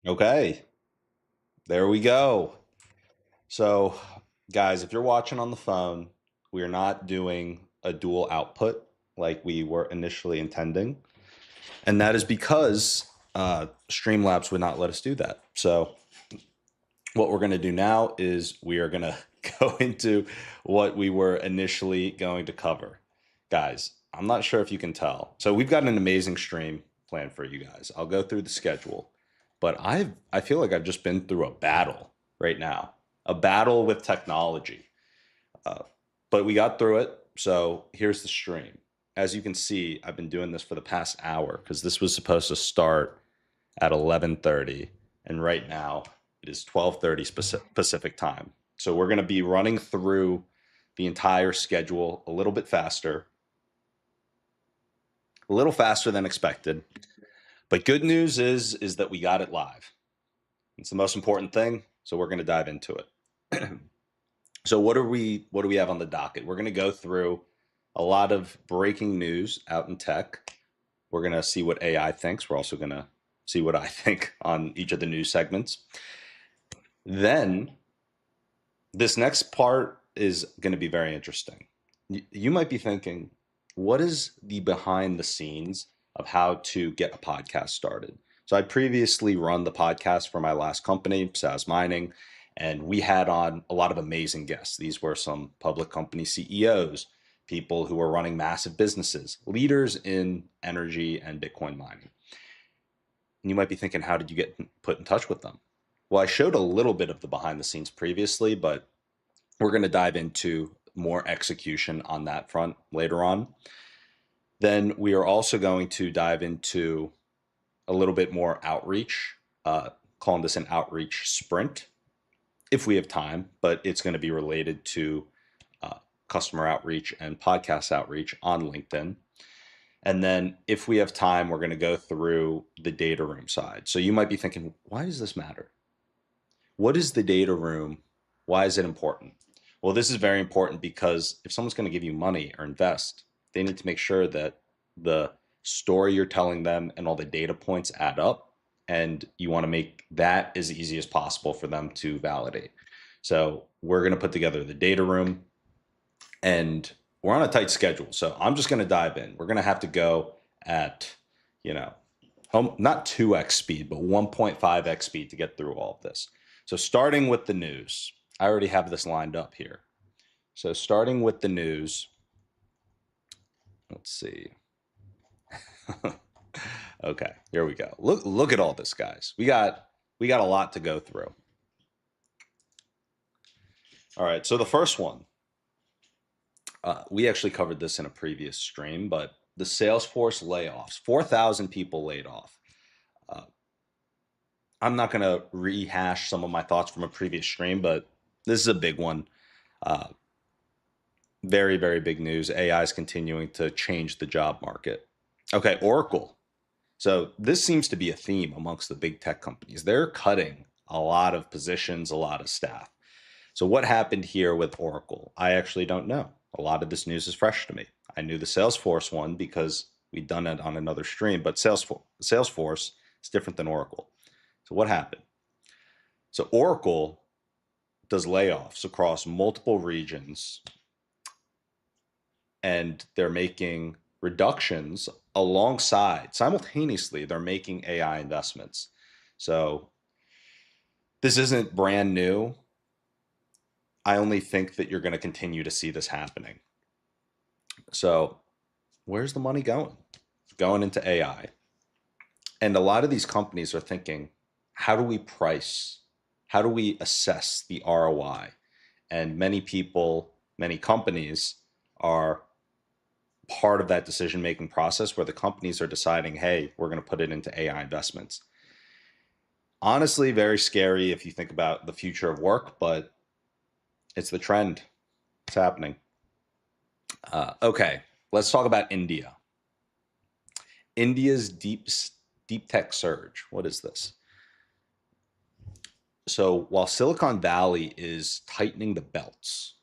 Okay, there we go. So, guys, if you're watching on the phone, we are not doing a dual output like we were initially intending. And that is because Streamlabs would not let us do that. So, what we're going to do now is we are going to go into what we were initially going to cover. Guys, I'm not sure if you can tell. So, we've got an amazing stream planned for you guys. I'll go through the schedule, but I feel like I've just been through a battle right now, a battle with technology. Uh, but we got through it. So, here's the stream. As you can see, I've been doing this for the past hour because this was supposed to start at 11:30, and right now it is 12:30 Pacific time. So we're going to be running through the entire schedule a little bit faster, a little faster than expected. But good news is that we got it live. It's the most important thing, so we're going to dive into it. So what do we have on the docket? We're going to go through a lot of breaking news out in tech. We're going to see what AI thinks. We're also going to see what I think on each of the news segments. Then this next part is going to be very interesting. You might be thinking, what is the behind the scenes of how to get a podcast started? So I previously run the podcast for my last company, SAS Mining, and we had on a lot of amazing guests. These were some public company CEOs, people who were running massive businesses, leaders in energy and Bitcoin mining. And you might be thinking, how did you get put in touch with them? Well, I showed a little bit of the behind the scenes previously, but we're going to dive into more execution on that front later on. Then we are also going to dive into a little bit more outreach, calling this an outreach sprint if we have time, but it's going to be related to customer outreach and podcast outreach on LinkedIn. And then if we have time, we're going to go through the data room side. So you might be thinking, why does this matter? What is the data room? Why is it important? Well, this is very important because if someone's going to give you money or invest, they need to make sure that the story you're telling them and all the data points add up. And you want to make that as easy as possible for them to validate. So we're going to put together the data room, and we're on a tight schedule. So I'm just going to dive in. We're going to have to go at, you know, not 2x speed, but 1.5x speed to get through all of this. So starting with the news, I already have this lined up here. So starting with the news, let's see. Okay, here we go. Look at all this, guys. We got a lot to go through. All right, so the first one, we actually covered this in a previous stream, but the Salesforce layoffs, 4,000 people laid off. Uh, I'm not going to rehash some of my thoughts from a previous stream, but this is a big one. Uh, very, very big news. AI is continuing to change the job market. Okay, Oracle. So this seems to be a theme amongst the big tech companies. They're cutting a lot of positions, a lot of staff. So what happened here with Oracle? I actually don't know. A lot of this news is fresh to me. I knew the Salesforce one because we'd done it on another stream, but Salesforce is different than Oracle. So what happened? So Oracle does layoffs across multiple regions, and they're making reductions alongside, simultaneously, they're making AI investments. So this isn't brand new. I only think that you're going to continue to see this happening. So where's the money going? It's going into AI. And a lot of these companies are thinking, how do we price? How do we assess the ROI? And many people, many companies are part of that decision making process where the companies are deciding, hey, we're going to put it into AI investments. Honestly, very scary if you think about the future of work, but it's the trend. It's happening. Okay, let's talk about India. India's deep tech surge. What is this? So while Silicon Valley is tightening the belts,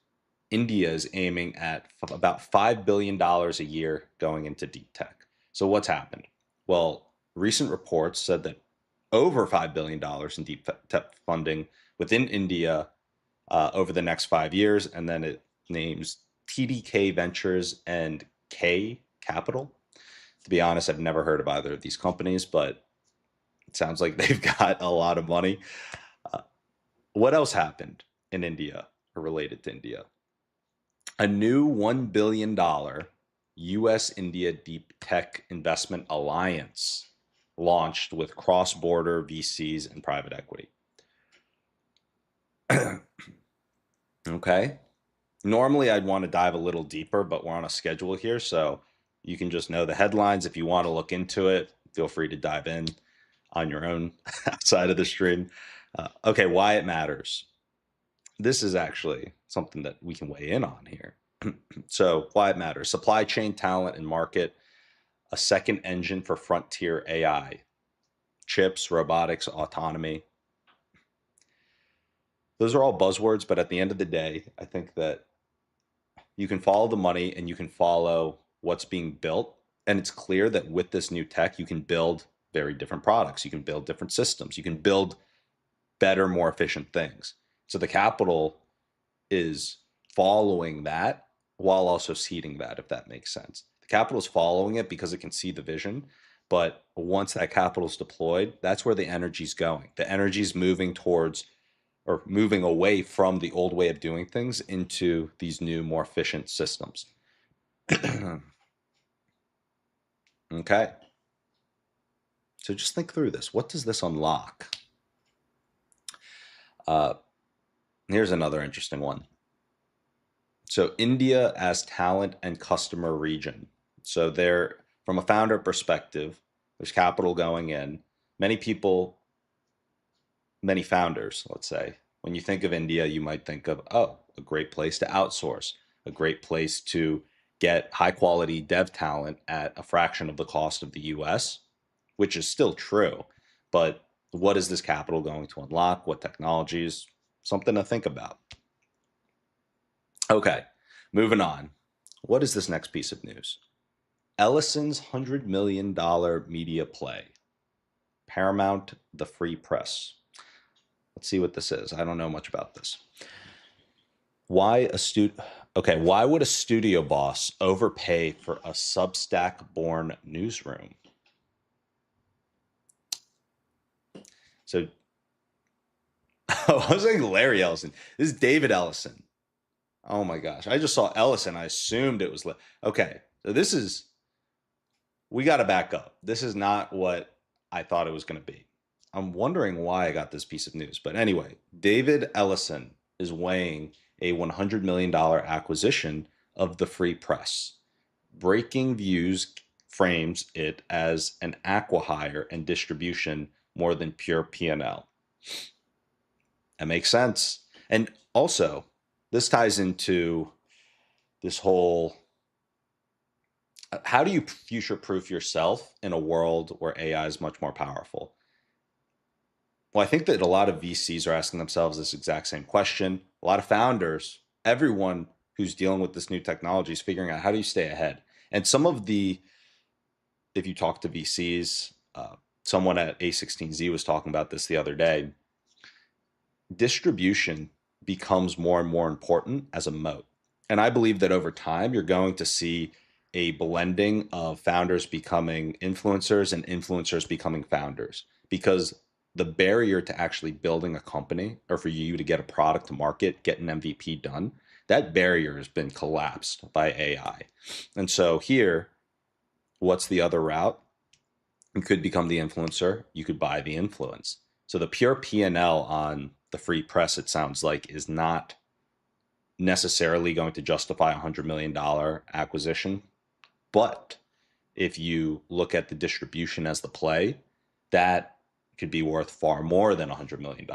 India is aiming at about $5 billion a year going into deep tech. So what's happened? Well, recent reports said that over $5 billion in deep tech funding within India over the next 5 years. And then it names TDK Ventures and K Capital. To be honest, I've never heard of either of these companies, but it sounds like they've got a lot of money. What else happened in India or related to India? A new $1 billion US India Deep Tech Investment Alliance launched with cross border VCs and private equity. Okay. Normally, I'd want to dive a little deeper, but we're on a schedule here. So you can just know the headlines. If you want to look into it, feel free to dive in on your own outside of the stream. Okay, why it matters. This is actually something that we can weigh in on here. So why it matters. Supply chain, talent, and market. A second engine for frontier AI. Chips, robotics, autonomy. Those are all buzzwords, but at the end of the day, I think that you can follow the money and you can follow what's being built. And it's clear that with this new tech, you can build very different products. You can build different systems. You can build better, more efficient things. So the capital is following that while also seeding that, if that makes sense. The capital is following it because it can see the vision. But once that capital is deployed, that's where the energy is going. The energy is moving towards or moving away from the old way of doing things into these new, more efficient systems. Okay. So just think through this. What does this unlock? Here's another interesting one. So India as talent and customer region. So there, from a founder perspective, there's capital going in. Many people, many founders, let's say, when you think of India, you might think of, oh, a great place to outsource, a great place to get high quality dev talent at a fraction of the cost of the US, which is still true. But what is this capital going to unlock? What technologies? Something to think about. Okay, moving on. What is this next piece of news? Ellison's $100 million media play. Paramount, the Free Press. Let's see what this is. I don't know much about this. Why would a studio boss overpay for a Substack-born newsroom? So, I was like Larry Ellison. This is David Ellison. Oh my gosh. I just saw Ellison. I assumed it was. Okay. So we got to back up. This is not what I thought it was going to be. I'm wondering why I got this piece of news. But anyway, David Ellison is weighing a $100 million acquisition of the Free Press. Breaking Views frames it as an acqui-hire and distribution more than pure P&L. That makes sense. And also, this ties into this whole, how do you future-proof yourself in a world where AI is much more powerful? Well, I think that a lot of VCs are asking themselves this exact same question. A lot of founders, everyone who's dealing with this new technology is figuring out how do you stay ahead. And some of the, if you talk to VCs, someone at A16Z was talking about this the other day, distribution becomes more and more important as a moat. And I believe that over time, you're going to see a blending of founders becoming influencers and influencers becoming founders, because the barrier to actually building a company or for you to get a product to market, get an MVP done, that barrier has been collapsed by AI. And so here, what's the other route? You could become the influencer. You could buy the influence. So the pure P&L on the Free Press, it sounds like, is not necessarily going to justify a $100 million acquisition. But if you look at the distribution as the play, that could be worth far more than $100 million.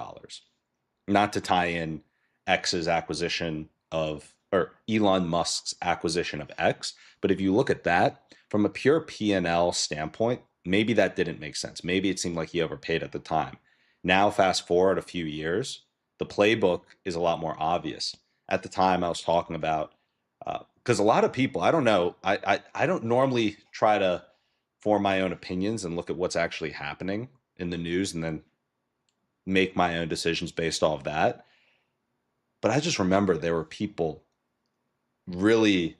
Not to tie in X's acquisition of, or Elon Musk's acquisition of X, but if you look at that from a pure P&L standpoint, maybe that didn't make sense. Maybe it seemed like he overpaid at the time. Now, fast forward a few years, the playbook is a lot more obvious. At the time, I was talking about, because a lot of people, I don't know, I don't normally try to form my own opinions and look at what's actually happening. in the news and then make my own decisions based off that. But I just remember there were people really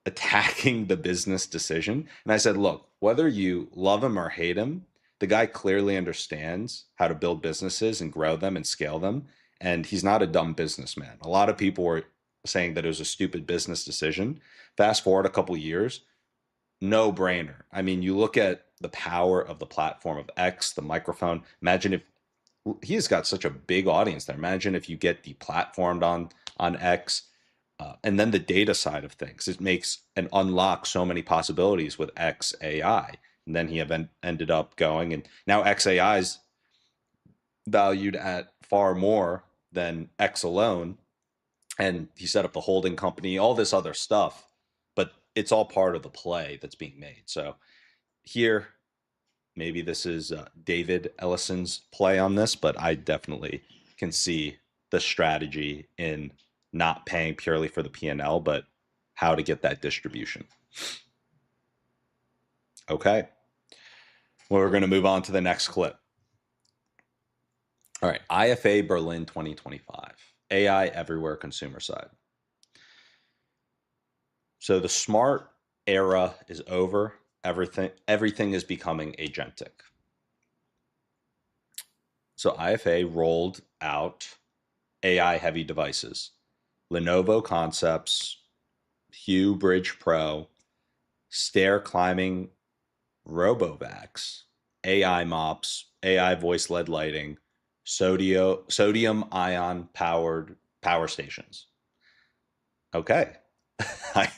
attacking the business decision. And I said, look, whether you love him or hate him, the guy clearly understands how to build businesses and grow them and scale them. And he's not a dumb businessman. A lot of people were saying that it was a stupid business decision. Fast forward a couple years, no brainer. I mean, you look at the power of the platform of X, the microphone. Imagine if he has got such a big audience there. Imagine if you get deplatformed on X, and then the data side of things. It makes and unlocks so many possibilities with XAI. And then he ended up going, and now XAI is valued at far more than X alone. And he set up the holding company, all this other stuff, but it's all part of the play that's being made. So here, maybe this is David Ellison's play on this, but I definitely can see the strategy in not paying purely for the P&L, but how to get that distribution. Okay. Well, we're going to move on to the next clip. All right. IFA Berlin 2025. AI everywhere consumer side. So the smart era is over. Everything is becoming agentic. So IFA rolled out AI heavy devices. Lenovo Concepts, Hue Bridge Pro, stair climbing RoboVacs, AI mops, AI voice led lighting, sodium ion powered power stations. Okay. I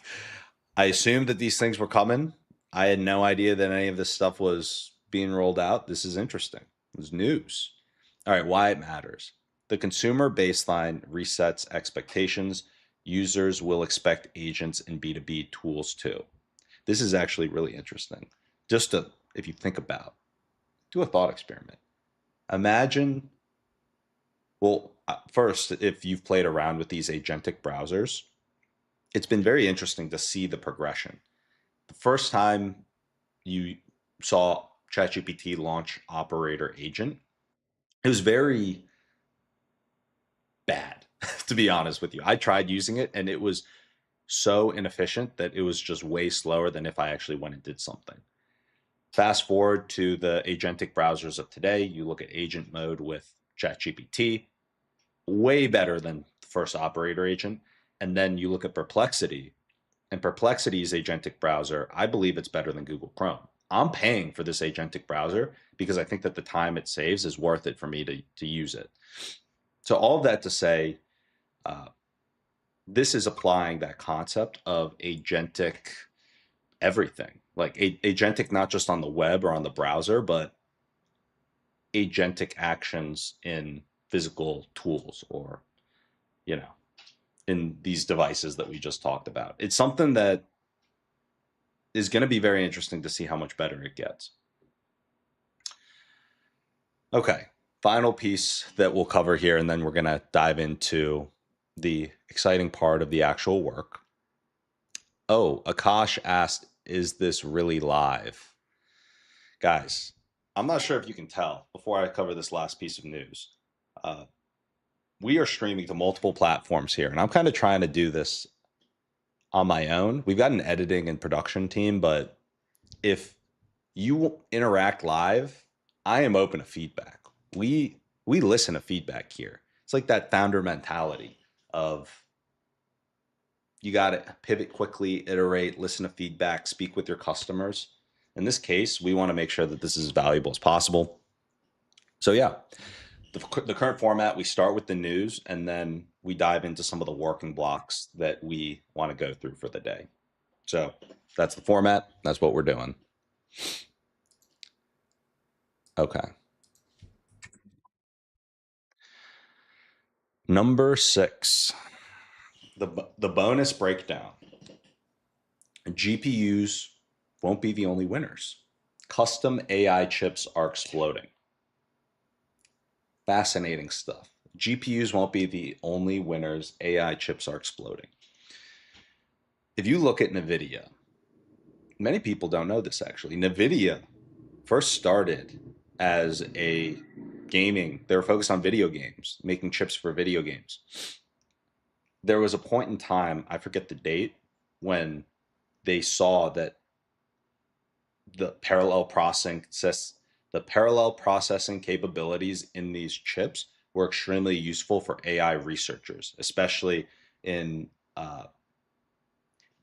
I assumed that these things were coming. I had no idea that any of this stuff was being rolled out. This is interesting. This is news. All right, why it matters. The consumer baseline resets expectations. Users will expect agents in B2B tools too. This is actually really interesting. Just to, if you think about, do a thought experiment. Imagine, well, first, if you've played around with these agentic browsers, it's been very interesting to see the progression. The first time you saw ChatGPT launch Operator Agent, it was very bad, to be honest with you. I tried using it and it was so inefficient that it was just way slower than if I actually went and did something. Fast forward to the agentic browsers of today, you look at agent mode with ChatGPT, way better than the first Operator Agent. And then you look at Perplexity, and Perplexity's agentic browser, I believe it's better than Google Chrome. I'm paying for this agentic browser because I think that the time it saves is worth it for me to use it. So all of that to say, this is applying that concept of agentic everything, like agentic not just on the web or on the browser, but agentic actions in physical tools or, in these devices that we just talked about. It's something that is going to be very interesting to see how much better it gets. Okay, final piece that we'll cover here, and then we're going to dive into the exciting part of the actual work. Oh, Akash asked, is this really live? Guys, I'm not sure if you can tell before I cover this last piece of news. We are streaming to multiple platforms here, and I'm kind of trying to do this on my own. We've got an editing and production team, but if you interact live, I am open to feedback. We listen to feedback here. It's like that founder mentality of you got to pivot quickly, iterate, listen to feedback, speak with your customers. In this case, we want to make sure that this is as valuable as possible. So yeah, the current format, we start with the news and then we dive into some of the working blocks that we want to go through for the day. So that's the format. That's what we're doing. Okay. Number 6, the bonus breakdown. GPUs won't be the only winners. Custom AI chips are exploding. Fascinating stuff. GPUs won't be the only winners. AI chips are exploding. If you look at NVIDIA, many people don't know this actually. NVIDIA first started as a gaming. They were focused on video games, making chips for video games. There was a point in time, I forget the date, when they saw that the parallel processing capabilities in these chips were extremely useful for AI researchers, especially in uh,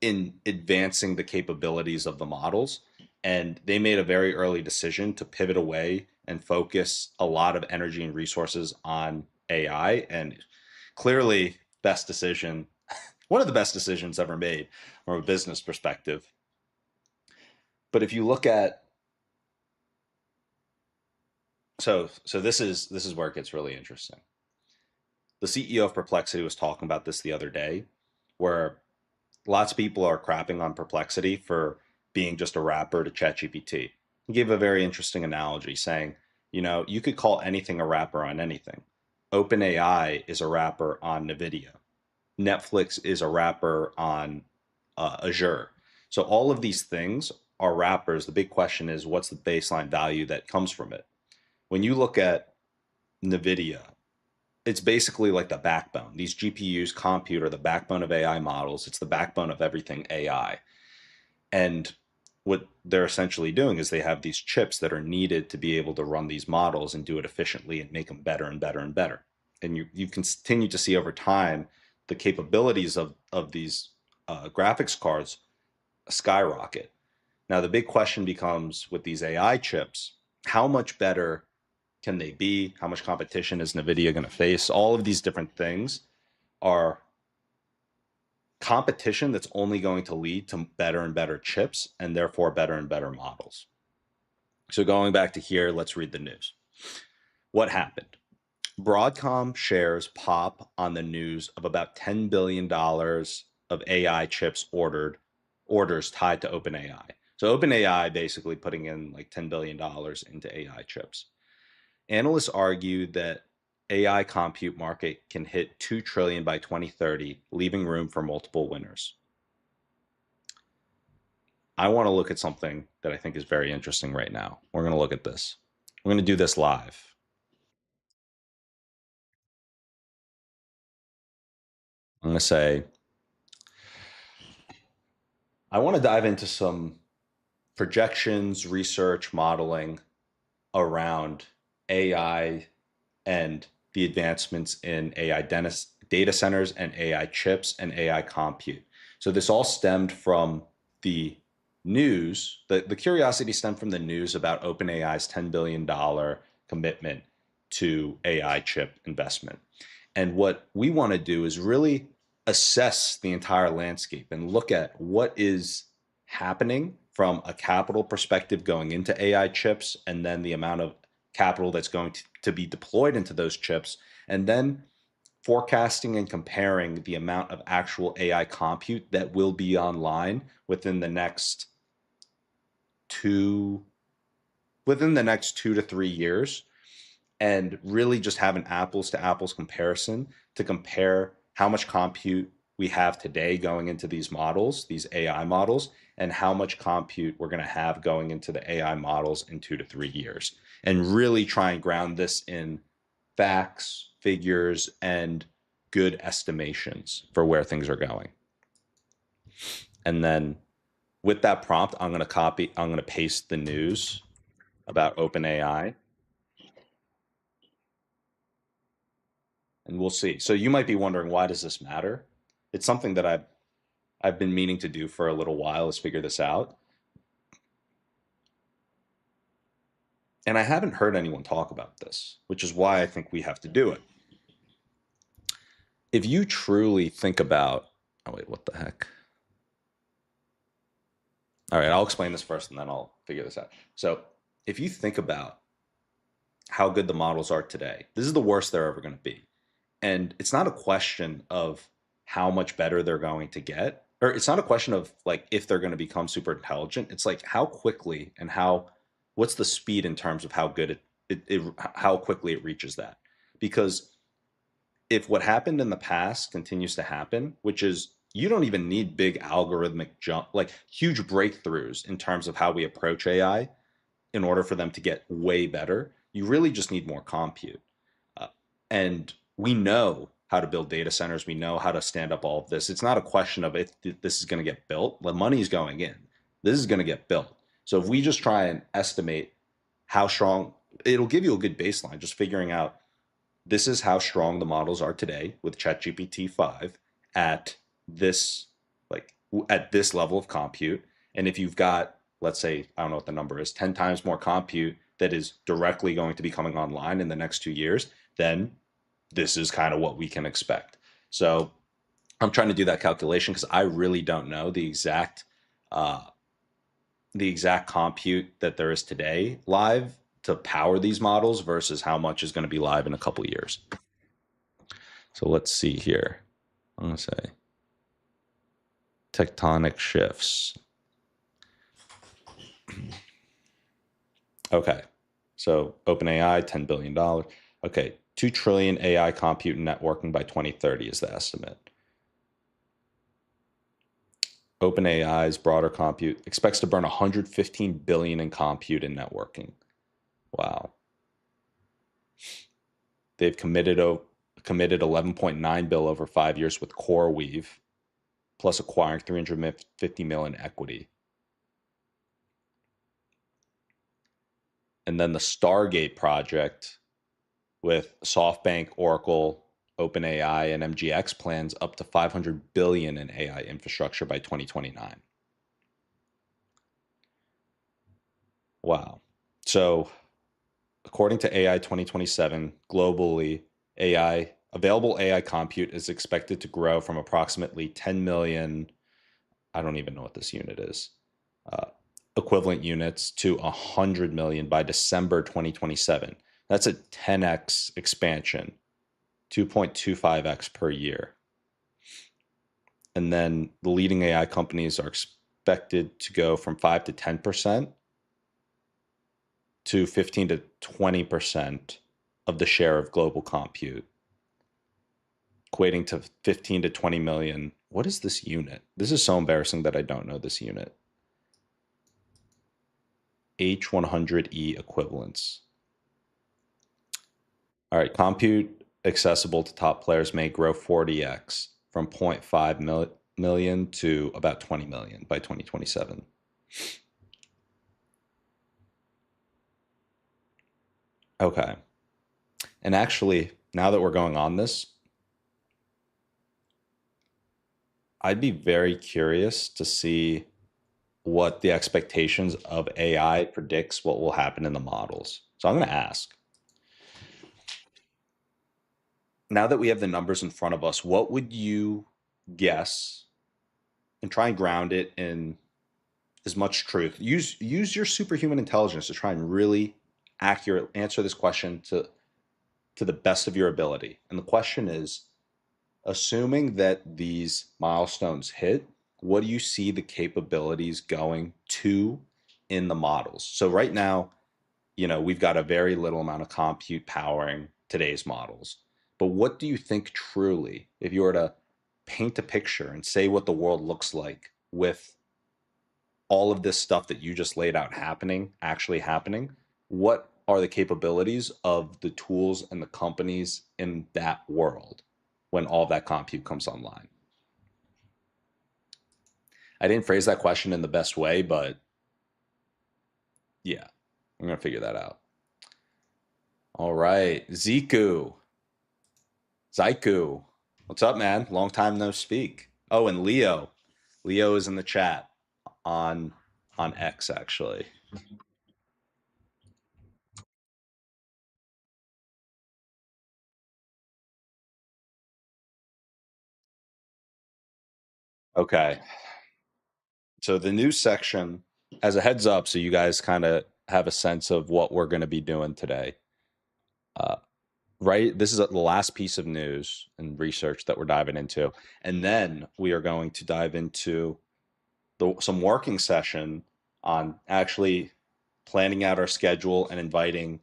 in advancing the capabilities of the models. And they made a very early decision to pivot away and focus a lot of energy and resources on AI. And clearly, best decision, one of the best decisions ever made from a business perspective. But if you look at so this is where it gets really interesting. The CEO of Perplexity was talking about this the other day, where lots of people are crapping on Perplexity for being just a wrapper to ChatGPT. He gave a very interesting analogy saying, you could call anything a wrapper on anything. OpenAI is a wrapper on NVIDIA. Netflix is a wrapper on Azure. So all of these things are wrappers. The big question is, what's the baseline value that comes from it? When you look at NVIDIA, it's basically like the backbone. These GPUs, compute, are the backbone of AI models. It's the backbone of everything AI. And what they're essentially doing is they have these chips that are needed to be able to run these models and do it efficiently and make them better and better and better. And you continue to see over time the capabilities of these graphics cards skyrocket. Now, the big question becomes with these AI chips, how much better can they be? How much competition is NVIDIA going to face? All of these different things are competition that's only going to lead to better and better chips and therefore better and better models. So going back to here, let's read the news. What happened? Broadcom shares pop on the news of about $10 billion of AI chips orders tied to OpenAI. So OpenAI basically putting in like $10 billion into AI chips. Analysts argue that AI compute market can hit 2 trillion by 2030, leaving room for multiple winners. I want to look at something that I think is very interesting right now. We're going to look at this. We're going to do this live. I'm going to say, I want to dive into some projections, research, modeling around AI and the advancements in AI data centers and AI chips and AI compute. So this all stemmed from the news. The curiosity stemmed from the news about OpenAI's $10 billion commitment to AI chip investment. And what we want to do is really assess the entire landscape and look at what is happening from a capital perspective going into AI chips, and then the amount of capital that's going to be deployed into those chips, and then forecasting and comparing the amount of actual AI compute that will be online within the next two to 3 years, and really just have an apples to apples comparison to compare how much compute we have today going into these models, these AI models, and how much compute we're going to have going into the AI models in 2 to 3 years. And really try and ground this in facts, figures, and good estimations for where things are going. And then with that prompt, I'm going to paste the news about OpenAI, and we'll see. So you might be wondering, why does this matter? It's something that I've been meaning to do for a little while, is figure this out. And I haven't heard anyone talk about this, which is why I think we have to do it. If you truly think about, oh wait, what the heck? All right, I'll explain this first and then I'll figure this out. So if you think about how good the models are today, this is the worst they're ever going to be. And it's not a question of how much better they're going to get, or it's not a question of like if they're going to become super intelligent. It's like how quickly and what's the speed in terms of how good how quickly it reaches that. Because if what happened in the past continues to happen, which is you don't even need big algorithmic jump, like huge breakthroughs in terms of how we approach AI, in order for them to get way better, you really just need more compute. And we know how to build data centers. We know how to stand up all of this. It's not a question of if this is going to get built. The money is going in. This is going to get built. So if we just try and estimate how strong, it'll give you a good baseline, just figuring out this is how strong the models are today with ChatGPT 5 at this at this level of compute. And if you've got, let's say, I don't know what the number is, 10 times more compute that is directly going to be coming online in the next 2 years, then this is kind of what we can expect. So I'm trying to do that calculation because I really don't know uh, the exact compute that there is today live to power these models versus how much is going to be live in a couple years. So let's see here. I'm going to say tectonic shifts. Okay. So OpenAI, $10 billion. Okay. 2 trillion AI compute and networking by 2030 is the estimate. OpenAI's broader compute expects to burn 115 billion in compute and networking. Wow. They've committed 11.9 bill over 5 years with CoreWeave, plus acquiring 350 million equity. And then the Stargate project with SoftBank, Oracle, OpenAI, and MGX plans up to 500 billion in AI infrastructure by 2029. Wow. So, according to AI 2027, globally, available AI compute is expected to grow from approximately 10 million, I don't even know what this unit is, uh, equivalent units to 100 million by December 2027. That's a 10x expansion, 2.25x per year. And then the leading AI companies are expected to go from 5 to 10% to 15 to 20% of the share of global compute, equating to 15 to 20 million. What is this unit? This is so embarrassing that I don't know this unit. H100E equivalents. All right, compute accessible to top players may grow 40x from 0.5 million to about 20 million by 2027. Okay. And actually, now that we're going on this, I'd be very curious to see what the expectations of AI predicts what will happen in the models. So I'm going to ask, now that we have the numbers in front of us, what would you guess and try and ground it in as much truth? Use your superhuman intelligence to try and really accurate answer this question to the best of your ability. And the question is, assuming that these milestones hit, what do you see the capabilities going to in the models? So right now, we've got a very little amount of compute powering today's models. But what do you think truly, if you were to paint a picture and say what the world looks like with all of this stuff that you just laid out actually happening, what are the capabilities of the tools and the companies in that world when all of that compute comes online? I didn't phrase that question in the best way, but yeah, I'm going to figure that out. All right. Zaiku. What's up, man? Long time no speak. Oh, and Leo. Leo is in the chat on X, actually. Okay. So the news section, as a heads up, so you guys kind of have a sense of what we're going to be doing today. Uh, right? This is the last piece of news and research that we're diving into. And then we are going to dive into some working session on actually planning out our schedule and inviting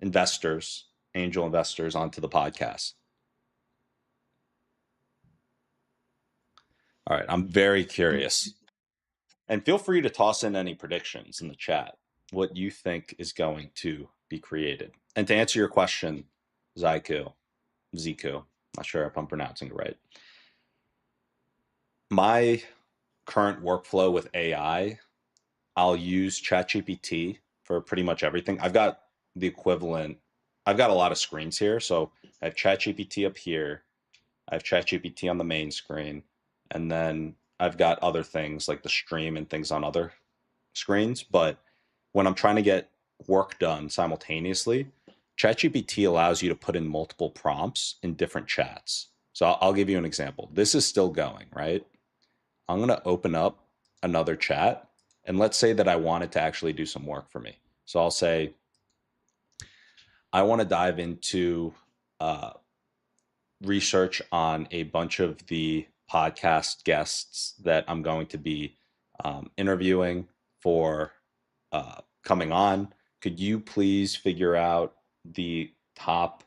investors, angel investors, onto the podcast. All right. I'm very curious. And feel free to toss in any predictions in the chat. what you think is going to be created. And to answer your question, Ziku, not sure if I'm pronouncing it right. My current workflow with AI, I'll use ChatGPT for pretty much everything. I've got the equivalent. I've got a lot of screens here. So I have ChatGPT up here. I have ChatGPT on the main screen. And then I've got other things like the stream and things on other screens. But when I'm trying to get work done simultaneously, ChatGPT allows you to put in multiple prompts in different chats. So I'll give you an example. This is still going, right? I'm going to open up another chat, and let's say that I wanted to actually do some work for me. So I'll say, I want to dive into research on a bunch of the podcast guests that I'm going to be interviewing for coming on. Could you please figure out the top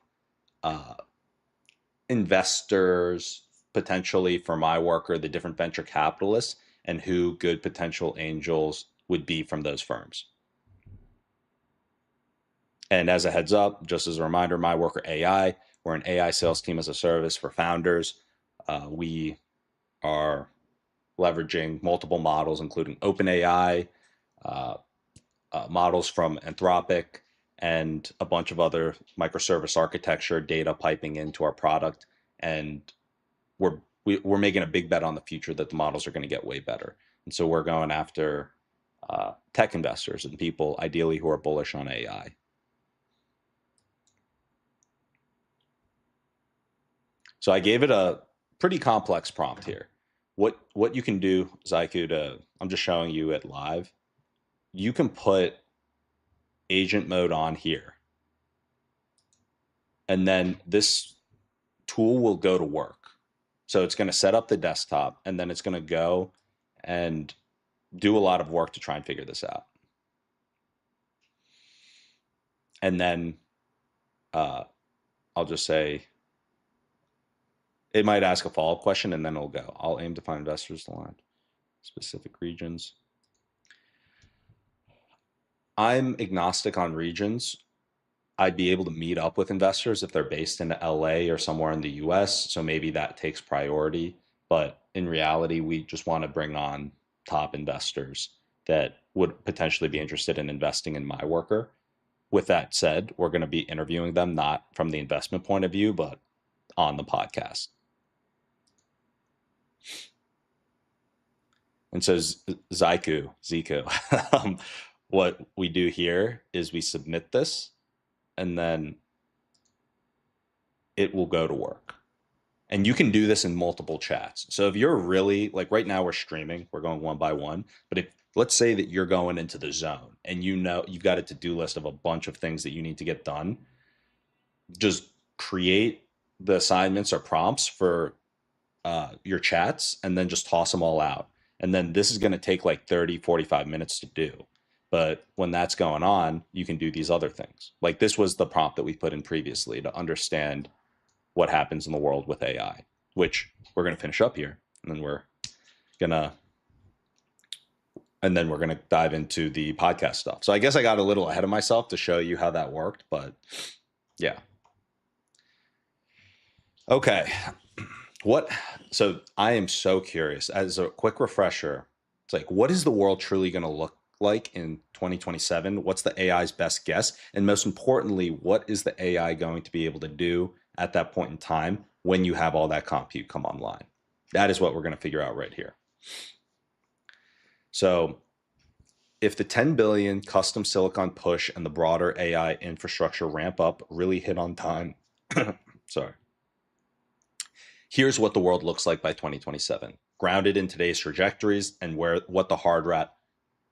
investors potentially for my work, or the different venture capitalists, and who good potential angels would be from those firms? And as a heads up, just as a reminder, my worker AI, we're an AI sales team as a service for founders. We are leveraging multiple models, including OpenAI, models from Anthropic, and a bunch of other microservice architecture data piping into our product. And we're making a big bet on the future that the models are going to get way better. And so we're going after tech investors and people ideally who are bullish on AI. So I gave it a pretty complex prompt here. What you can do, Ziku, I'm just showing you it live. You can put agent mode on here, and then this tool will go to work. So it's going to set up the desktop, and then it's going to go and do a lot of work to try and figure this out. And then I'll just say, it might ask a follow-up question, and then it'll go, I'll aim to find investors aligned specific regions. I'm agnostic on regions. I'd be able to meet up with investors if they're based in LA or somewhere in the US. So maybe that takes priority. But in reality, we just want to bring on top investors that would potentially be interested in investing in my worker. With that said, we're going to be interviewing them not from the investment point of view, but on the podcast. And so Ziku, what we do here is we submit this, and then it will go to work. And you can do this in multiple chats. So if you're really, like right now we're streaming, we're going one by one, but if let's say that you're going into the zone and you know you've got a to-do list of a bunch of things that you need to get done, just create the assignments or prompts for your chats and then just toss them all out. And then this is going to take like 30, 45 minutes to do. But when that's going on, you can do these other things. Like this was the prompt that we put in previously to understand what happens in the world with AI, which we're going to finish up here. And then we're going to dive into the podcast stuff. So I guess I got a little ahead of myself to show you how that worked, but yeah. Okay. So I am so curious. As a quick refresher, it's like, what is the world truly going to look like in 2027? What's the AI's best guess? And most importantly, what is the AI going to be able to do at that point in time when you have all that compute come online? That is what we're going to figure out right here. So if the 10 billion custom silicon push and the broader AI infrastructure ramp up really hit on time, sorry. Here's what the world looks like by 2027, grounded in today's trajectories and what the hardware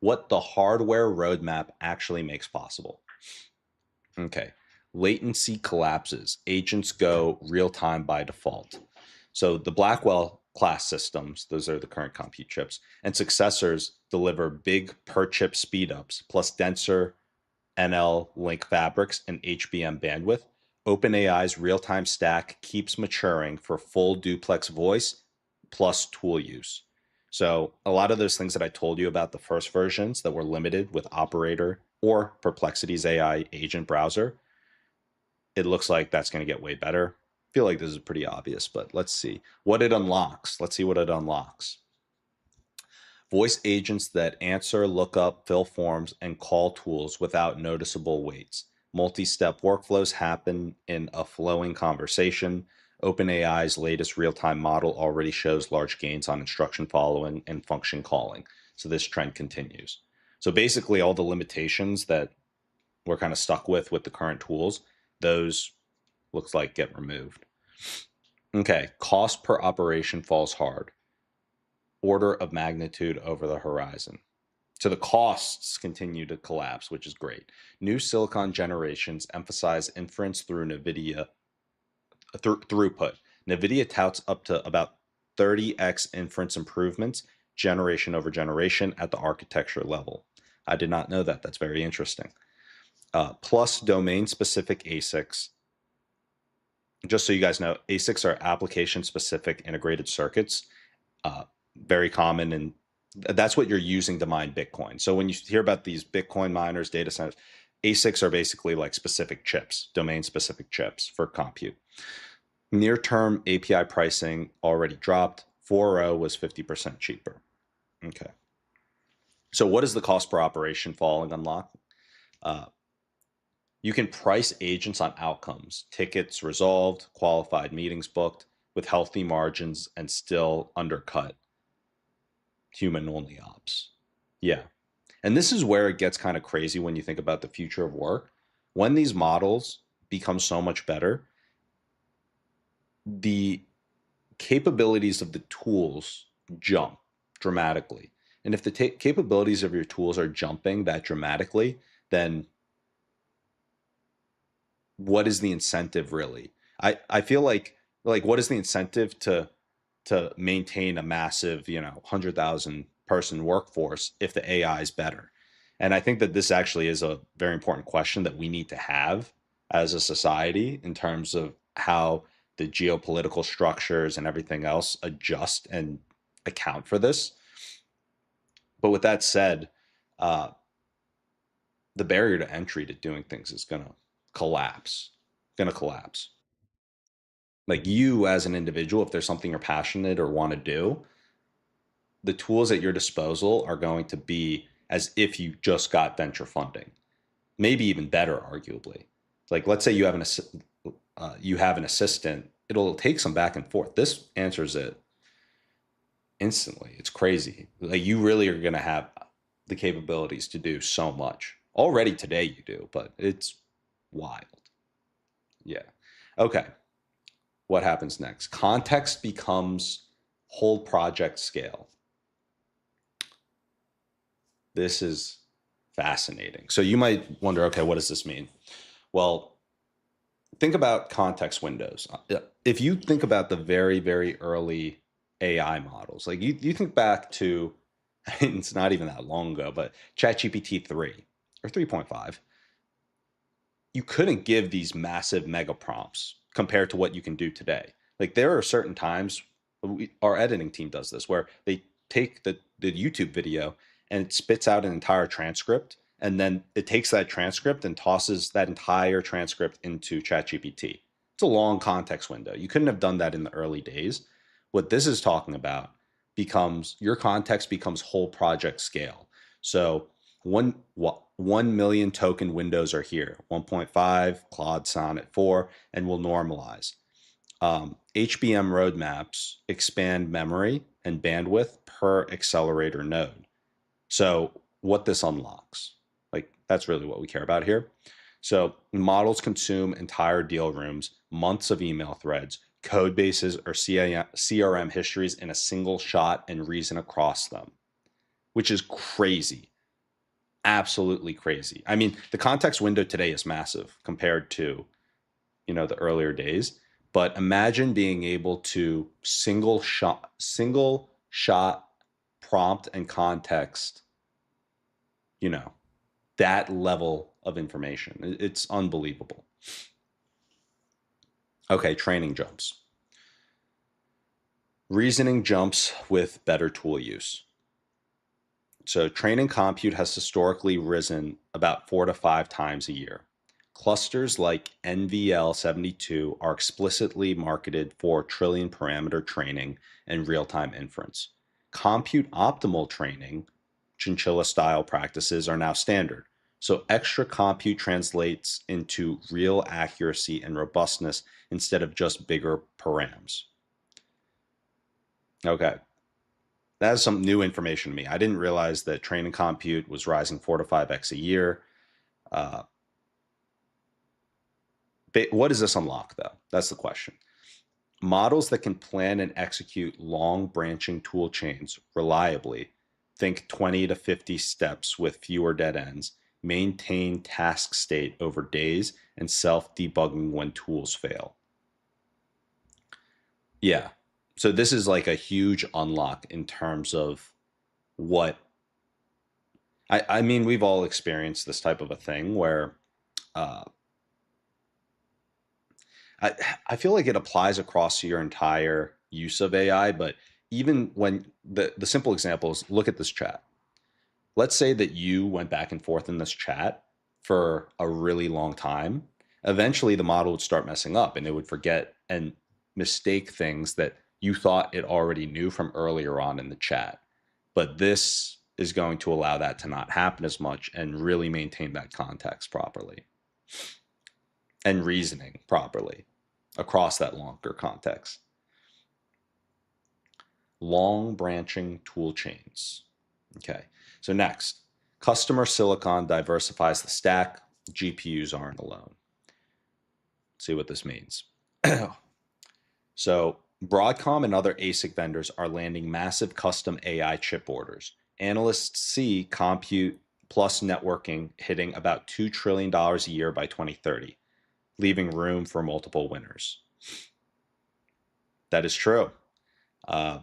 roadmap actually makes possible. Okay, latency collapses. Agents go real time by default. So the Blackwell class systems, those are the current compute chips, and successors deliver big per chip speedups plus denser NL link fabrics and HBM bandwidth. OpenAI's real-time stack keeps maturing for full duplex voice plus tool use. So a lot of those things that I told you about the first versions that were limited with operator or Perplexity's AI agent browser. It looks like that's going to get way better. I feel like this is pretty obvious, but let's see what it unlocks. Let's see what it unlocks. Voice agents that answer, look up, fill forms, and call tools without noticeable waits. Multi-step workflows happen in a flowing conversation. OpenAI's latest real-time model already shows large gains on instruction following and function calling. So this trend continues. So basically all the limitations that we're kind of stuck with the current tools, those looks like get removed. Okay, cost per operation falls hard. Order of magnitude over the horizon. So the costs continue to collapse, which is great. New silicon generations emphasize inference through NVIDIA throughput. NVIDIA touts up to about 30x inference improvements generation over generation at the architecture level. I did not know that. That's very interesting. Plus domain-specific ASICs. Just so you guys know, ASICs are application-specific integrated circuits. Very common, and that's what you're using to mine Bitcoin. So when you hear about these Bitcoin miners, data centers, ASICs are basically like specific chips, domain-specific chips for compute. Near-term API pricing already dropped. 4.0 was 50% cheaper. Okay. So what is the cost per operation fall and unlock? You can price agents on outcomes, tickets resolved, qualified meetings booked, with healthy margins and still undercut human-only ops. Yeah. And this is where it gets kind of crazy when you think about the future of work. When these models become so much better, the capabilities of the tools jump dramatically. And if the capabilities of your tools are jumping that dramatically, then what is the incentive really? I feel like what is the incentive to maintain a massive, 100,000 person workforce if the AI is better? And I think that this actually is a very important question that we need to have as a society in terms of how the geopolitical structures and everything else adjust and account for this. But with that said, uh, the barrier to entry to doing things is going to collapse. Going to collapse. Like you as an individual, if there's something you're passionate or want to do, the tools at your disposal are going to be as if you just got venture funding, maybe even better, arguably. Like let's say you have an assistant, it'll take some back and forth. This answers it instantly. It's crazy. Like you really are going to have the capabilities to do so much. Already today you do, but it's wild. Yeah. Okay. What happens next? Context becomes whole project scale. This is fascinating. So you might wonder, okay, what does this mean? Well, think about context windows. If you think about the very, very early AI models, like you think back to, it's not even that long ago, but ChatGPT 3 or 3.5, you couldn't give these massive mega prompts compared to what you can do today. Like there are certain times, our editing team does this, where they take the YouTube video and it spits out an entire transcript, and then it takes that transcript and tosses that entire transcript into ChatGPT. It's a long context window. You couldn't have done that in the early days. What this is talking about becomes your context becomes whole project scale. So 1 million token windows are here, 1.5, Claude Sonnet 4, and will normalize. HBM roadmaps expand memory and bandwidth per accelerator node. So what this unlocks, like that's really what we care about here. So models consume entire deal rooms, months of email threads, code bases, or CRM histories in a single shot and reason across them, which is crazy. Absolutely crazy. I mean, the context window today is massive compared to, the earlier days. But imagine being able to single shot prompt and context, that level of information. It's unbelievable. Okay, training jumps. Reasoning jumps with better tool use. So training compute has historically risen about 4 to 5 times a year. Clusters like NVL72 are explicitly marketed for trillion parameter training and real-time inference. Compute optimal training, chinchilla style practices are now standard. So extra compute translates into real accuracy and robustness instead of just bigger params. Okay. That is some new information to me. I didn't realize that training compute was rising 4 to 5x a year. Uh, what does this unlock, though? That's the question. Models that can plan and execute long branching tool chains reliably, think 20 to 50 steps with fewer dead ends, maintain task state over days, and self debugging when tools fail. Yeah. So this is like a huge unlock in terms of what I mean, we've all experienced this type of a thing where uh, I, I feel like it applies across your entire use of AI, but even when the simple example is look at this chat. Let's say that you went back and forth in this chat for a really long time. Eventually, the model would start messing up and it would forget and mistake things that you thought it already knew from earlier on in the chat. But this is going to allow that to not happen as much and really maintain that context properly and reasoning properly across that longer context. Long branching tool chains. Okay, so next, customer silicon diversifies the stack. GPUs aren't alone. Let's see what this means. So Broadcom and other ASIC vendors are landing massive custom AI chip orders. Analysts see compute plus networking hitting about $2 trillion a year by 2030, leaving room for multiple winners. That is true. Uh,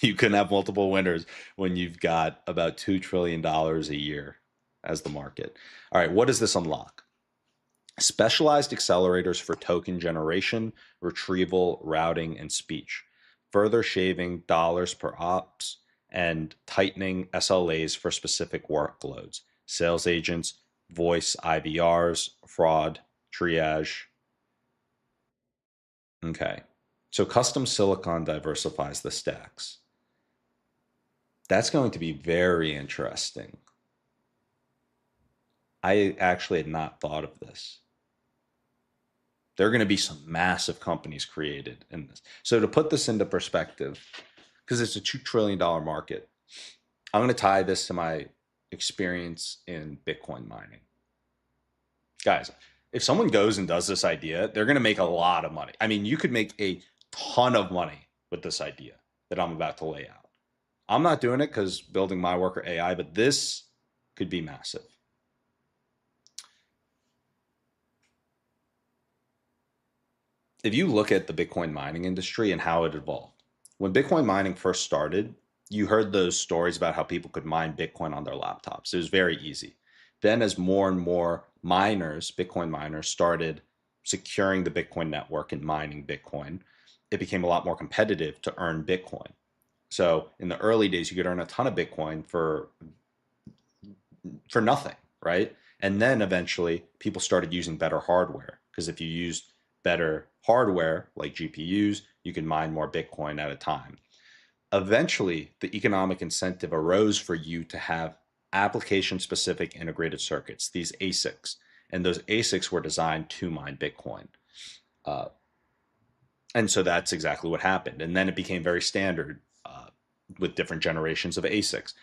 you can have multiple winners when you've got about $2 trillion a year as the market. All right, what does this unlock? Specialized accelerators for token generation, retrieval, routing, and speech, further shaving dollars per ops and tightening SLAs for specific workloads, sales agents, voice IVRs, fraud, triage. Okay. So custom silicon diversifies the stacks. That's going to be very interesting. I actually had not thought of this. There are going to be some massive companies created in this. So to put this into perspective, because it's a $2 trillion market, I'm going to tie this to my experience in Bitcoin mining. Guys, if someone goes and does this idea, they're going to make a lot of money. I mean, you could make a ton of money with this idea that I'm about to lay out. I'm not doing it because building my work or AI, but this could be massive. If you look at the Bitcoin mining industry and how it evolved, when Bitcoin mining first started, you heard those stories about how people could mine Bitcoin on their laptops. It was very easy. Then, as more and more miners, Bitcoin miners, started securing the Bitcoin network and mining Bitcoin, it became a lot more competitive to earn Bitcoin. So, in the early days, you could earn a ton of Bitcoin for nothing, right? And then eventually people started using better hardware because if you used better hardware like GPUs, you can mine more Bitcoin at a time. Eventually, the economic incentive arose for you to have application specific integrated circuits, these ASICs. And those ASICs were designed to mine Bitcoin. Uh, and so that's exactly what happened. And then it became very standard with different generations of ASICs.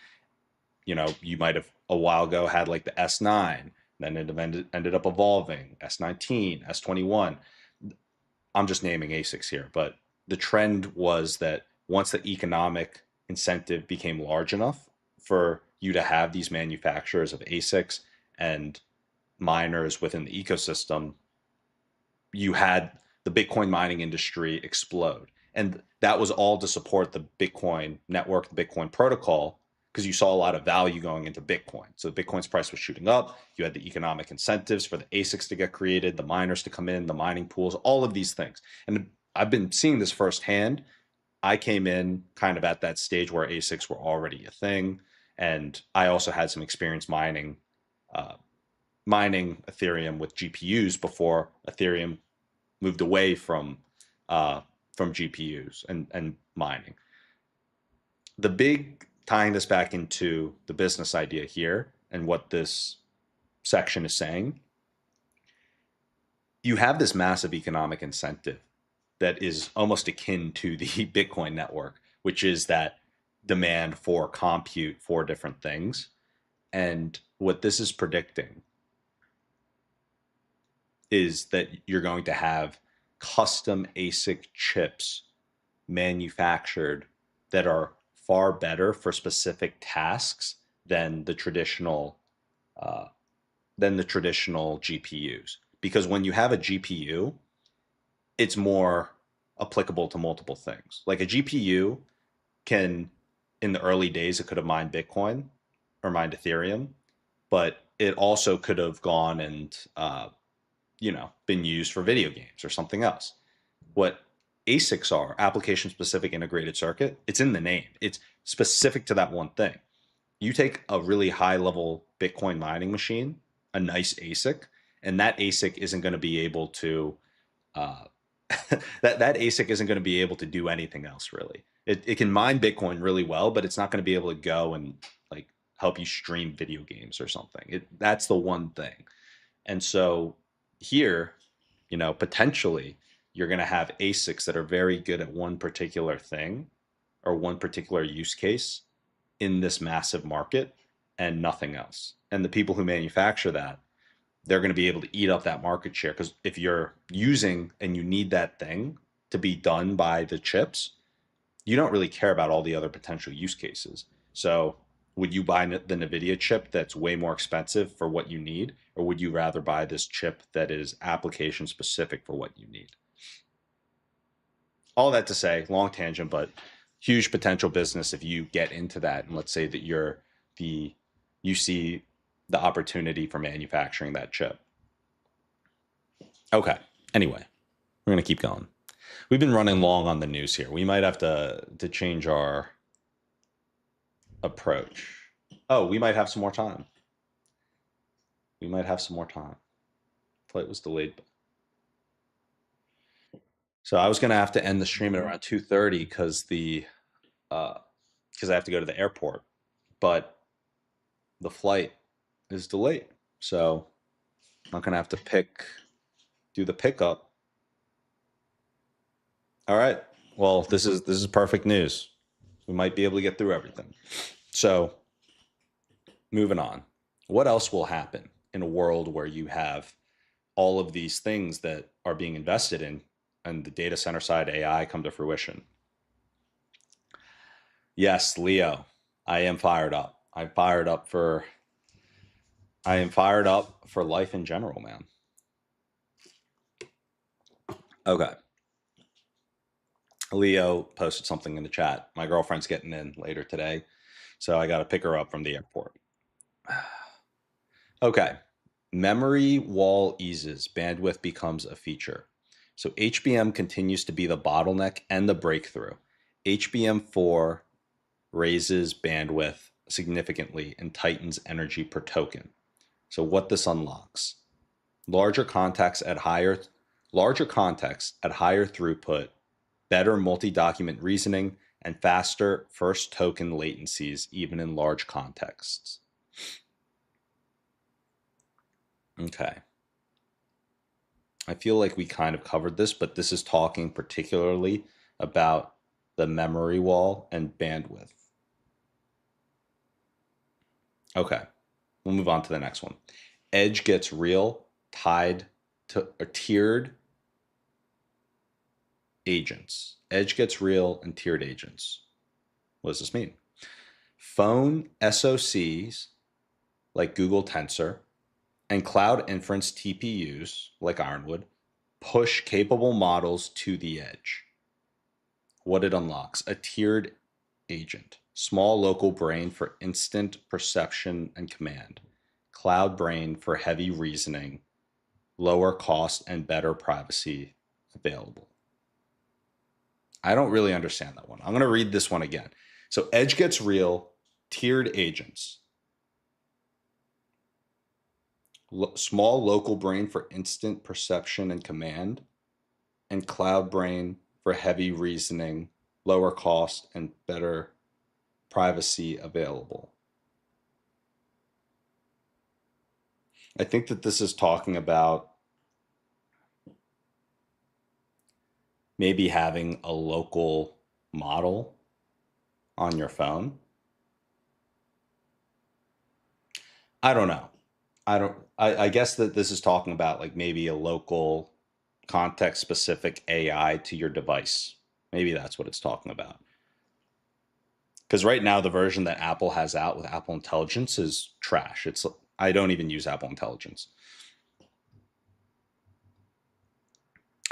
You know, you might have a while ago had like the S9, then it ended up evolving, S19, S21. I'm just naming ASICs here, but the trend was that once the economic incentive became large enough for you to have these manufacturers of ASICs and miners within the ecosystem, you had the Bitcoin mining industry explode. And that was all to support the Bitcoin network, the Bitcoin protocol, because you saw a lot of value going into Bitcoin. So Bitcoin's price was shooting up. You had the economic incentives for the ASICs to get created, the miners to come in, the mining pools, all of these things. And I've been seeing this firsthand. I came in kind of at that stage where ASICs were already a thing. And I also had some experience mining Ethereum with GPUs before Ethereum moved away from GPUs and mining. The big tying this back into the business idea here and what this section is saying, you have this massive economic incentive that is almost akin to the Bitcoin network, which is that demand for compute for different things. And what this is predicting is that you're going to have custom ASIC chips manufactured that are far better for specific tasks than the traditional GPUs. Because when you have a GPU, it's more applicable to multiple things. Like a GPU can, in the early days, it could have mined Bitcoin or mined Ethereum, but it also could have gone and been used for video games or something else. What ASICs are, application specific integrated circuit, it's in the name. It's specific to that one thing. You take a really high level Bitcoin mining machine, a nice ASIC, and that ASIC isn't going to be able to that ASIC isn't going to be able to do anything else really. It can mine Bitcoin really well, but it's not going to be able to go and like help you stream video games or something. That's the one thing. And so here, potentially you're going to have ASICs that are very good at one particular thing or one particular use case in this massive market and nothing else. And the people who manufacture that, they're going to be able to eat up that market share, because if you're using and you need that thing to be done by the chips, you don't really care about all the other potential use cases. So would you buy the NVIDIA chip that's way more expensive for what you need, or would you rather buy this chip that is application specific for what you need? All that to say, long tangent, but huge potential business if you get into that. And let's say that you see the opportunity for manufacturing that chip. Okay. Anyway, we're going to keep going. We've been running long on the news here. We might have to change our approach. Oh, we might have some more time. Flight was delayed. So I was going to have to end the stream at around 2:30 because I have to go to the airport, but the flight is delayed. So I'm not going to have to do the pickup. All right. Well, this is perfect news. We might be able to get through everything. So moving on. What else will happen in a world where you have all of these things that are being invested in and the data center side AI come to fruition? Yes, Leo, I am fired up. I am fired up for life in general, man. Okay. Leo posted something in the chat. My girlfriend's getting in later today, so I got to pick her up from the airport. Okay. Memory wall eases, bandwidth becomes a feature. So HBM continues to be the bottleneck and the breakthrough. HBM4 raises bandwidth significantly and tightens energy per token. So what this unlocks: larger contexts at higher throughput, better multi-document reasoning, and faster first token latencies, even in large contexts. Okay. I feel like we kind of covered this, but this is talking particularly about the memory wall and bandwidth. Okay. We'll move on to the next one. Edge gets real, tied to tiered agents. Edge gets real and tiered agents. What does this mean? Phone SoCs like Google Tensor and cloud inference TPUs like Ironwood push capable models to the edge. What it unlocks: a tiered agent, small local brain for instant perception and command, cloud brain for heavy reasoning, lower cost and better privacy available. I don't really understand that one. I'm going to read this one again. So edge gets real, Tiered agents. Small local brain for instant perception and command, and cloud brain for heavy reasoning, lower cost, and better privacy available. I think that this is talking about maybe having a local model on your phone. I don't know. I guess that this is talking about like maybe a local context specific AI to your device. Maybe that's what it's talking about. Because right now the version that Apple has out with Apple Intelligence is trash. I don't even use Apple Intelligence.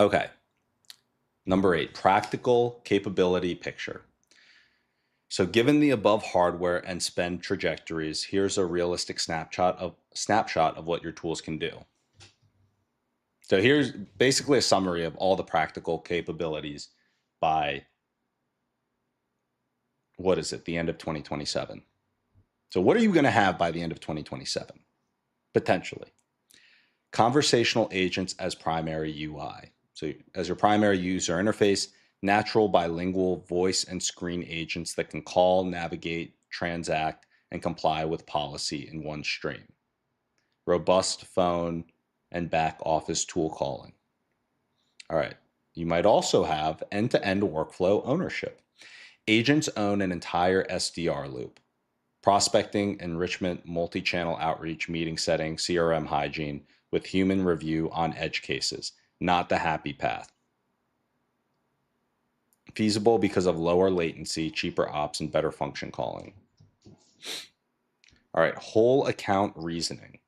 Okay. Number 8, practical capability picture. So given the above hardware and spend trajectories, here's a realistic snapshot of what your tools can do. So here's basically a summary of all the practical capabilities by, what is it, the end of 2027. So what are you going to have by the end of 2027? Potentially. Conversational agents as primary UI. So as your primary user interface, natural bilingual voice and screen agents that can call, navigate, transact, and comply with policy in one stream. Robust phone and back office tool calling. All right. You might also have end-to-end workflow ownership. Agents own an entire SDR loop. Prospecting, enrichment, multi-channel outreach, meeting setting, CRM hygiene with human review on edge cases, not the happy path. Feasible because of lower latency, cheaper ops, and better function calling. All right, whole account reasoning.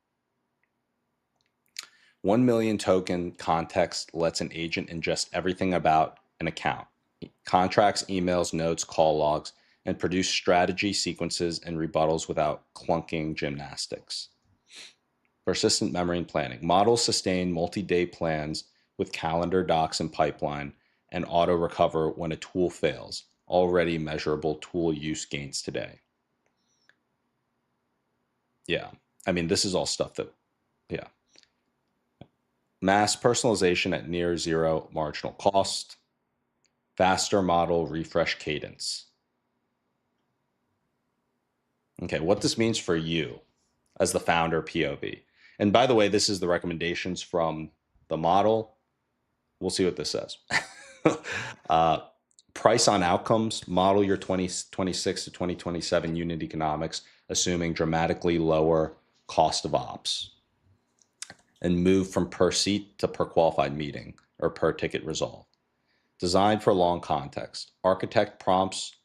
1 million token context lets an agent ingest everything about an account. Contracts, emails, notes, call logs, and produce strategy sequences and rebuttals without clunking gymnastics. Persistent memory and planning. Models sustain multi-day plans with calendar docs and pipeline and auto recover when a tool fails. Already measurable tool use gains today. Yeah. I mean, this is all stuff that, yeah. Mass personalization at near zero marginal cost. Faster model refresh cadence. Okay, what this means for you as the founder POV. And by the way, this is the recommendations from the model. We'll see what this says. Price on outcomes, model your 2026 to 2027 unit economics, assuming dramatically lower cost of ops. And move from per seat to per qualified meeting or per ticket resolved. Designed for long context. Architect prompts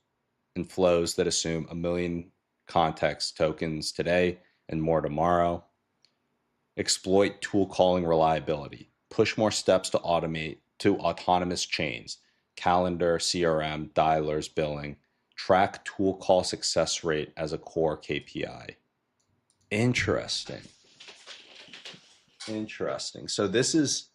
and flows that assume 1 million context tokens today and more tomorrow. Exploit tool calling reliability. Push more steps to automate to autonomous chains. Calendar, CRM, dialers, billing. Track tool call success rate as a core KPI. Interesting. Interesting. So this is,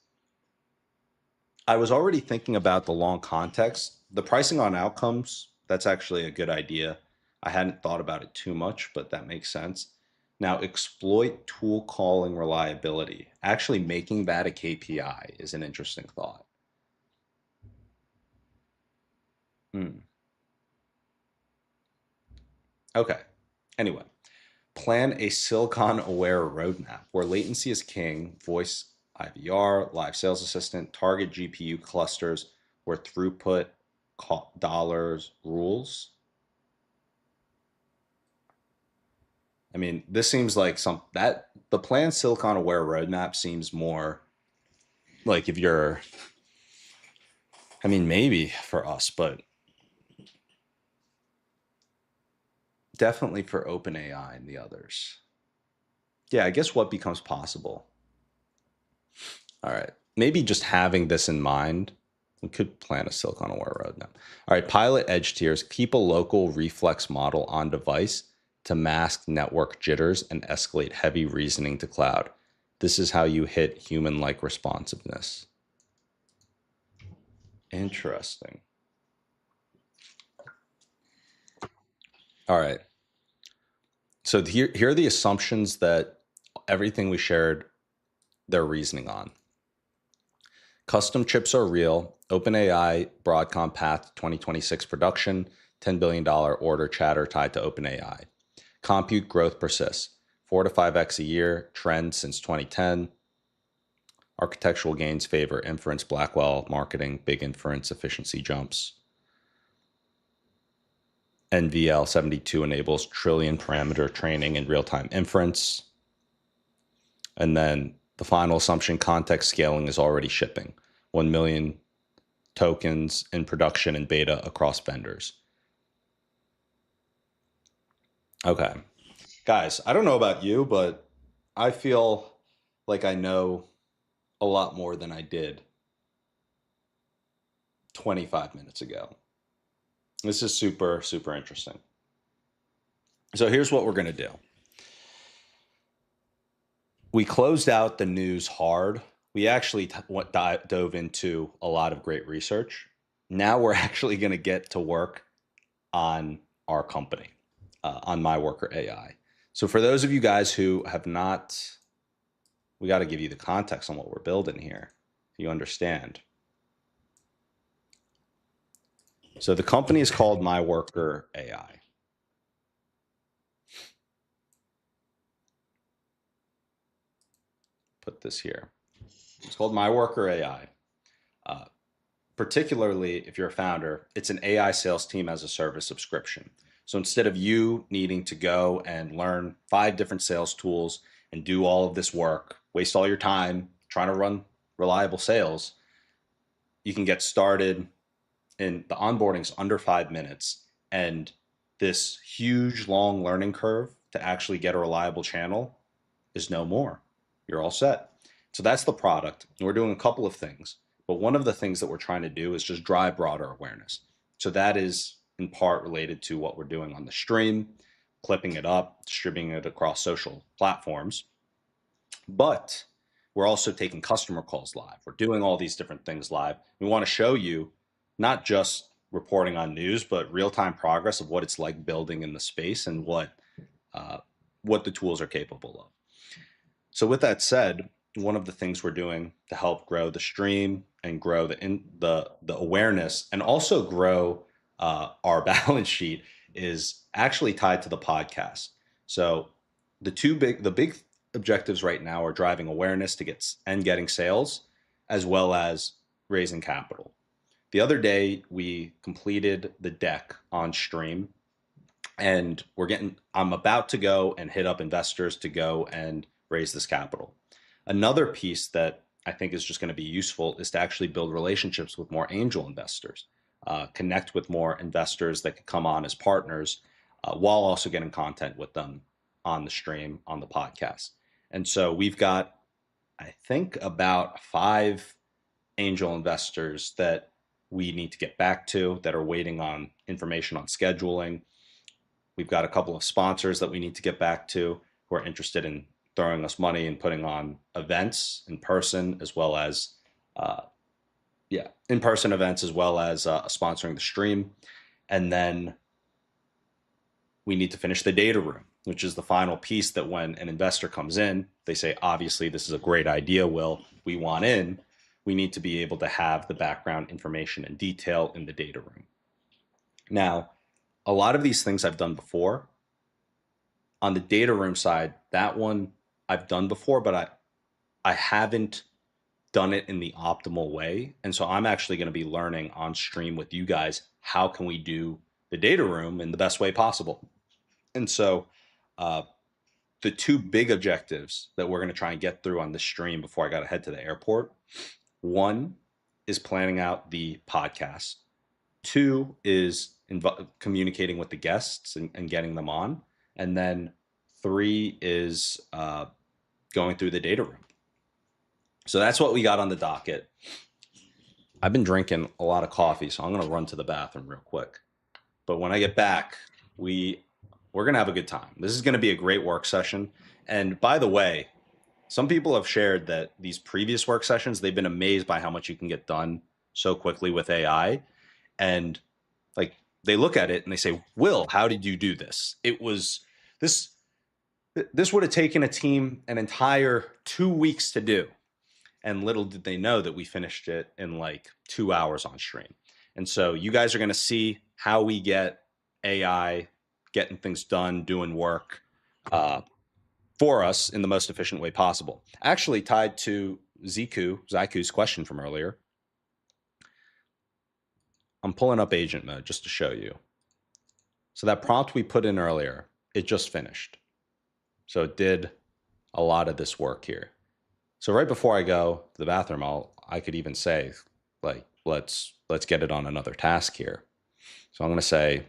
I was already thinking about the long context. The pricing on outcomes, that's actually a good idea. I hadn't thought about it too much, but that makes sense. Now, exploit tool calling reliability. Actually making that a KPI is an interesting thought. Okay. Anyway, plan a silicon-aware roadmap where latency is king, voice IVR, live sales assistant, target GPU clusters where throughput dollars rules. I mean, this seems like the planned silicon aware roadmap seems more like if you're, I mean, maybe for us, but definitely for OpenAI and the others. Yeah, I guess what becomes possible. All right. Maybe just having this in mind, we could plan a silicon aware roadmap. All right. Pilot edge tiers, keep a local reflex model on device to mask network jitters and escalate heavy reasoning to cloud. This is how you hit human-like responsiveness. Interesting. All right. So here are the assumptions that everything we shared, they're reasoning on. Custom chips are real. OpenAI, Broadcom path to 2026 production, $10 billion order chatter tied to OpenAI. Compute growth persists, 4 to 5x a year, trend since 2010. Architectural gains favor inference, Blackwell marketing, big inference, efficiency jumps. NVL72 enables trillion parameter training and real-time inference. And then the final assumption, context scaling is already shipping. 1 million tokens in production and beta across vendors. Okay. Guys, I don't know about you, but I feel like I know a lot more than I did 25 minutes ago. This is super, super interesting. So here's what we're going to do. We closed out the news hard. We actually dove into a lot of great research. Now we're actually going to get to work on our company, on My Worker AI. So for those of you guys who have not, we got to give you the context on what we're building here, so you understand. So the company is called My Worker AI. Put this here. It's called My Worker AI. Particularly if you're a founder, it's an AI sales team as a service subscription. So instead of you needing to go and learn 5 different sales tools and do all of this work, waste all your time trying to run reliable sales, you can get started in the onboarding's under 5 minutes. And this huge, long learning curve to actually get a reliable channel is no more. You're all set. So that's the product. And we're doing a couple of things. But one of the things that we're trying to do is just drive broader awareness. So that is in part related to what we're doing on the stream, clipping it up, distributing it across social platforms. But we're also taking customer calls live. We're doing all these different things live. We want to show you not just reporting on news, but real-time progress of what it's like building in the space and what the tools are capable of. So with that said, one of the things we're doing to help grow the stream and grow the awareness and also grow our balance sheet is actually tied to the podcast. So the big objectives right now are driving awareness to getting sales, as well as raising capital. The other day we completed the deck on stream, and I'm about to go and hit up investors to go and raise this capital. Another piece that I think is just going to be useful is to actually build relationships with more angel investors, connect with more investors that could come on as partners, while also getting content with them on the stream, on the podcast. And so we've got, I think, about 5 angel investors that we need to get back to that are waiting on information on scheduling. We've got a couple of sponsors that we need to get back to who are interested in throwing us money and putting on events in person, as well as in-person events, as well as sponsoring the stream. And then we need to finish the data room, which is the final piece that when an investor comes in, they say, obviously, this is a great idea, Will, we want in. We need to be able to have the background information and detail in the data room. Now, a lot of these things I've done before. On the data room side, that one I've done before, but I haven't done it in the optimal way. And so I'm actually going to be learning on stream with you guys, how can we do the data room in the best way possible? And so the 2 big objectives that we're going to try and get through on this stream before I got to head to the airport, 1 is planning out the podcast. 2 is communicating with the guests and getting them on. And then 3 is going through the data room. So that's what we got on the docket. I've been drinking a lot of coffee, so I'm going to run to the bathroom real quick. But when I get back, we're going to have a good time. This is going to be a great work session. And by the way, some people have shared that these previous work sessions, they've been amazed by how much you can get done so quickly with AI. And like, they look at it and they say, Will, how did you do this? This This would have taken a team an entire 2 weeks to do. And little did they know that we finished it in like 2 hours on stream. And so you guys are going to see how we get AI getting things done, doing work uh, for us in the most efficient way possible. Actually, tied to Ziku's question from earlier, I'm pulling up agent mode just to show you. So that prompt we put in earlier, it just finished. So it did a lot of this work here. So right before I go to the bathroom, I could even say, like, let's get it on another task here. So I'm going to say,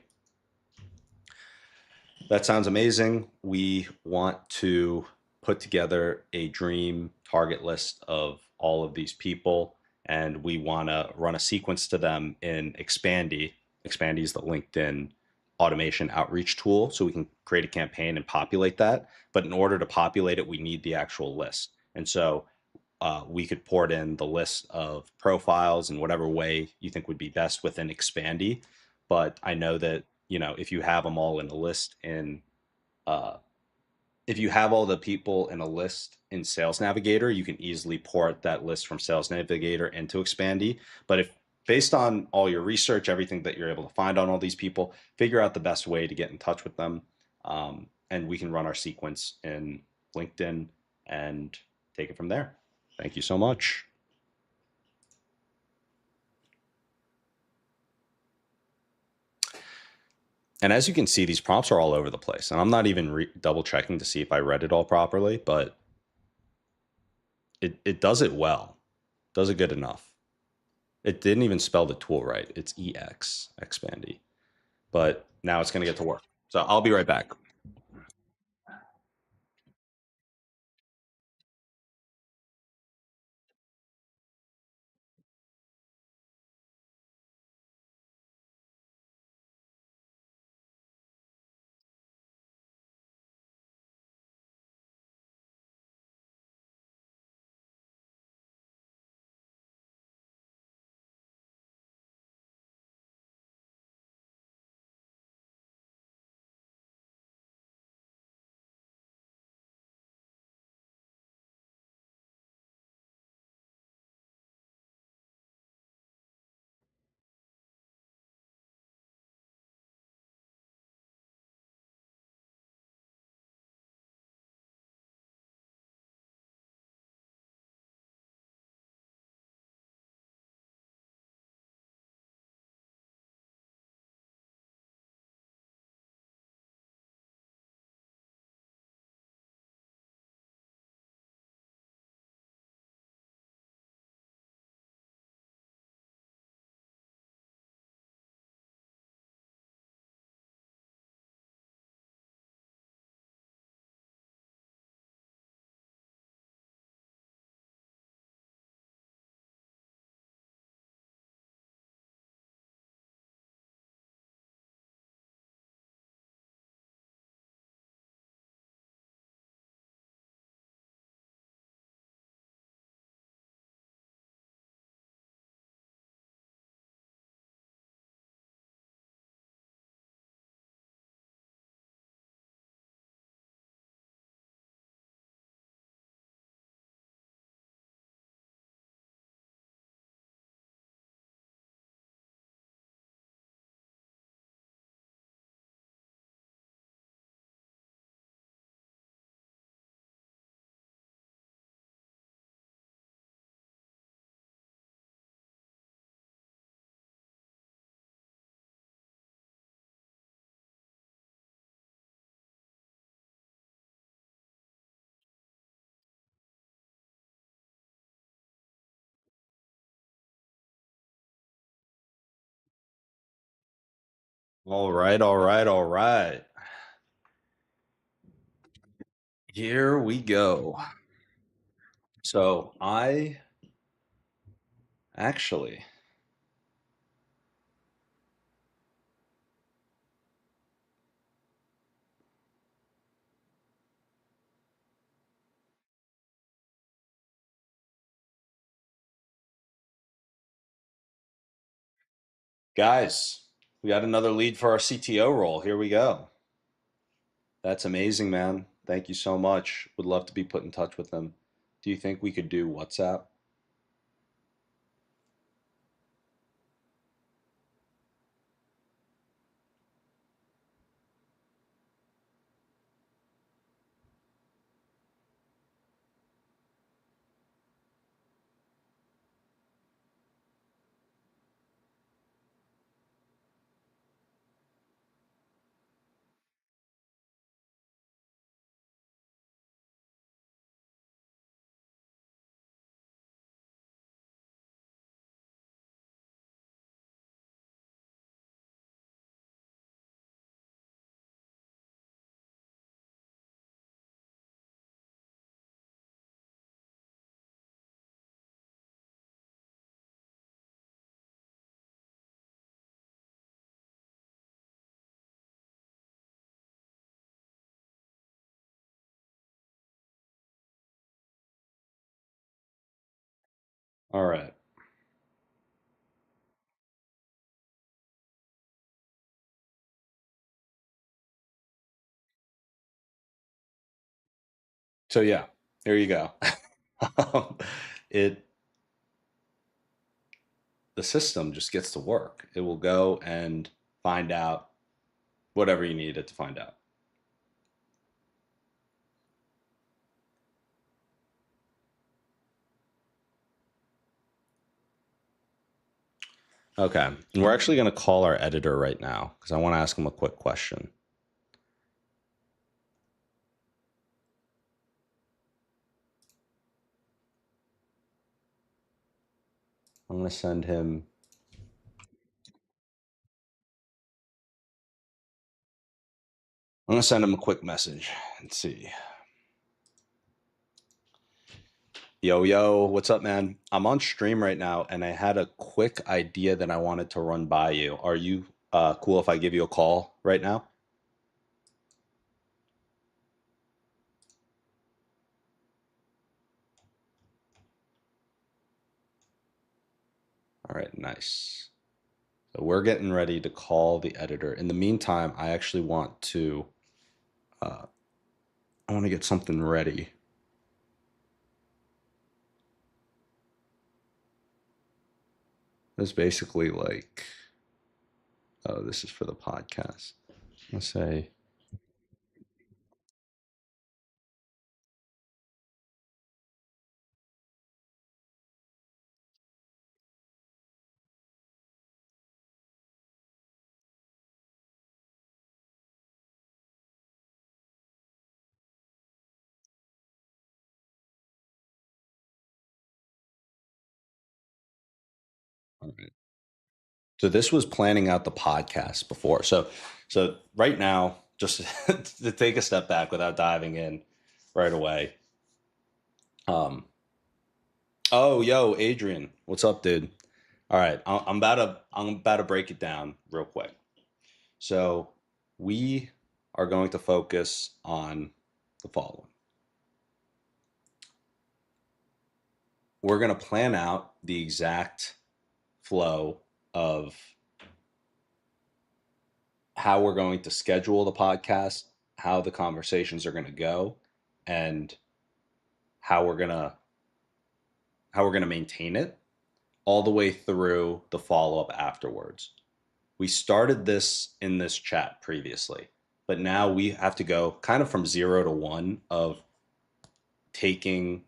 that sounds amazing. We want to put together a dream target list of all of these people, and we want to run a sequence to them in Expandy. Expandy is the LinkedIn automation outreach tool, so we can create a campaign and populate that. But in order to populate it, we need the actual list. And so we could port in the list of profiles in whatever way you think would be best within Expandy. But I know that, if you have them all in a list uh, if you have all the people in a list in Sales Navigator, you can easily port that list from Sales Navigator into Expandy. But if based on all your research, everything that you're able to find on all these people, figure out the best way to get in touch with them. And we can run our sequence in LinkedIn and take it from there. Thank you so much. And as you can see, these prompts are all over the place. And I'm not even double checking to see if I read it all properly, but it does it well, does it good enough. It didn't even spell the tool right. It's EX, Expandy. But now it's going to get to work. So I'll be right back. All right, all right, all right. Here we go. So I actually, guys, we got another lead for our CTO role. Here we go. That's amazing, man. Thank you so much. Would love to be put in touch with him. Do you think we could do WhatsApp? All right. So yeah, there you go. Um, it the system just gets to work. It will go and find out whatever you need it to find out. Okay. And we're actually going to call our editor right now because I want to ask him a quick question. I'm going to send him. I'm going to send him a quick message and see. Yo, yo, what's up, man? I'm on stream right now and I had a quick idea that I wanted to run by you. Are you cool if I give you a call right now? All right, nice. So we're getting ready to call the editor. In the meantime, uh, I want to get something ready. It's basically like, oh, this is for the podcast. Let's say, all right. So this was planning out the podcast before. So right now, just to take a step back without diving in right away. Um, oh, yo, Adrian, what's up, dude? All right, I'm about to break it down real quick. So we are going to focus on the following. We're going to plan out the exact flow of how we're going to schedule the podcast, how the conversations are going to go, and how we're going to maintain it all the way through the follow up afterwards. We started this in this chat previously, but now we have to go kind of from 0 to 1 of taking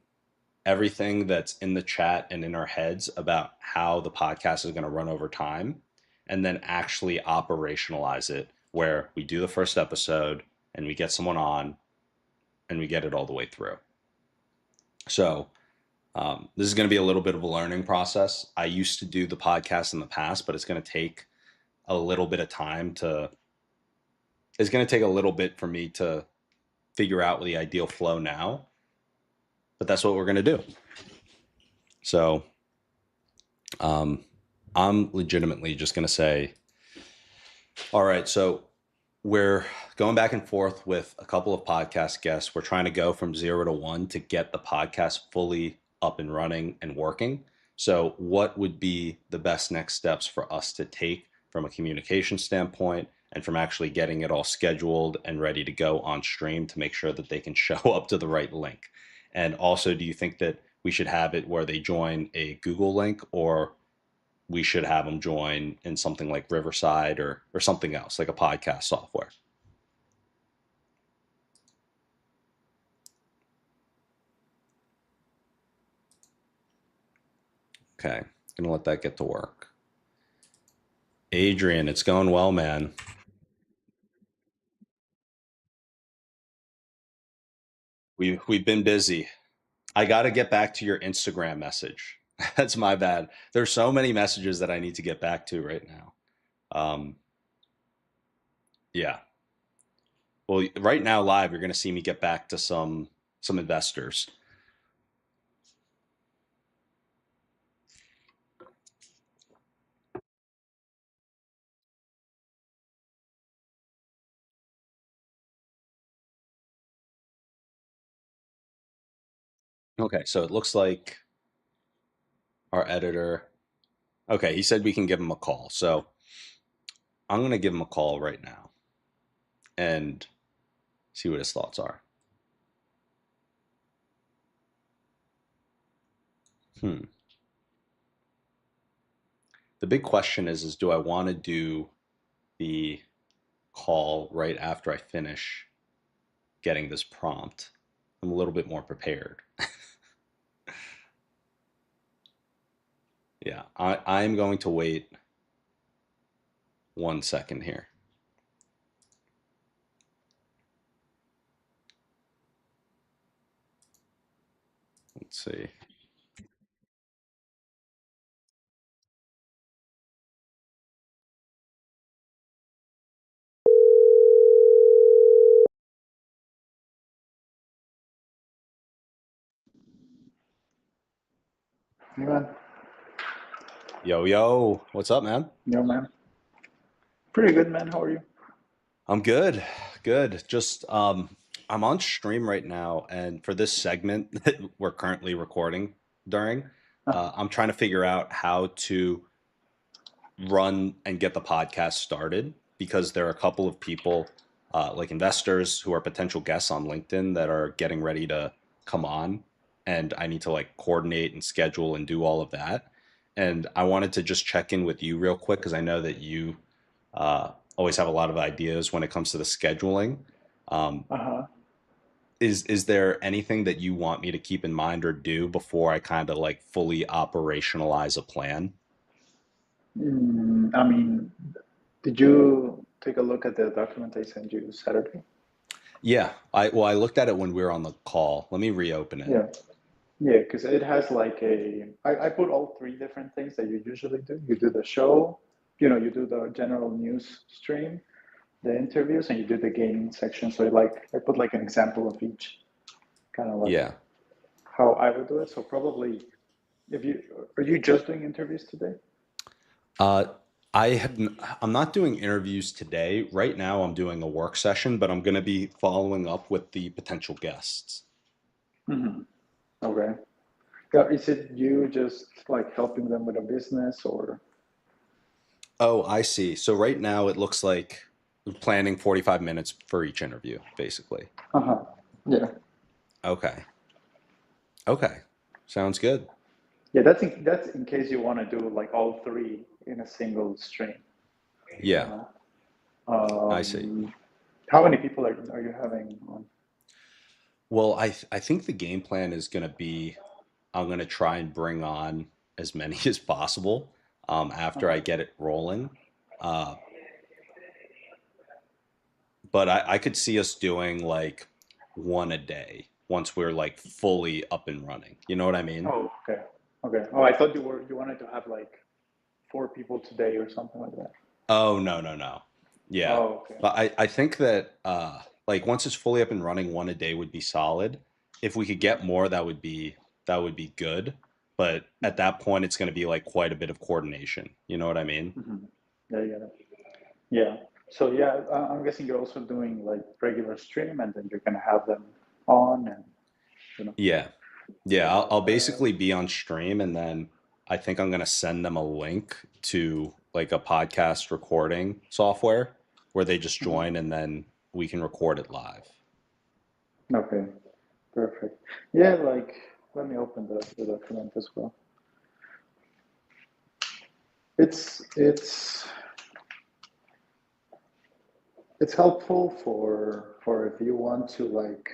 everything that's in the chat and in our heads about how the podcast is going to run over time and then actually operationalize it where we do the first episode and we get someone on and we get it all the way through. So this is going to be a little bit of a learning process. I used to do the podcast in the past, but it's going to take a little bit of time to, it's going to take a little bit for me to figure out the ideal flow now, but that's what we're going to do. So I'm legitimately just going to say, all right, so we're going back and forth with a couple of podcast guests. We're trying to go from 0 to 1 to get the podcast fully up and running and working. So, what would be the best next steps for us to take from a communication standpoint and from actually getting it all scheduled and ready to go on stream to make sure that they can show up to the right link? And also, do you think that we should have it where they join a Google link, or we should have them join in something like Riverside or something else, like a podcast software? Okay, gonna let that get to work. Adrian, it's going well, man. We've been busy. I got to get back to your Instagram message. That's my bad. There's so many messages that I need to get back to right now. Um, yeah. Well, right now live, you're going to see me get back to some investors. Okay, so it looks like our editor. Okay, he said we can give him a call. So I'm going to give him a call right now and see what his thoughts are. Hmm. The big question is do I want to do the call right after I finish getting this prompt? I'm a little bit more prepared. Yeah, I'm going to wait 1 second here. Let's see. Hey man. Yo, yo, what's up, man? Yo man. Pretty good man. How are you? I'm good. Good. Just I'm on stream right now, and for this segment that we're currently recording during, I'm trying to figure out how to run and get the podcast started because there are a couple of people, like investors who are potential guests on LinkedIn that are getting ready to come on, and I need to like coordinate and schedule and do all of that. And I wanted to just check in with you real quick because I know that you always have a lot of ideas when it comes to the scheduling. Um, Uh-huh. is there anything that you want me to keep in mind or do before I kind of like fully operationalize a plan? I mean, did you take a look at the document I sent you Saturday? Yeah, I looked at it when we were on the call. Let me reopen it. Yeah. Yeah, because it has like I put all three different things that you usually do. You do the show, you do the general news stream, the interviews, and you do the gaming section. So like I put like an example of each, kind of like Yeah. how I would do it. So probably if you are you just doing interviews today? Uh, I'm not doing interviews today. Right now, I'm doing a work session, but I'm going to be following up with the potential guests. Mm-hmm. Okay. Yeah, is it you just like helping them with a business or? Oh, I see. So right now, it looks like we're planning 45 minutes for each interview, basically. Uh-huh. Yeah. Okay. Okay. Sounds good. Yeah, that's in case you want to do like all three in a single stream. You Yeah, know? I see. How many people are you having on? Well, I think the game plan is going to be I'm going to try and bring on as many as possible after Uh-huh. I get it rolling. Uh, but I could see us doing like one a day once we're like fully up and running. You know what I mean? Oh, okay. Okay. Oh, I thought you wanted to have like four people today or something like that. Oh, no, no, no. Yeah. Oh, okay. But I think that like once it's fully up and running, one a day would be solid. If we could get more, that would be good. But at that point, it's going to be like quite a bit of coordination. You know what I mean? Mm-hmm. Yeah, yeah, yeah. So yeah, I'm guessing you're also doing like regular stream, and then you're gonna have them on, and you know. Yeah. Yeah. I'll basically be on stream and then I think I'm going to send them a link to like a podcast recording software where they just join and then we can record it live. Okay, perfect. Yeah, like let me open the document as well. It's helpful for if you want to like.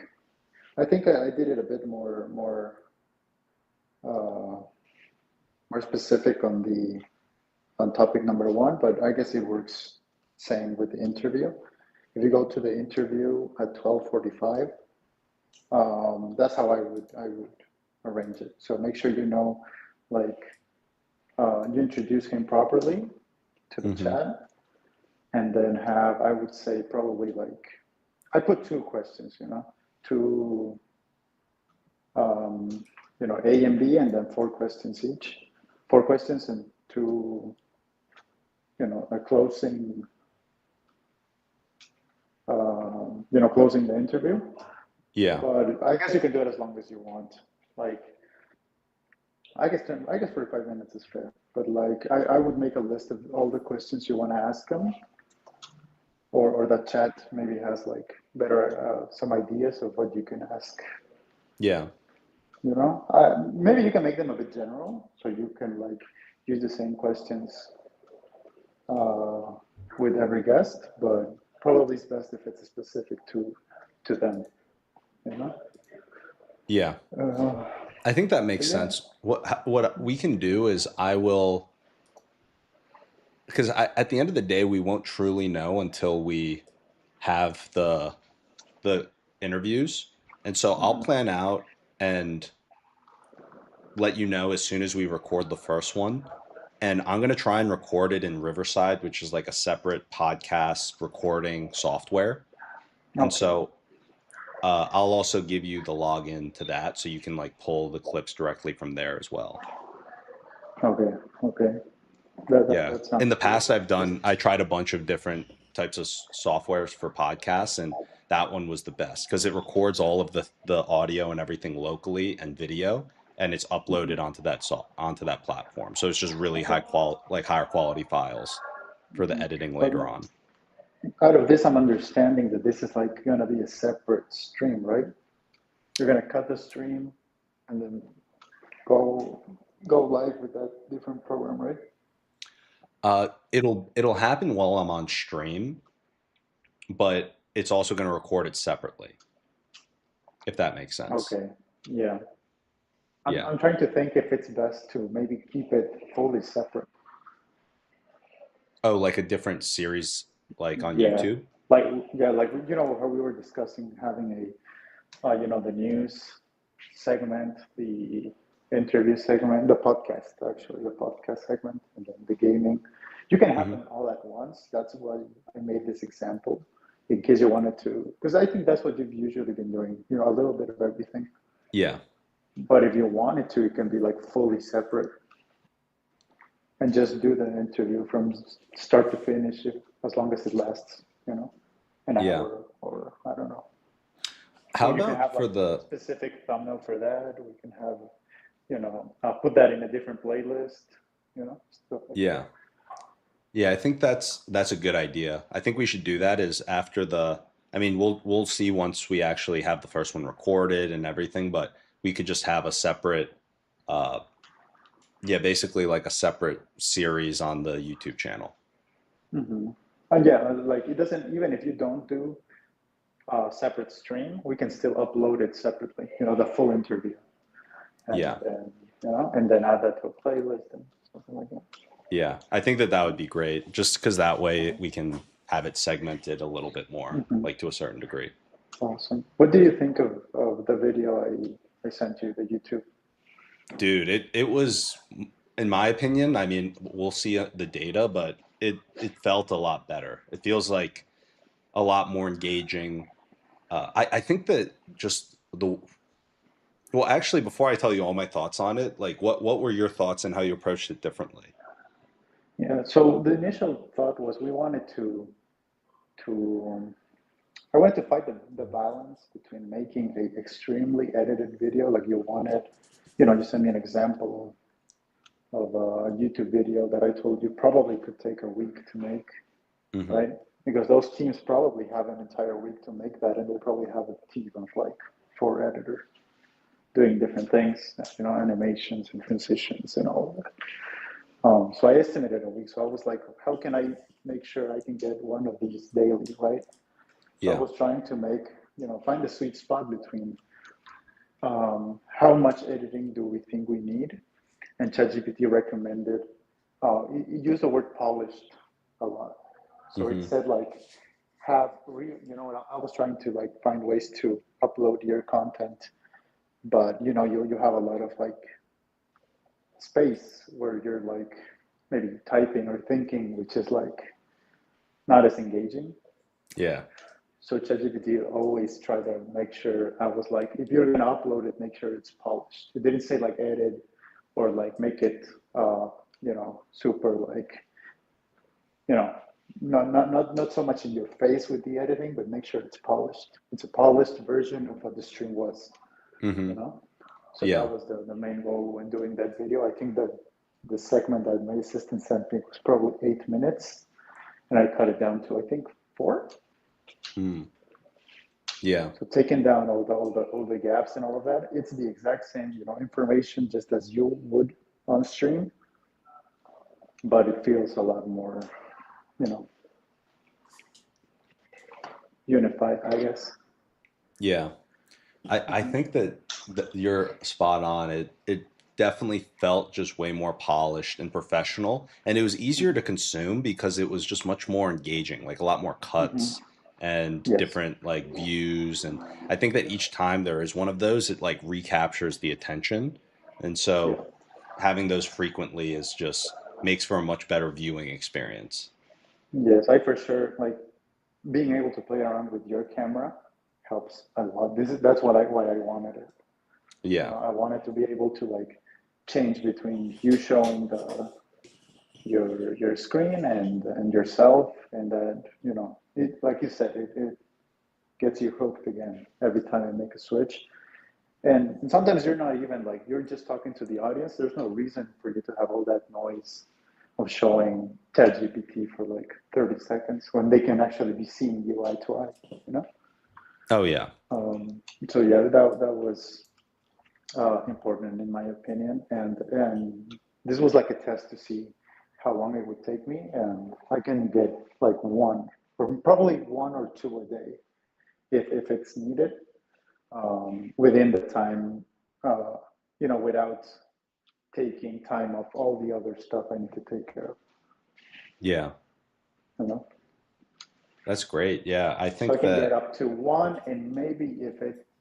I think I did it a bit uh, more specific on topic number one, but I guess it works same with the interview. If you go to the interview at 12:45, that's how I would arrange it. So make sure you know, like, you introduce him properly to the chat, and then have, I would say, probably like, I put two questions, two, A and B, and then four questions each. Four questions and two, a closing, closing the interview. Yeah. But I guess you can do it as long as you want. Like, I guess 45 minutes is fair. But like, I would make a list of all the questions you want to ask them, or the chat maybe has like better some ideas of what you can ask. Yeah. Maybe you can make them a bit general, so you can like use the same questions with every guest, but probably it's best if it's specific to them. Yeah. I think that makes sense. What we can do is because at the end of the day, we won't truly know until we have the interviews. And so I'll plan out and let you know as soon as we record the first one. And I'm going to try and record it in Riverside, which is like a separate podcast recording software. And so I'll also give you the login to that so you can like pull the clips directly from there as well. Okay. Yeah. That sounds In the good. past, I tried a bunch of different types of softwares for podcasts, and that one was the best because it records all of the audio and everything locally and video, and it's uploaded onto that platform. So it's just really higher quality files for the editing But later on. out of this, I'm understanding that this is like going to be a separate stream, right? You're going to cut the stream and then go live with that different program, right? It'll happen while I'm on stream, but it's also going to record it separately, if that makes sense. Okay. Yeah. Yeah. I'm trying to think if it's best to maybe keep it fully separate. Oh, like a different series, like on YouTube? Like how we were discussing having the news segment, the interview segment, the podcast segment, and then the gaming. You can have them all at once. That's why I made this example, in case you wanted to, because I think that's what you've usually been doing, a little bit of everything. Yeah. But if you wanted to, it can be like fully separate and just do the interview from start to finish, as long as it lasts, an hour, or I don't know. How so you can about have for like a specific thumbnail for that. We can have, put that in a different playlist, stuff like that. Yeah, I think that's a good idea. I think we should do that is after we'll see once we actually have the first one recorded and everything, but we could just have a separate basically like a separate series on the YouTube channel. Mm-hmm. And yeah, like it doesn't, even if you don't do a separate stream, we can still upload it separately, the full interview. And then add that to a playlist and something like that. Yeah, I think that would be great, just because that way we can have it segmented a little bit more, like to a certain degree. Awesome. What do you think of the video I sent you, the YouTube? Dude, it was, in my opinion, I mean, we'll see the data, but it felt a lot better. It feels like a lot more engaging. I think that just well, actually, before I tell you all my thoughts on it, like what were your thoughts and how you approached it differently? Yeah, so the initial thought was we wanted I wanted to find the balance between making a extremely edited video, like you wanted, you send me an example of a YouTube video that I told you probably could take a week to make, right? because those teams probably have an entire week to make that, and they probably have a team of like 4 editors doing different things, animations and transitions and all of that. So I estimated a week. So I was like, how can I make sure I can get one of these daily, right? So I Yeah. was trying to make, find the sweet spot between how much editing do we think we need, and ChatGPT recommended. It used the word polished a lot. So it said like have real. I was trying to like find ways to upload your content, but you have a lot of like space where you're like maybe typing or thinking, which is like not as engaging. Yeah. So ChatGPT always try to make sure. I was like, if you're gonna upload it, make sure it's polished. It didn't say like edit or like make it, super like, not so much in your face with the editing, but make sure it's polished. It's a polished version of what the stream was, Mm-hmm. So Yeah. that was the main goal when doing that video. I think that the segment that my assistant sent me was probably 8 minutes, and I cut it down to I think 4. Yeah. So taking down all the gaps and all of that, it's the exact same information just as you would on stream, but it feels a lot more unified, I guess. Yeah. I think that you're spot on. It definitely felt just way more polished and professional, and it was easier to consume because it was just much more engaging, like a lot more cuts and Yes. different like views. And I think that each time there is one of those, it like recaptures the attention. And Yeah. so having those frequently is just makes for a much better viewing experience. Yes, I for sure like being able to play around with your camera helps a lot. That's why I wanted it. Yeah. I wanted to be able to like change between you showing your screen and yourself, and that it, like you said, it gets you hooked again every time I make a switch. And sometimes you're not even like, you're just talking to the audience. There's no reason for you to have all that noise of showing ChatGPT for like 30 seconds when they can actually be seeing you eye to eye. Oh yeah. So yeah, that was important in my opinion, and this was like a test to see how long it would take me, and I can get like one or probably 1 or 2 a day if it's needed, within the time, without taking time off all the other stuff I need to take care of. Yeah. You know, That's great. Yeah. I so I think can get that, up to 1, and maybe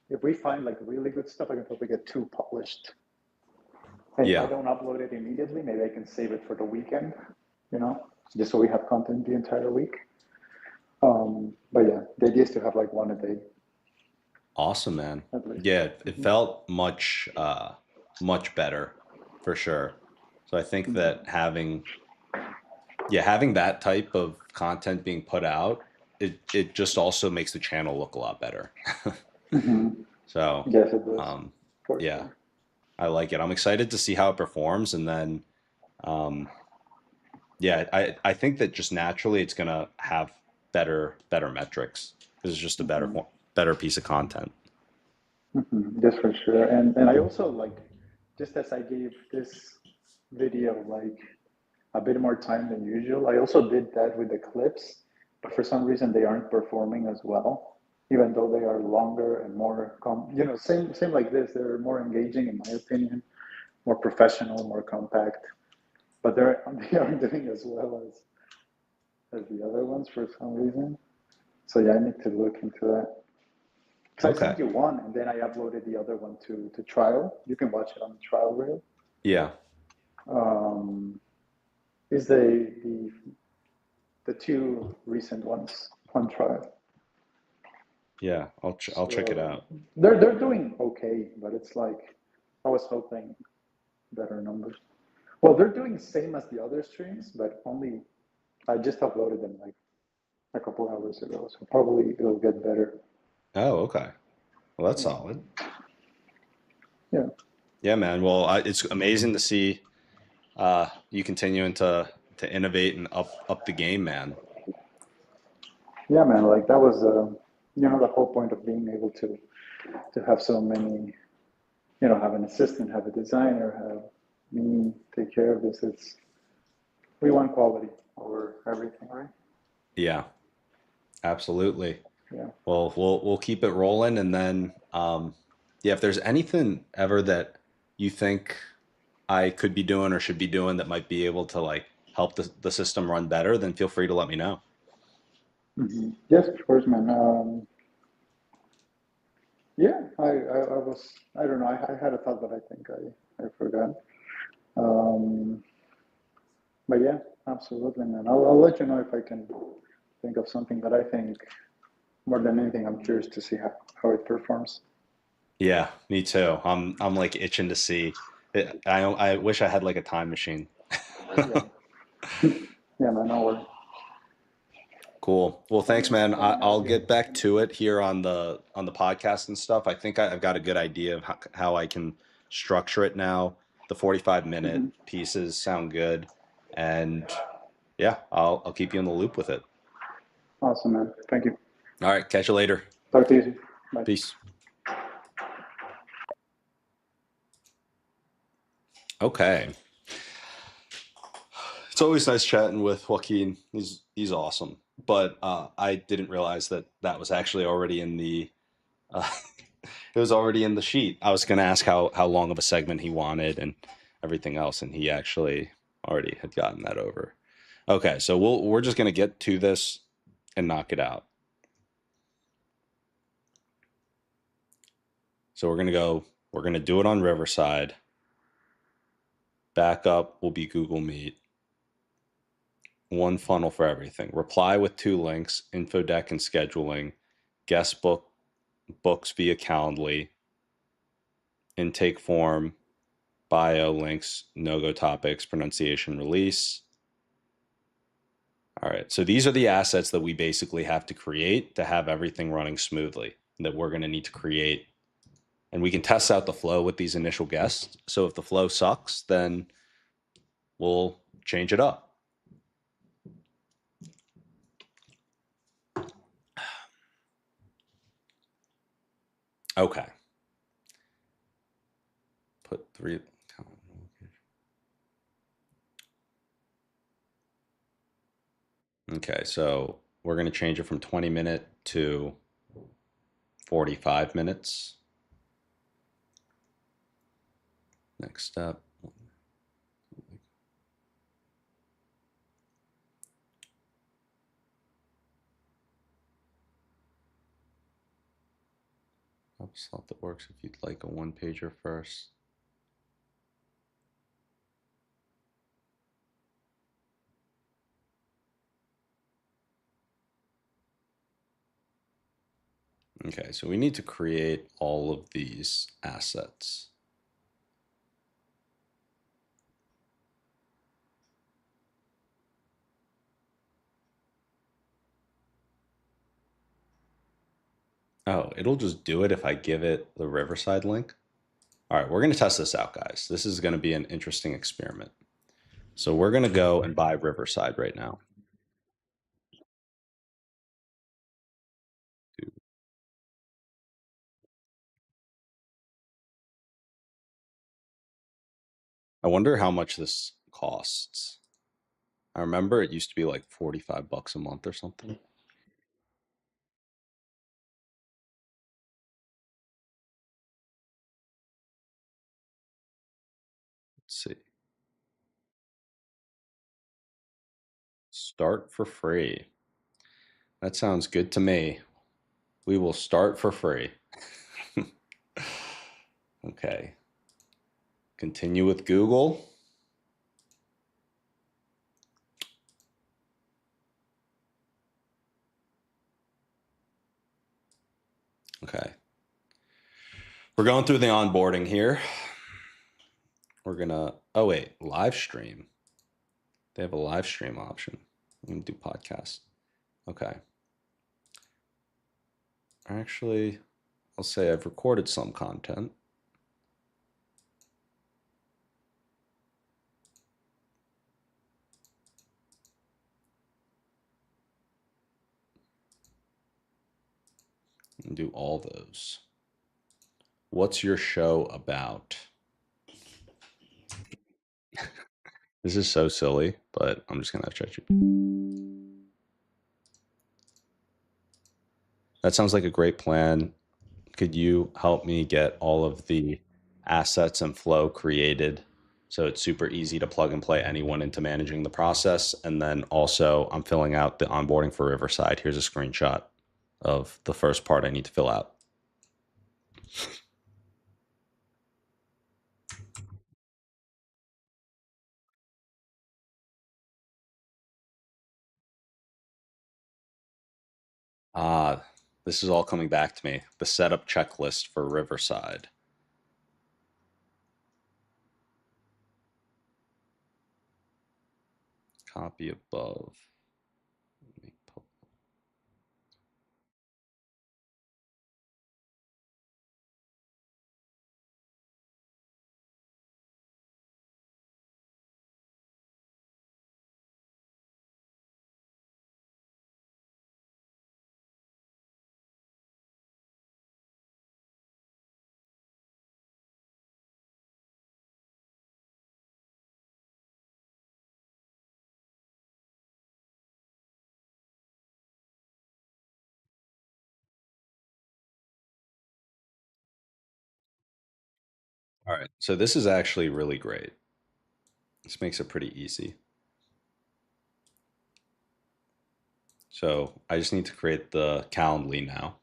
if we find like really good stuff, I can probably get 2 published. And if I yeah. don't upload it immediately, maybe I can save it for the weekend, just so we have content the entire week. But yeah, the idea is to have like 1 a day Awesome, man. at least. Yeah, it felt much better for sure. So I think that having that type of content being put out, it just also makes the channel look a lot better. Mm-hmm. So, Yes, it does, um, for yeah, sure. I like it. I'm excited to see how it performs, and then, um, yeah, I think that just naturally it's gonna have better metrics. This is just a Mm-hmm. better piece of content. Mm-hmm. Yes, for sure. And I also like, just as I gave this video like a bit more time than usual, I also did that with the clips, but for some reason they aren't performing as well, even though they are longer and more, same like this. They're more engaging, in my opinion, more professional, more compact, but they aren't doing as well as the other ones for some reason. So yeah, I need to look into that. Because I Okay. sent you one, and then I uploaded the other one to trial. You can watch it on the trial reel. Yeah. Um, is the 2 recent ones on trial. Yeah. I'll check it So out. they're doing okay, but it's like I was hoping better numbers. Well, they're doing the same as the other streams, but only I just uploaded them like a couple hours ago, so probably it'll get better. Oh, okay. Well, that's solid. Um, yeah. Yeah, man. Well, it's amazing to see you continuing to innovate and up the game, man. Yeah, man, like that was the whole point of being able to have so many, have an assistant, have a designer, have me take care of this. We want quality over everything, right? Yeah, absolutely. Yeah. Well, we'll keep it rolling, and then yeah, if there's anything ever that you think I could be doing or should be doing that might be able to like help the system run better, then feel free to let me know. Yes, of course, man. Yeah, I was, I don't know, I had a thought, but I think I forgot. Um, but yeah, absolutely, man. I'll let you know if I can think of something, but I think more than anything, I'm curious to see how it performs. Yeah, me too. I'm like itching to see it. I wish I had like a time machine. Yeah. Yeah, man, no worry. Cool. Well, thanks, man. I'll Yeah. get back to it here on the podcast and stuff. I think I've got a good idea of how I can structure it now. The 45-minute Mhm. pieces sound good, and yeah, I'll keep you in the loop with it. Awesome, man. Thank you. All right, catch you later. Talk to you soon. Bye. Peace. Okay. It's always nice chatting with Joaquin. He's awesome. But I didn't realize that that was actually already in the uh, it was already in the sheet. I was going to ask how long of a segment he wanted and everything else, and he actually already had gotten that over. Okay, so we're just going to get to this and knock it out. So we're going to do it on Riverside. Backup will be Google Meet. One funnel for everything. Reply with 2 links, info deck and scheduling, guest books via Calendly, intake form, bio links, no-go topics, pronunciation, release. All right. So these are the assets that we basically have to create to have everything running smoothly that we're going to need to create. And we can test out the flow with these initial guests. So if the flow sucks, then we'll change it up. Okay. Put 3. Okay. So we're going to change it from 20-minute to 45 minutes. Next step. Slot that works if you'd like a 1-pager first. Okay, so we need to create all of these assets. Oh, it'll just do it if I give it the Riverside link. All right, we're going to test this out, guys. This is going to be an interesting experiment. So we're going to go and buy Riverside right now. I wonder how much this costs. I remember it used to be like 45 bucks a month or something. Let's see. Start for free. That sounds good to me. We will start for free. Okay. Continue with Google. Okay. We're going through the onboarding here. We're gonna, oh wait, live stream. They have a live stream option. I'm gonna do podcast. Okay. Actually, I'll say I've recorded some content. and do all those. What's your show about? This is so silly, but I'm just gonna have ChatGPT. That sounds like a great plan. Could you help me get all of the assets and flow created so it's super easy to plug and play anyone into managing the process? And then also, I'm filling out the onboarding for Riverside. Here's a screenshot of the first part I need to fill out. Ah, this is all coming back to me. The setup checklist for Riverside. Copy above. All right, so this is actually really great. This makes it pretty easy. So I just need to create the Calendly now.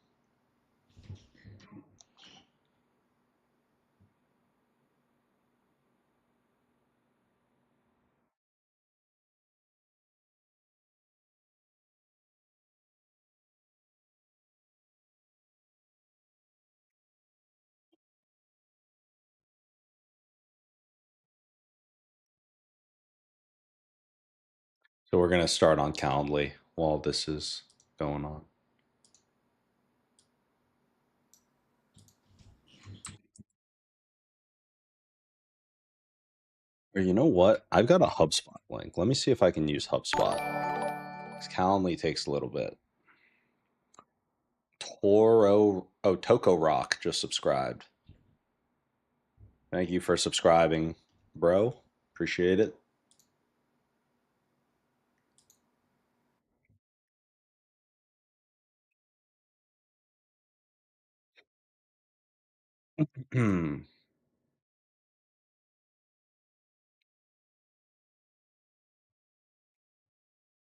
So we're going to start on Calendly while this is going on. Or you know what? I've got a HubSpot link. Let me see if I can use HubSpot. Because Calendly takes a little bit. Toko Rock just subscribed. Thank you for subscribing, bro. Appreciate it.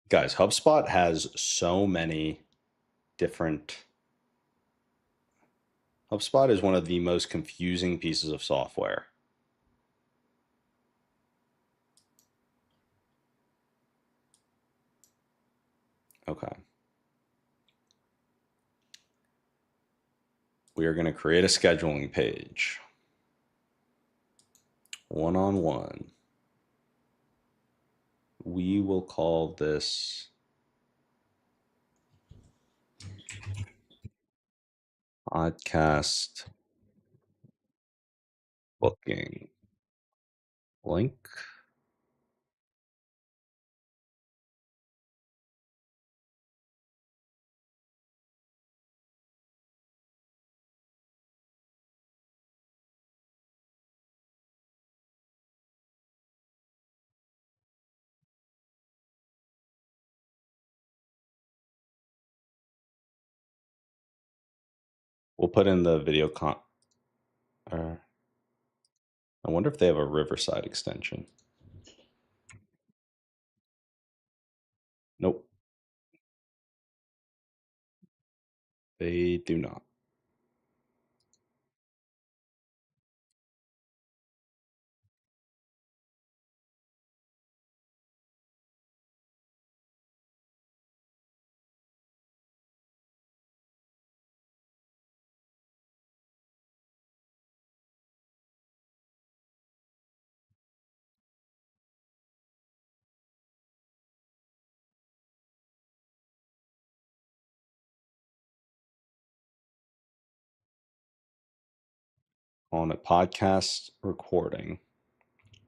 Guys, HubSpot has so many different. HubSpot is one of the most confusing pieces of software. Okay. We are going to create a scheduling page. One-on-one. We will call this podcast booking link. We'll put in the video I wonder if they have a Riverside extension. Nope, they do not. On a podcast recording.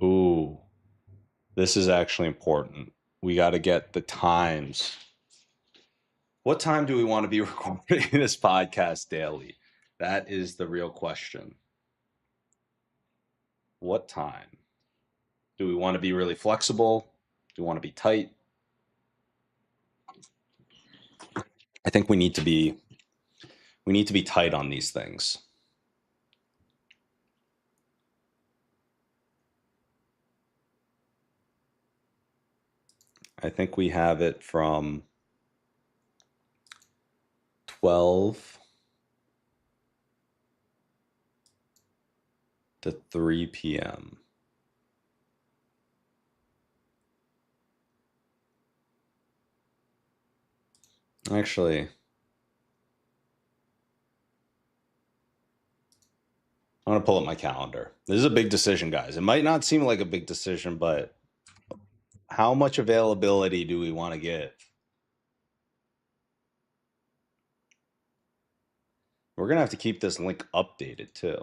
Ooh, this is actually important. We got to get the times. What time do we want to be recording this podcast daily? That is the real question. What time? Do we want to be really flexible? Do we want to be tight? I think we need to be tight on these things. I think we have it from 12 to 3 p.m. Actually, I'm going to pull up my calendar. This is a big decision, guys. It might not seem like a big decision, but how much availability do we want to give? We're going to have to keep this link updated too.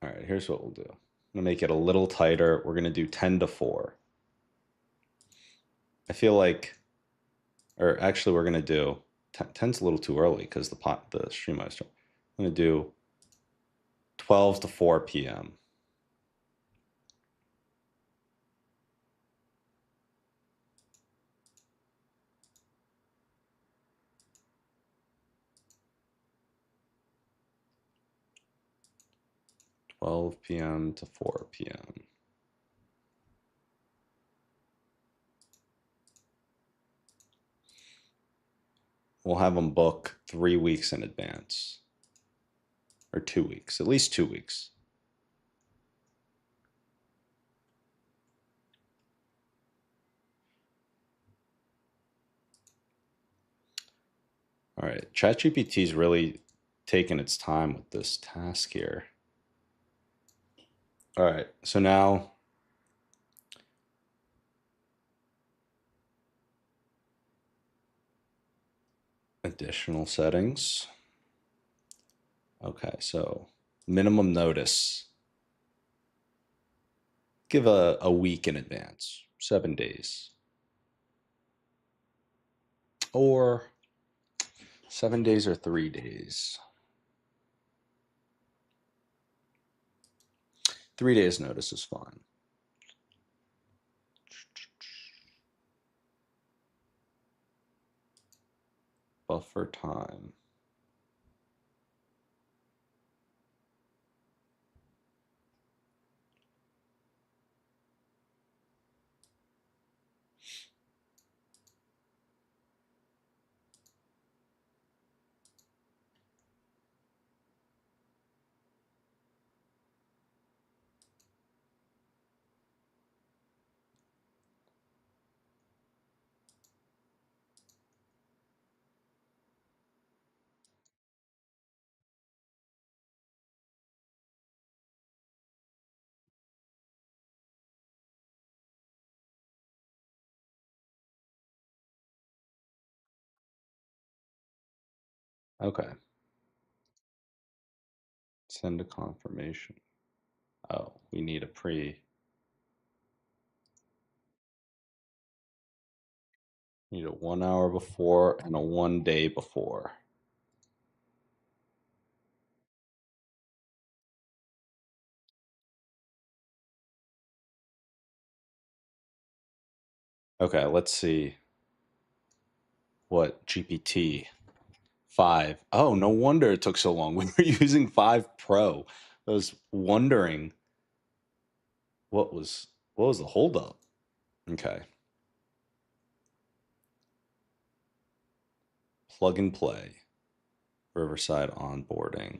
All right, here's what we'll do. I'm going to make it a little tighter. We're going to do 10 to 4. I feel like, or actually we're going to do, 10's a little too early because the stream I start. I'm going to do 12 to 4 p.m. Twelve p.m. to 4 p.m. We'll have them book 3 weeks in advance. Or 2 weeks, at least 2 weeks. All right, ChatGPT is really taking its time with this task here. All right, so now additional settings. Okay, so minimum notice. Give a week in advance, 7 days. Or 7 days or 3 days. 3 days notice is fine. Buffer time. Okay. Send a confirmation. Oh, we need a need a 1 hour before and a 1 day before. Okay, let's see what GPT 5. Oh, no wonder it took so long. We were using 5 Pro. I was wondering what was the holdup. Okay. Plug and play. Riverside onboarding.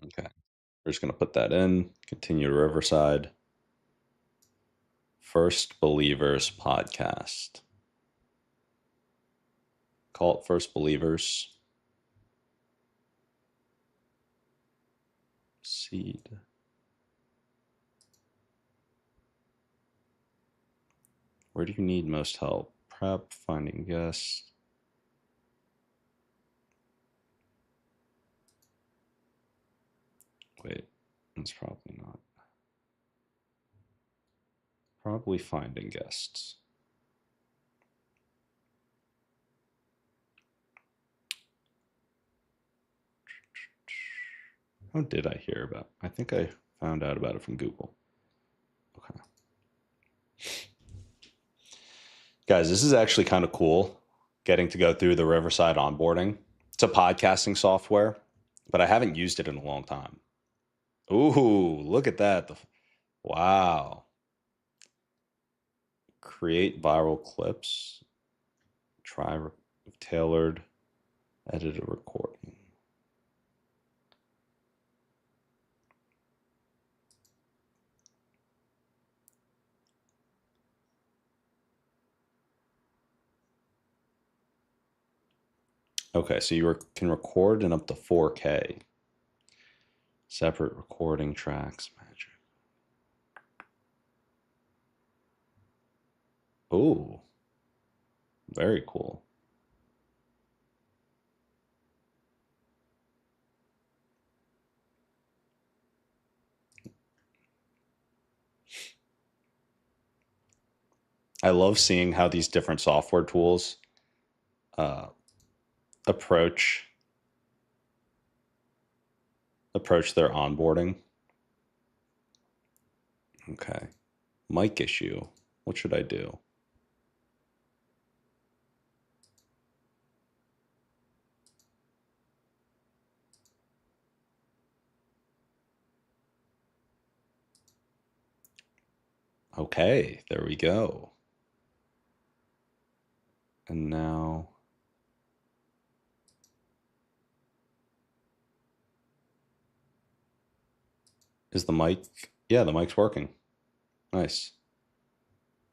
Okay. We're just going to put that in. Continue to Riverside. First Believers podcast. Call it First Believers. Seed. Where do you need most help? Prep, finding guests. Wait, that's probably not. Probably finding guests. How did I hear about it? I think I found out about it from Google. Okay. Guys, this is actually kind of cool getting to go through the Riverside onboarding. It's a podcasting software, but I haven't used it in a long time. Ooh, look at that. Wow. Create viral clips. Try tailored, edit a recording. Okay, so you can record in up to 4K. Separate recording tracks, magic. Oh, very cool. I love seeing how these different software tools approach their onboarding. Okay. Mic issue. What should I do? Okay, there we go. And now is the mic? Yeah, the mic's working. Nice.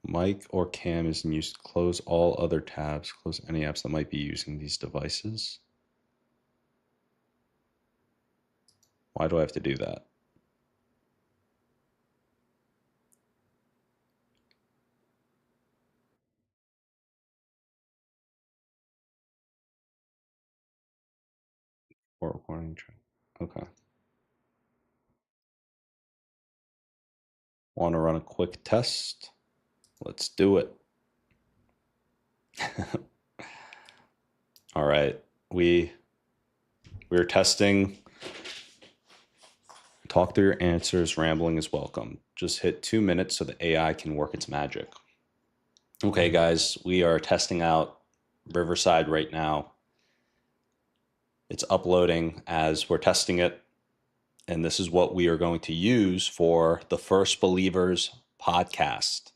Mic or cam is in use. Close all other tabs. Close any apps that might be using these devices. Why do I have to do that? Or recording track. Okay. Want to run a quick test? Let's do it. All right. We're testing. Talk through your answers. Rambling is welcome. Just hit 2 minutes so the AI can work its magic. Okay, guys, we are testing out Riverside right now. It's uploading as we're testing it. And this is what we are going to use for the First Believers podcast.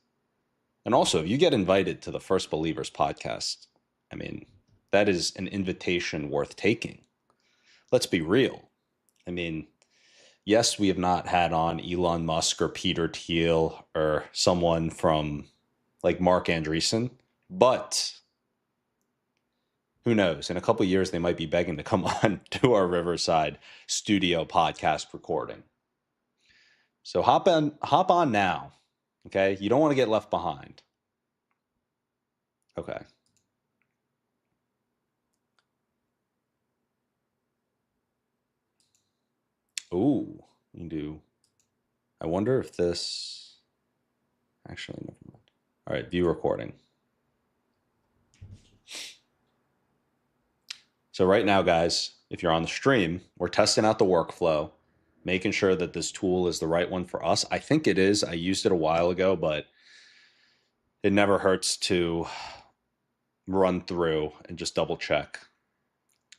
And also, if you get invited to the First Believers podcast, I mean, that is an invitation worth taking. Let's be real. I mean, yes, we have not had on Elon Musk or Peter Thiel or someone from like Mark Andreessen, but who knows? In a couple of years, they might be begging to come on to our Riverside studio podcast recording. So hop on now. Okay. You don't want to get left behind. Okay. Ooh, you can do. I wonder if this. Actually, never mind. All right, view recording. So right now, guys, if you're on the stream, we're testing out the workflow, making sure that this tool is the right one for us. I think it is. I used it a while ago, but it never hurts to run through and just double check.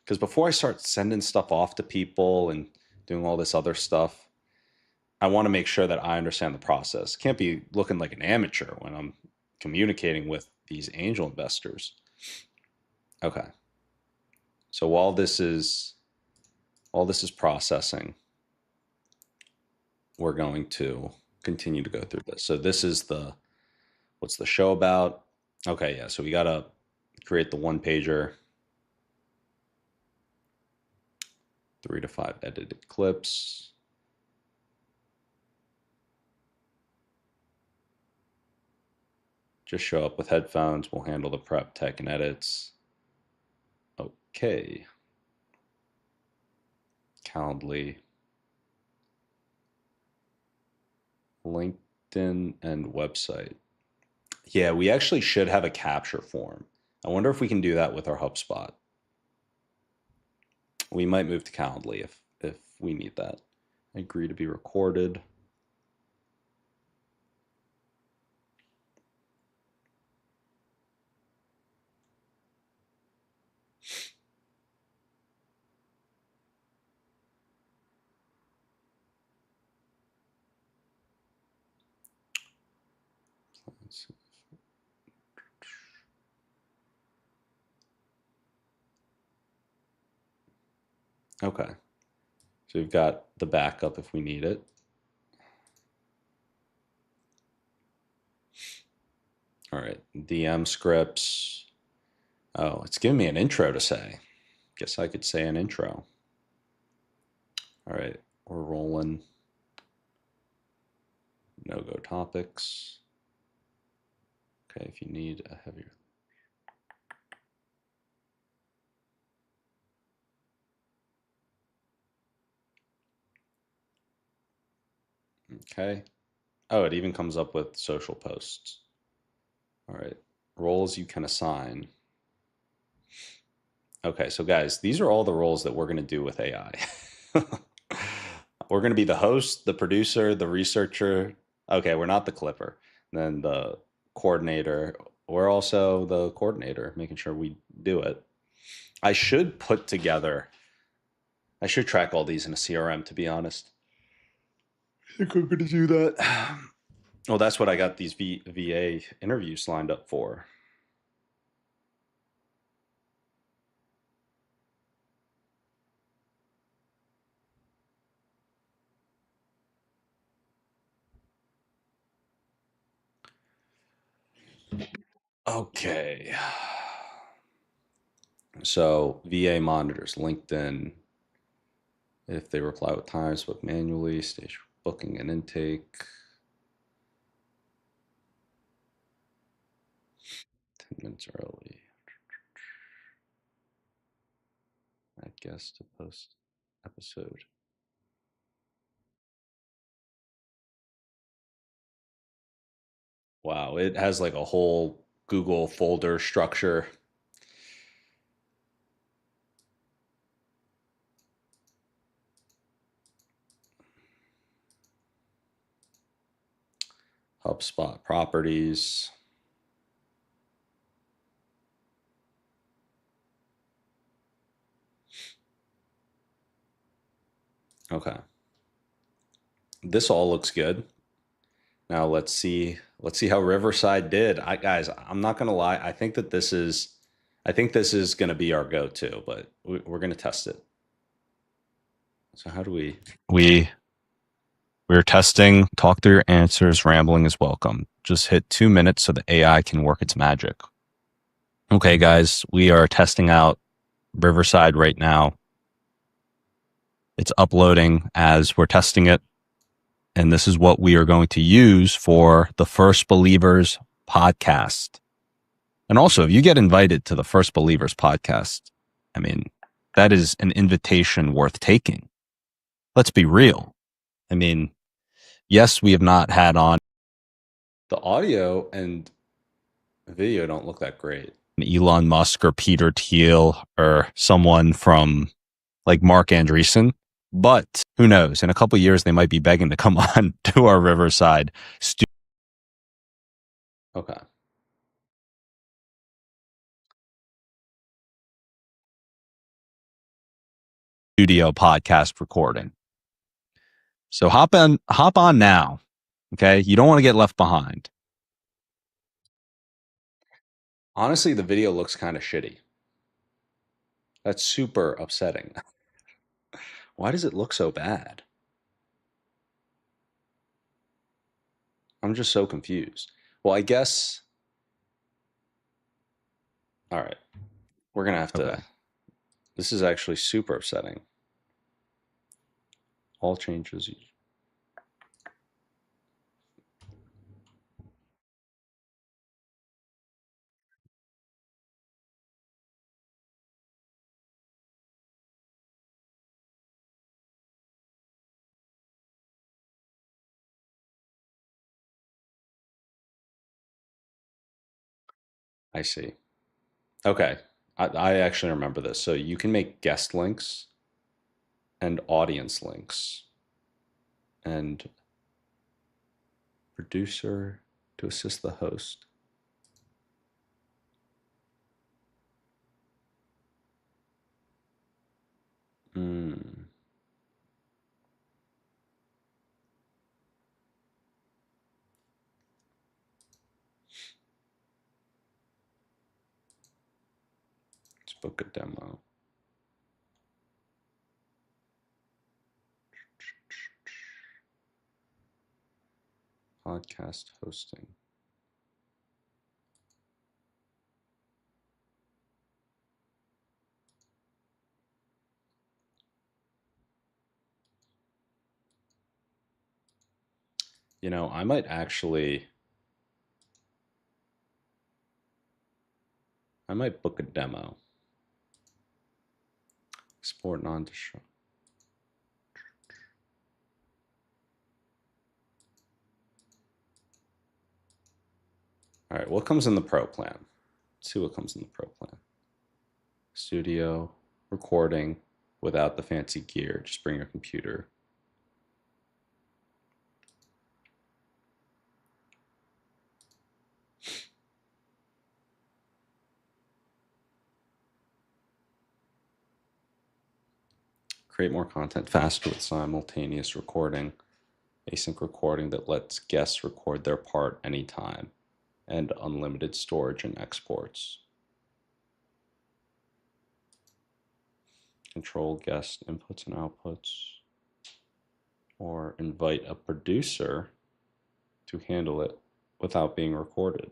Because before I start sending stuff off to people and doing all this other stuff, I want to make sure that I understand the process. Can't be looking like an amateur when I'm communicating with these angel investors. Okay. So while this is processing, we're going to continue to go through this. So this is what's the show about? Okay, yeah. So we got to create the one pager. 3 to 5 edited clips. Just show up with headphones. We'll handle the prep, tech, and edits. Okay. Calendly. LinkedIn and website. Yeah, we actually should have a capture form. I wonder if we can do that with our HubSpot. We might move to Calendly if we need that. I agree to be recorded. Okay. So we've got the backup if we need it. All right, DM scripts. Oh, it's giving me an intro to say. Guess I could say an intro. All right, we're rolling. No-go topics. Okay, if you need a heavier. Okay. Oh, it even comes up with social posts. All right, roles you can assign. Okay, so guys, these are all the roles that we're going to do with AI. We're going to be the host, the producer, the researcher. Okay, we're not the clipper. And then the coordinator. We're also the coordinator, making sure we do it. I should put together, I should track all these in a CRM, to be honest. I think I'm going to do that. Well, that's what I got these VA interviews lined up for. Okay. So VA monitors LinkedIn. If they reply with times, book manually, stage booking and intake. 10 minutes early. I guess to post episode. Wow, it has like a whole Google folder structure. HubSpot properties. Okay. This all looks good. Now let's see how Riverside did. Guys, I'm not gonna lie. I think this is gonna be our go-to, but we're gonna test it. So how do we're testing, talk through your answers, rambling is welcome. Just hit 2 minutes so the AI can work its magic. Okay, guys, we are testing out Riverside right now. It's uploading as we're testing it. And this is what we are going to use for the First Believers podcast. And also, if you get invited to the First Believers podcast, I mean, that is an invitation worth taking. Let's be real. I mean, yes, we have not had on. The audio and video don't look that great. Elon Musk or Peter Thiel or someone from like Mark Andreessen. But who knows? In a couple of years, they might be begging to come on to our Riverside studio. Okay. Studio podcast recording. So hop on now. Okay. You don't want to get left behind. Honestly, the video looks kind of shitty. That's super upsetting. Why does it look so bad? I'm just so confused. Well, I guess. All right. We're going to have to. This is actually super upsetting. all changes. I see. Okay. I actually remember this. So you can make guest links and audience links and producer to assist the host. Hmm. Let's book a demo. Podcast hosting. You know, I might book a demo. Export non-destructive. All right, what comes in the pro plan? Let's see what comes in the pro plan. Studio, recording without the fancy gear. Just bring your computer. Create more content faster with simultaneous recording. Async recording that lets guests record their part anytime. And unlimited storage and exports. Control guest inputs and outputs. Or invite a producer to handle it without being recorded.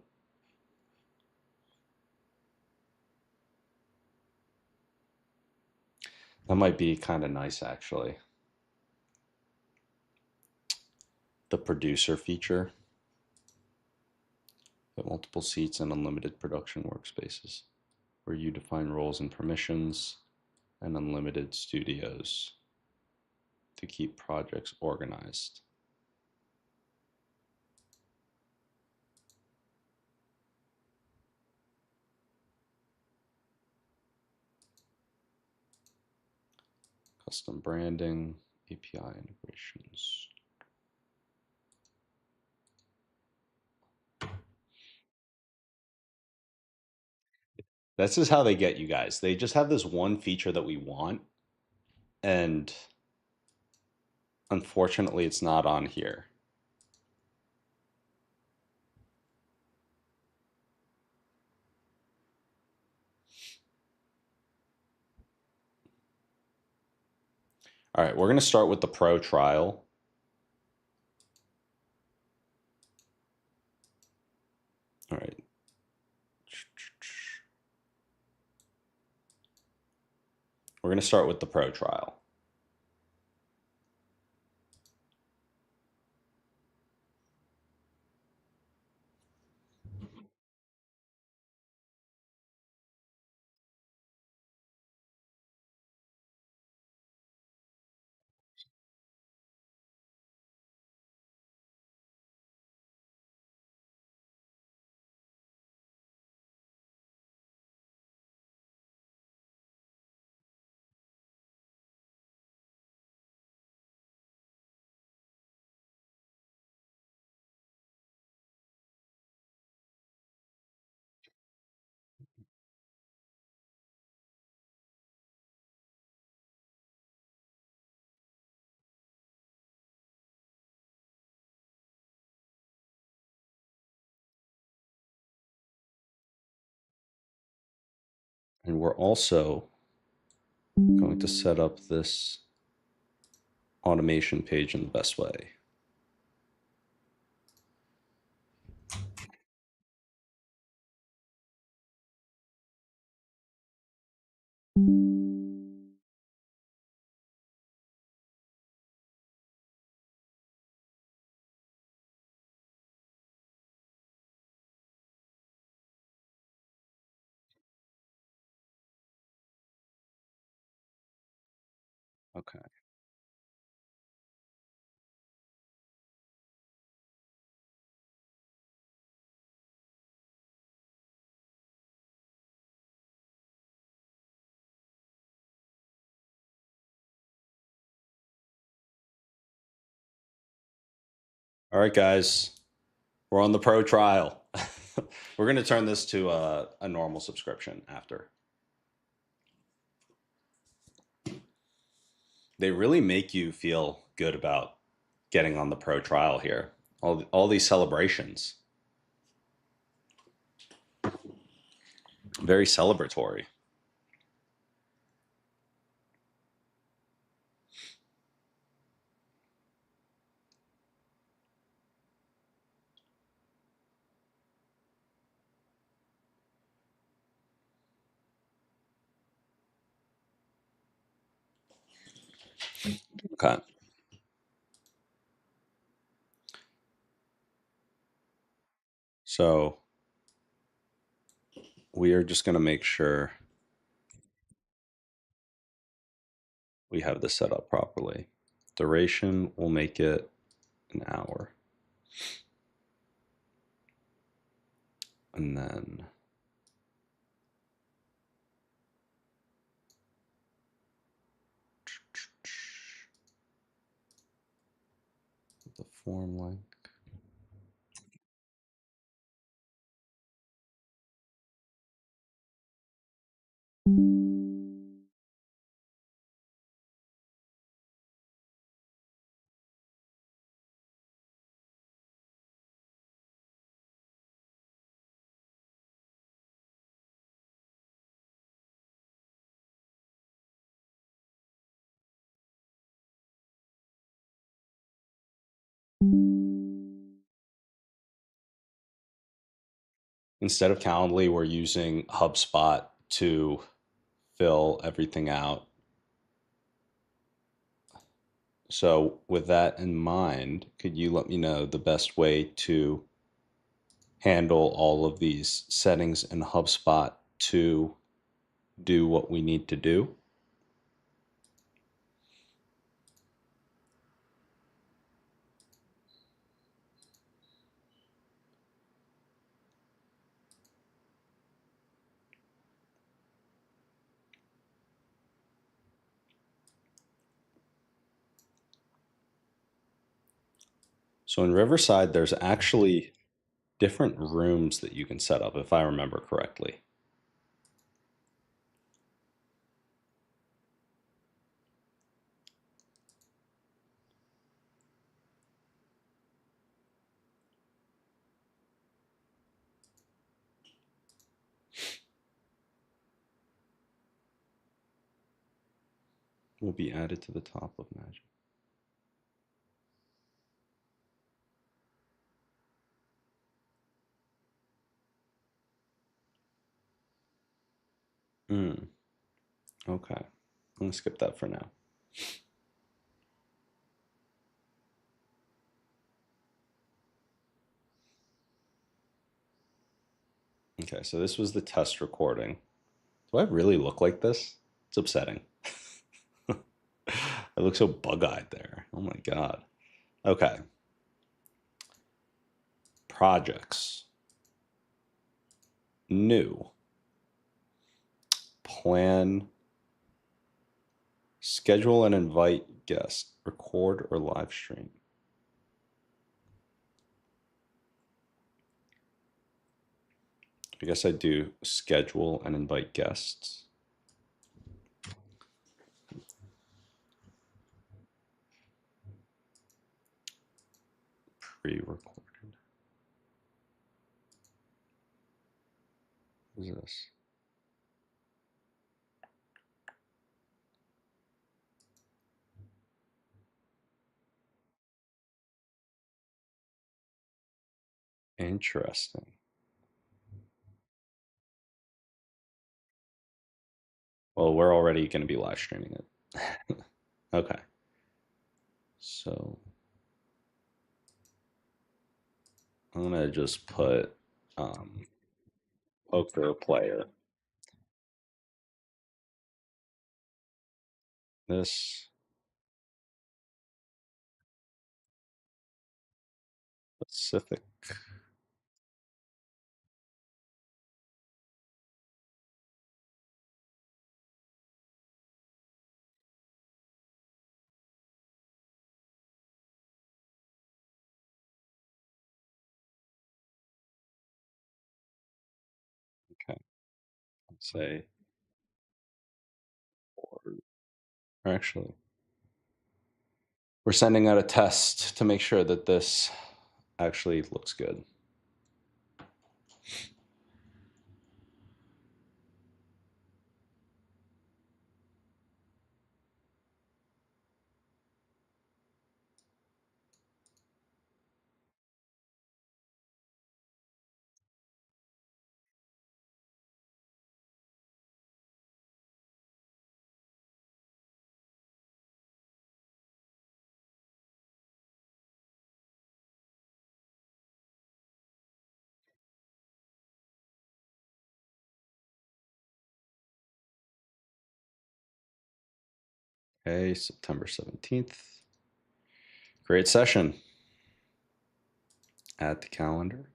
That might be kind of nice, actually. The producer feature. With multiple seats and unlimited production workspaces, where you define roles and permissions, and unlimited studios to keep projects organized. Custom branding, API integrations. This is how they get you guys. They just have this one feature that we want, and unfortunately, it's not on here. All right, we're going to start with the pro trial. All right. We're going to start with the pro trial. And we're also going to set up this automation page in the best way. Okay. All right, guys, we're on the pro trial. We're going to turn this to a normal subscription after. They really make you feel good about getting on the pro trial here. All these celebrations, very celebratory. Okay. So we are just going to make sure we have this set up properly. Duration, we'll make it an hour. And then the form link. Instead of Calendly, we're using HubSpot to fill everything out. So, with that in mind, could you let me know the best way to handle all of these settings in HubSpot to do what we need to do? So, in Riverside, there's actually different rooms that you can set up, if I remember correctly. Will be added to the top of Magic. Hmm. Okay. I'm gonna skip that for now. Okay, so this was the test recording. Do I really look like this? It's upsetting. I look so bug-eyed there. Oh my God. Okay. Projects. New. Plan. Schedule and invite guests. Record or live stream. I guess I do schedule and invite guests. Pre-recorded. What is this? Interesting. Well, we're already going to be live streaming it. Okay. So I'm going to just put poker player. This. Pacific. Okay, let's say, or actually, we're sending out a test to make sure that this actually looks good. Okay, September 17th. Great session. Add to calendar.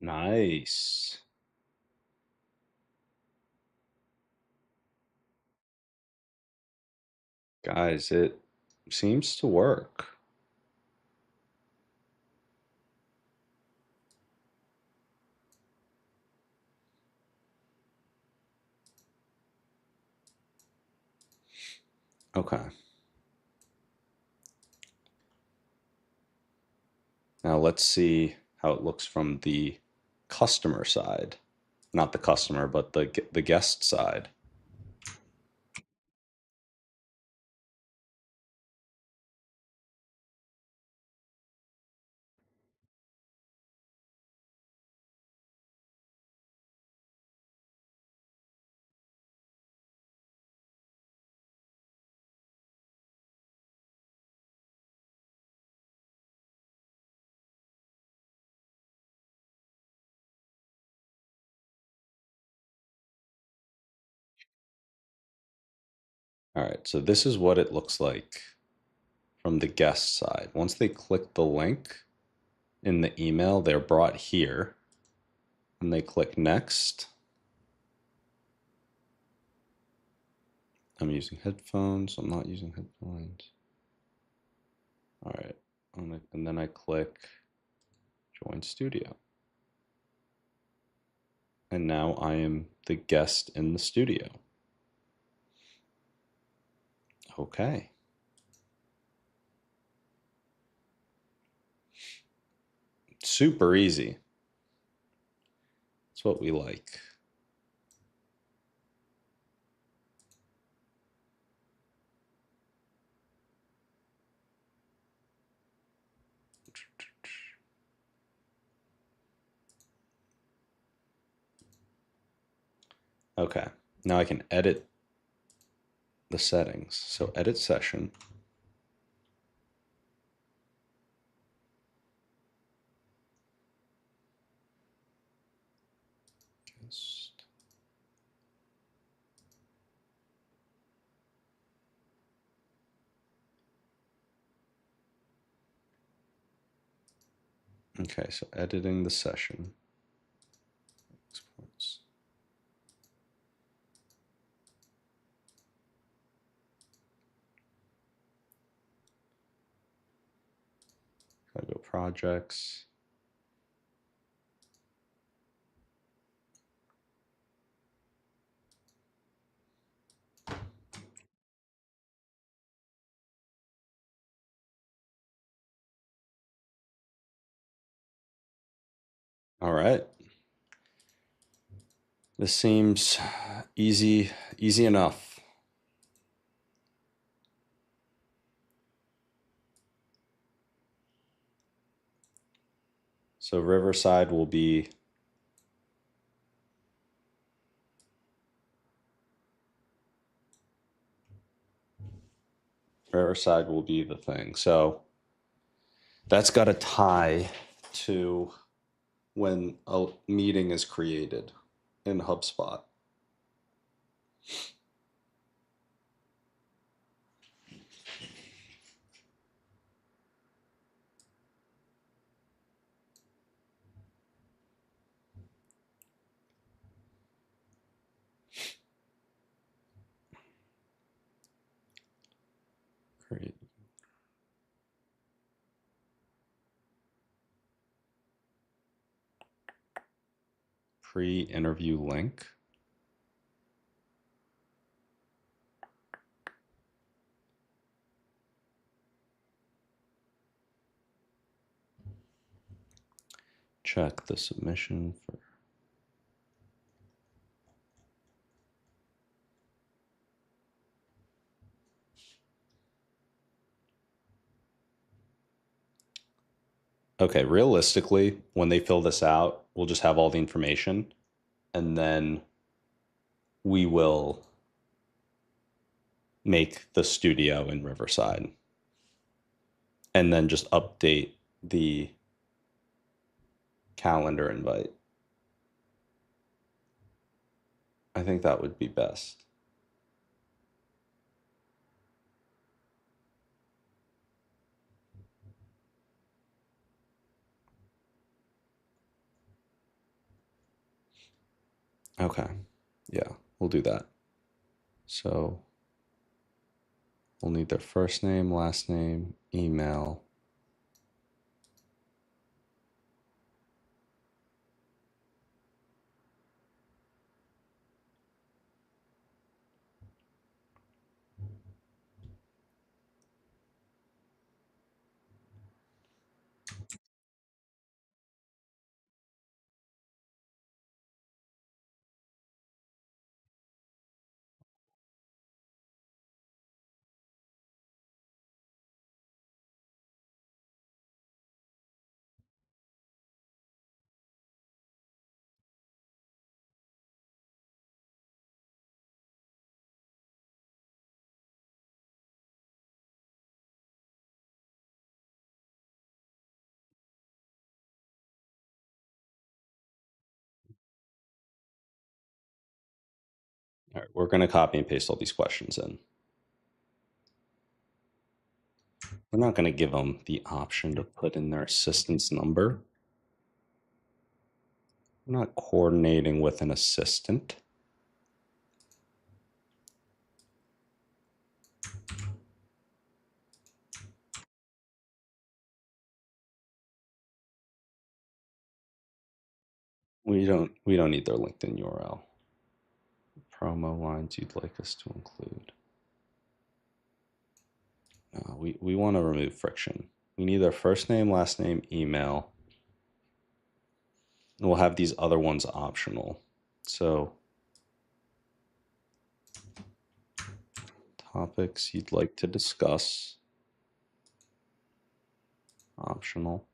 Nice. Guys, it seems to work. Okay. Now let's see how it looks from the customer side. Not the customer, but the guest side. All right, so this is what it looks like from the guest side. Once they click the link in the email, they're brought here and they click next. I'm using headphones. I'm not using headphones. All right, and then I click join studio. And now I am the guest in the studio. Okay. Super easy. That's what we like. Okay, now I can edit the settings. So edit session. Okay, so editing the session. Exports. I go projects. All right. This seems easy enough. So Riverside will be Riverside will be the thing. So that's got to tie to when a meeting is created in HubSpot. Create. Pre-interview link. Check the submission for. Okay, realistically, when they fill this out, we'll just have all the information and then we will make the studio in Riverside and then just update the calendar invite. I think that would be best. Okay. Yeah, we'll do that. So we'll need their first name, last name, email. All right, we're going to copy and paste all these questions in. We're not going to give them the option to put in their assistant's number. We're not coordinating with an assistant. We don't need their LinkedIn URL. Promo lines you'd like us to include. We want to remove friction. We need their first name, last name, email. And we'll have these other ones optional. So topics you'd like to discuss, optional.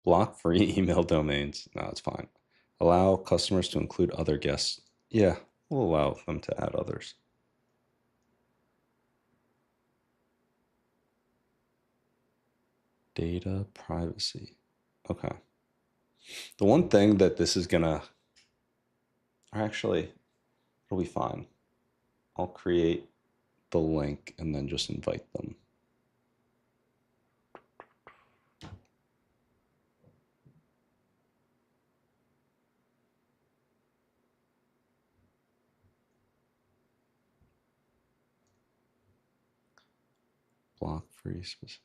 Block free email domains. No, it's fine. Allow customers to include other guests. Yeah, we'll allow them to add others. Data privacy. Okay. The one thing that this is gonna, or actually, it'll be fine. I'll create the link and then just invite them. block free specific.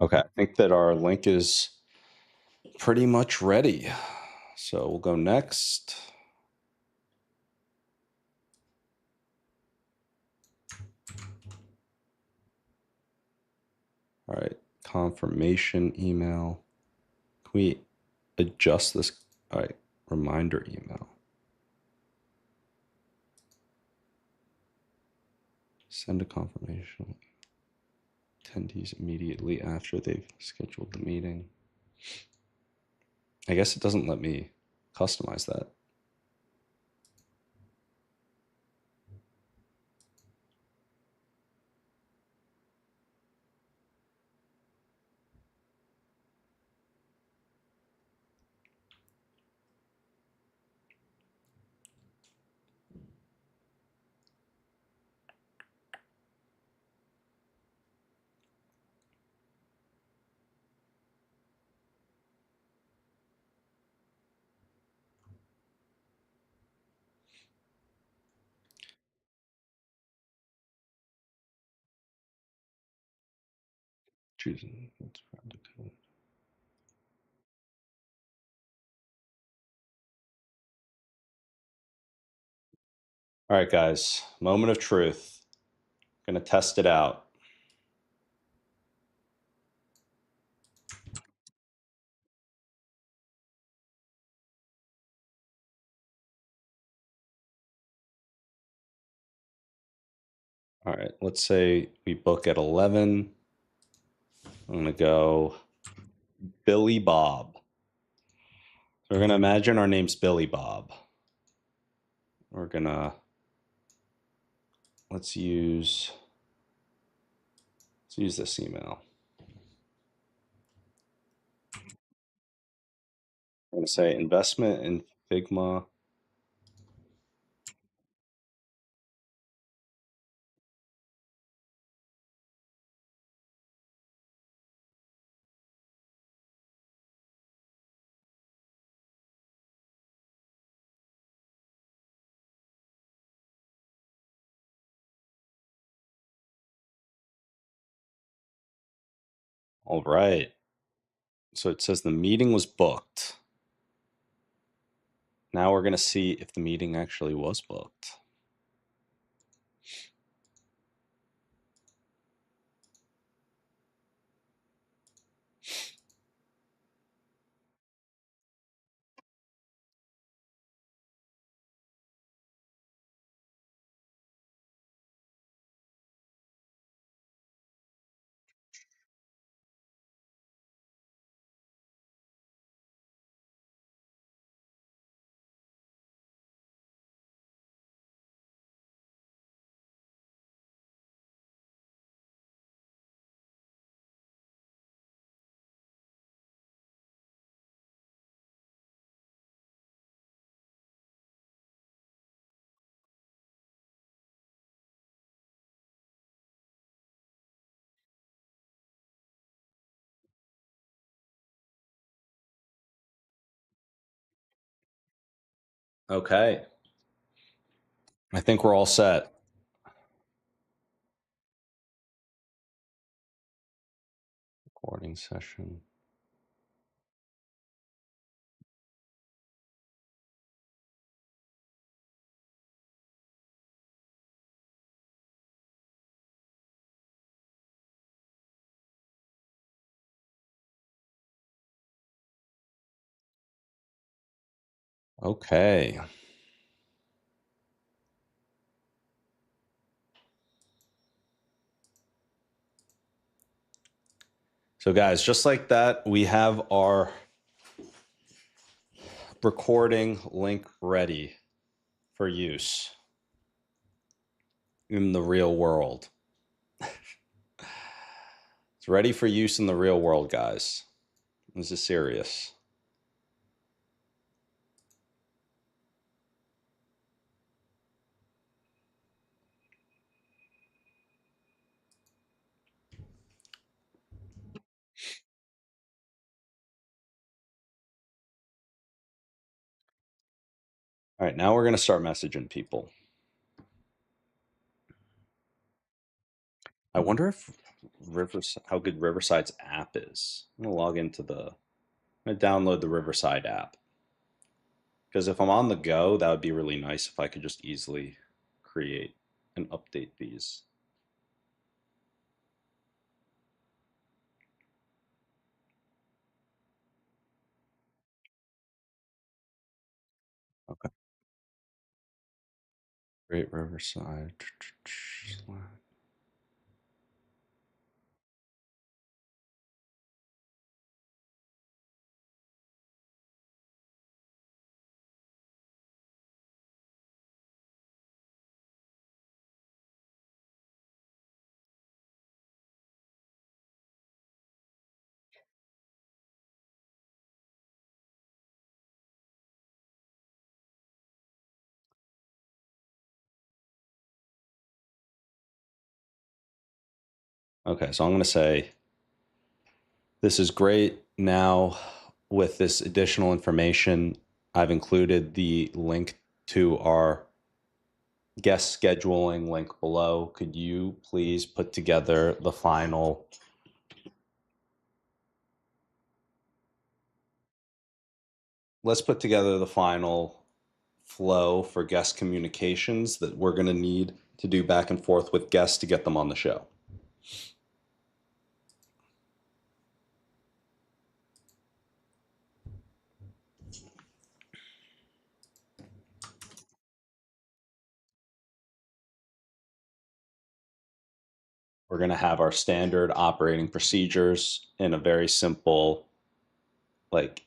Okay, I think that our link is pretty much ready. So we'll go next. All right, confirmation email. Can we adjust this? All right, reminder email. Send a confirmation. Attendees immediately after they've scheduled the meeting. I guess it doesn't let me customize that. Choosing. All right, guys, moment of truth. Gonna test it out. All right, let's say we book at 11. I'm gonna go Billy Bob. So we're gonna imagine our name's Billy Bob. We're gonna, let's use this email. I'm gonna say investment in Figma. All right. So it says the meeting was booked. Now we're gonna see if the meeting actually was booked. Okay. I think we're all set. Recording session. Okay. So guys, just like that, we have our recording link ready for use in the real world. It's ready for use in the real world, guys. This is serious. All right, now we're going to start messaging people. I wonder if how good Riverside's app is. I'm going to log into I'm going to download the Riverside app. Because if I'm on the go, that would be really nice if I could just easily create and update these. Okay. Great Riverside. Okay, so I'm going to say this is great. Now, with this additional information, I've included the link to our guest scheduling link below. Could you please put together the final let's put together the final flow for guest communications that we're going to need to do back and forth with guests to get them on the show. We're going to have our standard operating procedures in a very simple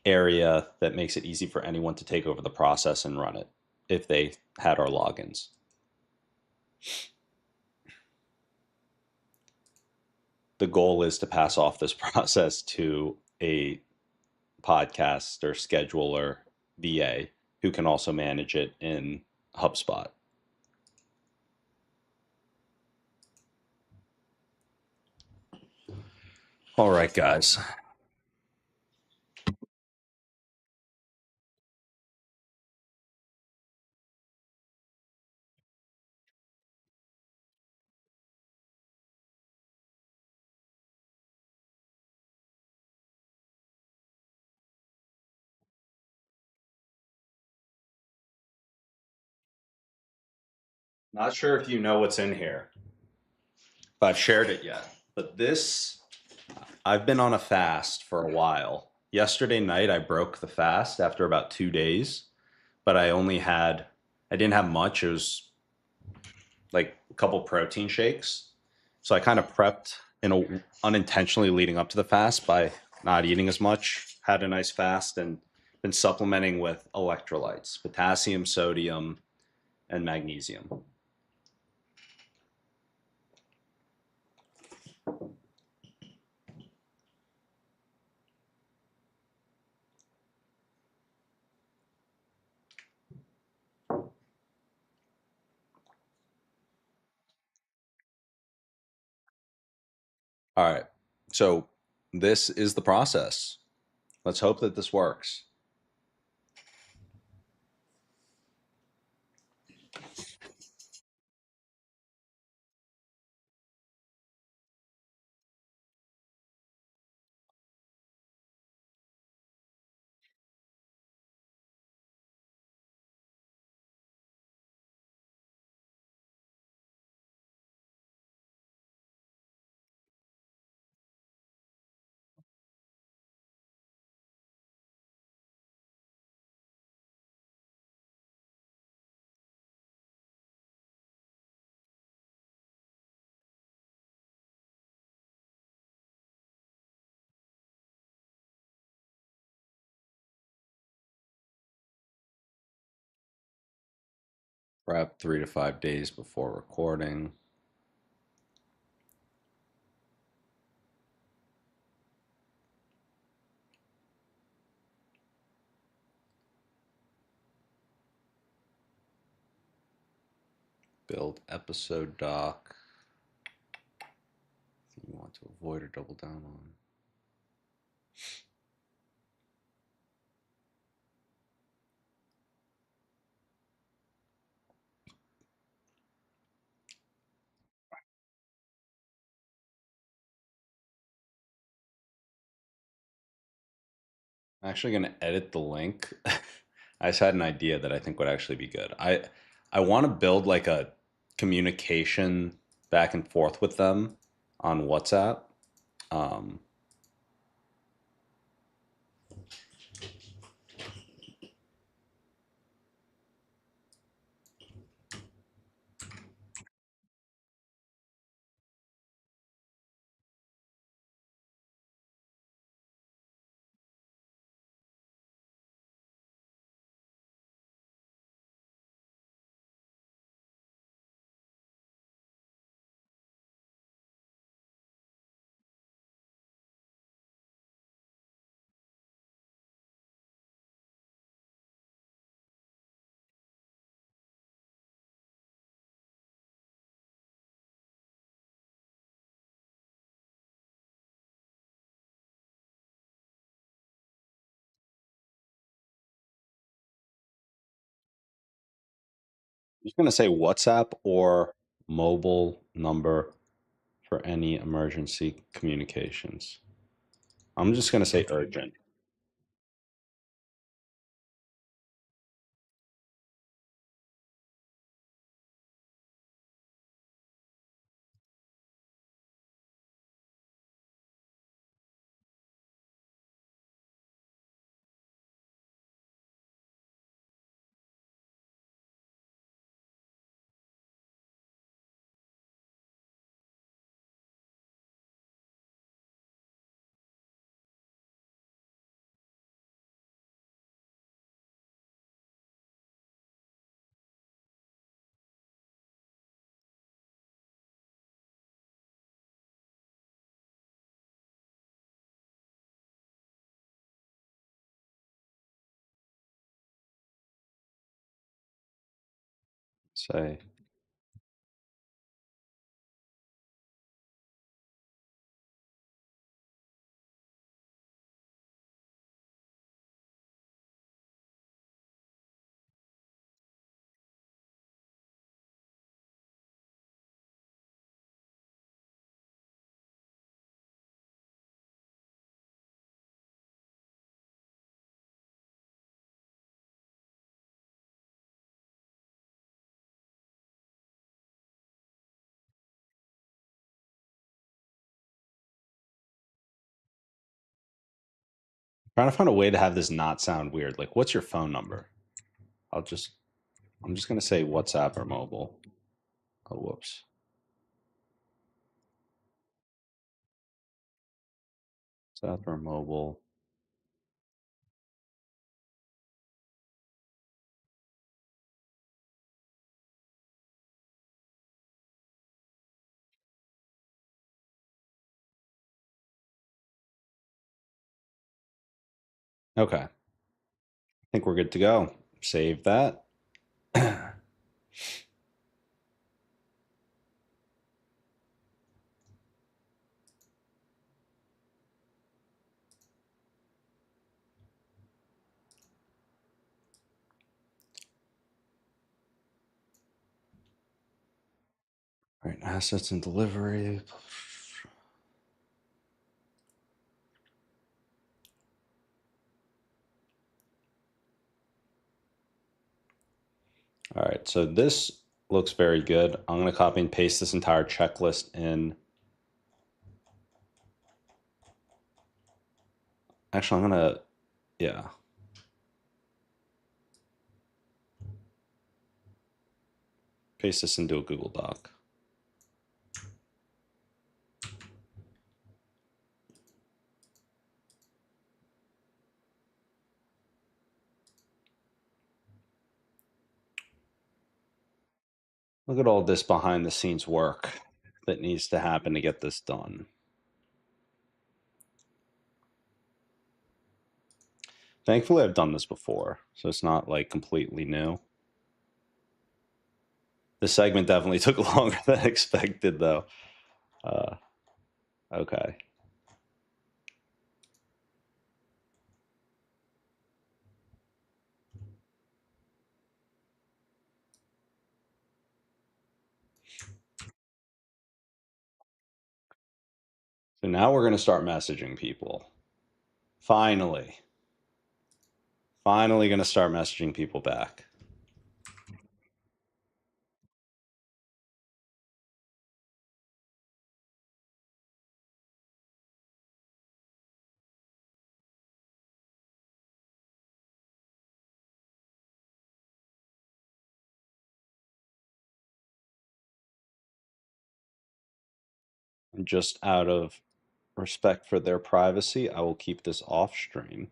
area that makes it easy for anyone to take over the process and run it if they had our logins. The goal is to pass off this process to a podcast or scheduler VA who can also manage it in HubSpot. All right, guys. Not sure if you know what's in here, if I've shared it yet, but I've been on a fast for a while. Yesterday night, I broke the fast after about 2 days, but I didn't have much. It was like a couple protein shakes. So I kind of prepped unintentionally leading up to the fast by not eating as much, had a nice fast, and been supplementing with electrolytes, potassium, sodium, and magnesium. All right. So this is the process. Let's hope that this works. Prep 3 to 5 days before recording. Build episode doc. You want to avoid or double down on. I'm actually going to edit the link. I just had an idea that I think would actually be good. I want to build like a communication back and forth with them on WhatsApp. Um, I'm just going to say WhatsApp or mobile number for any emergency communications. I'm just going to say urgent. Say, trying to find a way to have this not sound weird. Like, what's your phone number? I'll just, I'm just going to say WhatsApp or mobile. Oh, whoops. WhatsApp or mobile. Okay. I think we're good to go. Save that. All right. Assets and delivery. All right. So this looks very good. I'm going to copy and paste this entire checklist in. Actually, I'm going to, yeah. Paste this into a Google Doc. Look at all this behind the scenes work that needs to happen to get this done. Thankfully, I've done this before, so it's not like completely new. This segment definitely took longer than expected, though. Okay. So now we're going to start messaging people. Finally. Finally going to start messaging people back. And just out of respect for their privacy, I will keep this off stream.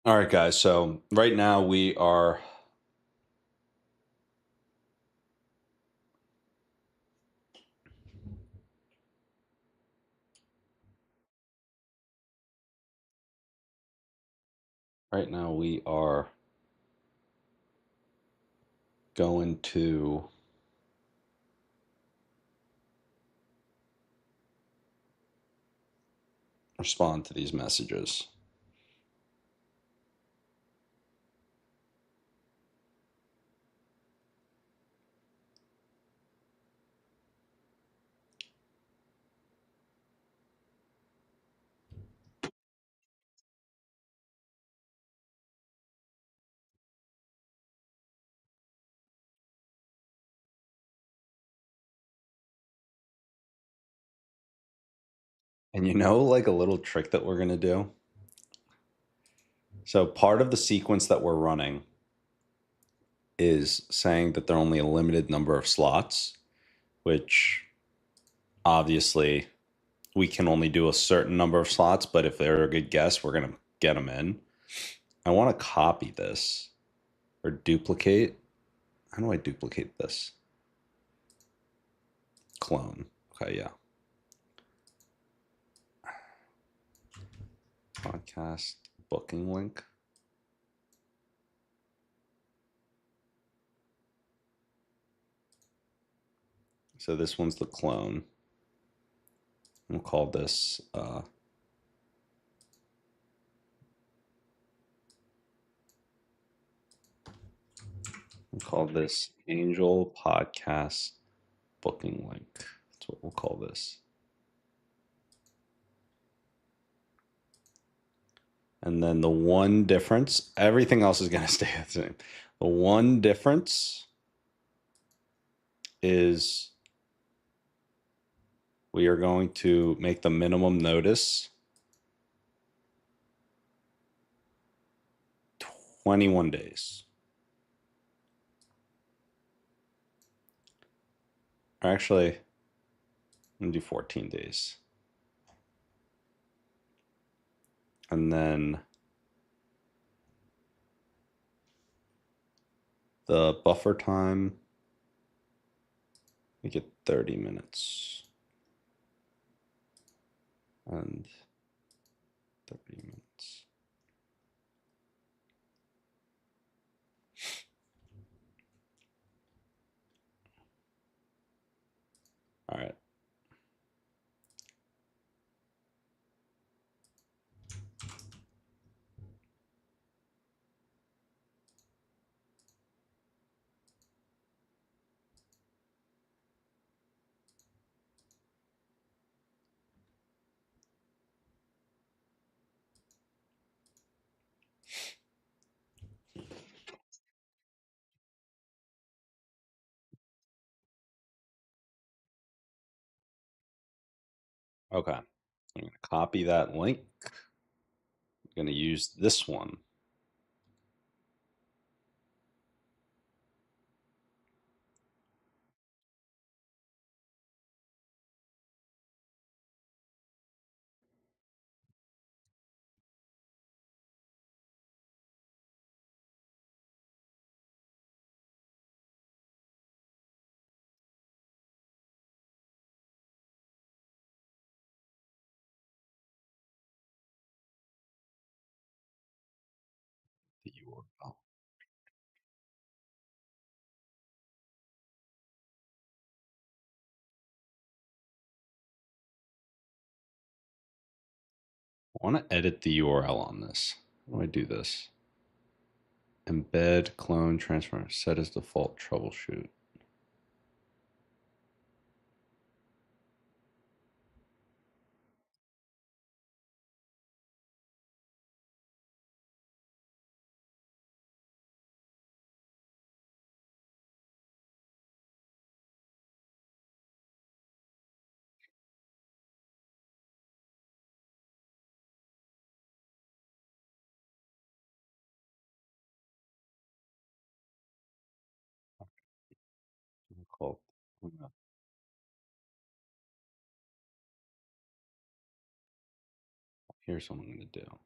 All right, guys. So right now we are going to respond to these messages. And like a little trick that we're going to do? So part of the sequence that we're running is saying that there are only a limited number of slots, which obviously we can only do a certain number of slots, but if they're a good guess, we're going to get them in. I want to copy this or duplicate. How do I duplicate this? Clone. Okay, yeah. Podcast booking link. So this one's the clone. We'll call this Angel Podcast booking link. That's what we'll call this. And then the one difference, everything else is going to stay the same. The one difference is we are going to make the minimum notice 21 days. Or actually, I'm going to do 14 days. And then the buffer time, we get 30 minutes. And 30 minutes. All right. Okay. I'm going to copy that link. I'm going to use this one. The URL. I want to edit the URL on this. How do I do this? Embed, clone, transfer, set as default, troubleshoot. Called. Here's what I'm going to do.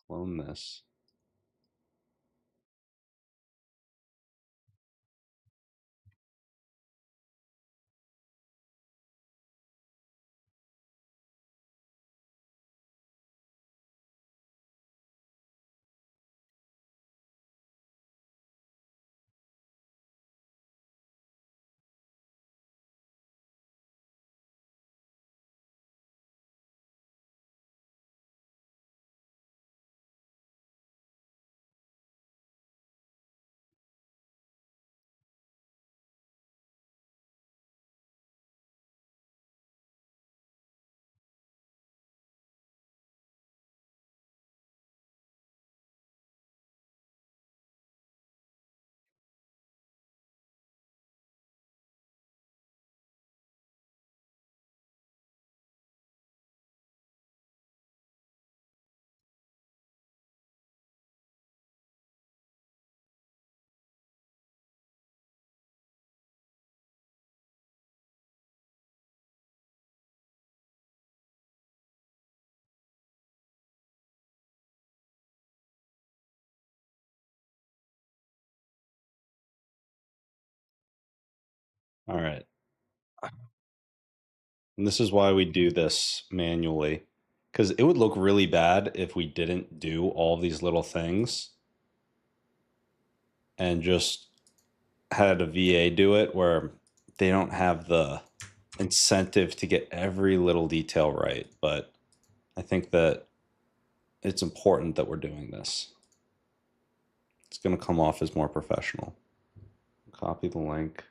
Clone this. All right. And this is why we do this manually, because it would look really bad if we didn't do all these little things and just had a VA do it where they don't have the incentive to get every little detail right. But I think that it's important that we're doing this. It's going to come off as more professional. Copy the link.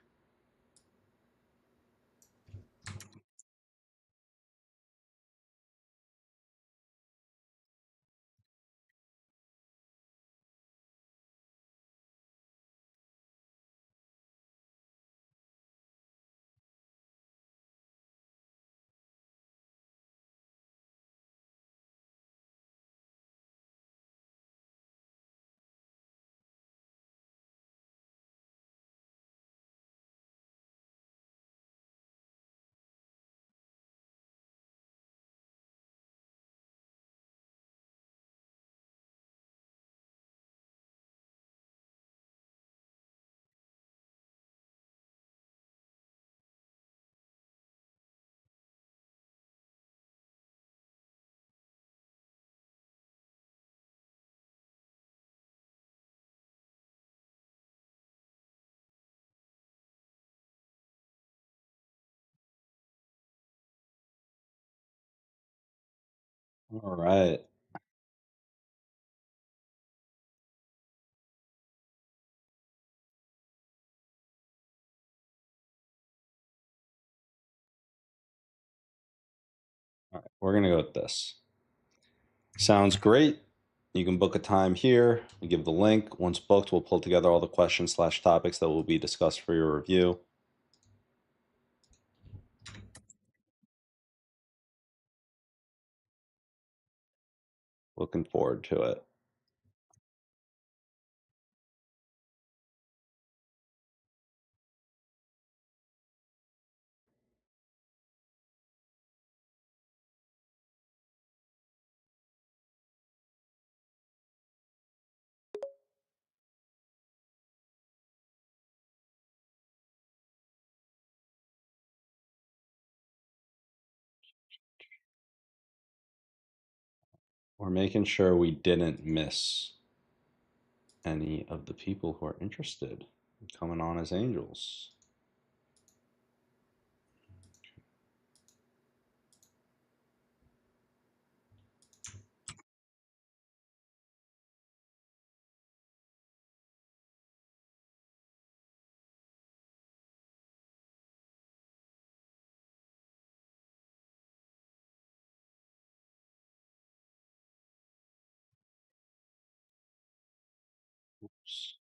All right. All right. We're going to go with this. Sounds great. You can book a time here. We give the link. Once booked, we'll pull together all the questions/topics that will be discussed for your review. Looking forward to it. We're making sure we didn't miss any of the people who are interested in coming on as angels. Oops.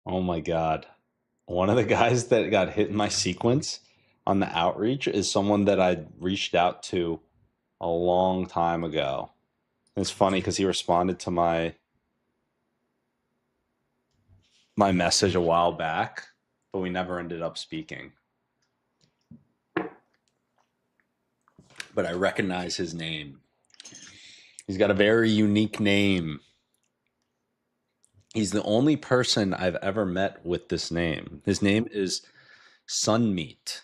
Oh my God. One of the guys that got hit in my sequence on the outreach is someone that I reached out to a long time ago. And it's funny because he responded to my message a while back, but we never ended up speaking. But I recognize his name. He's got a very unique name. He's the only person I've ever met with this name. His name is Sunmeat.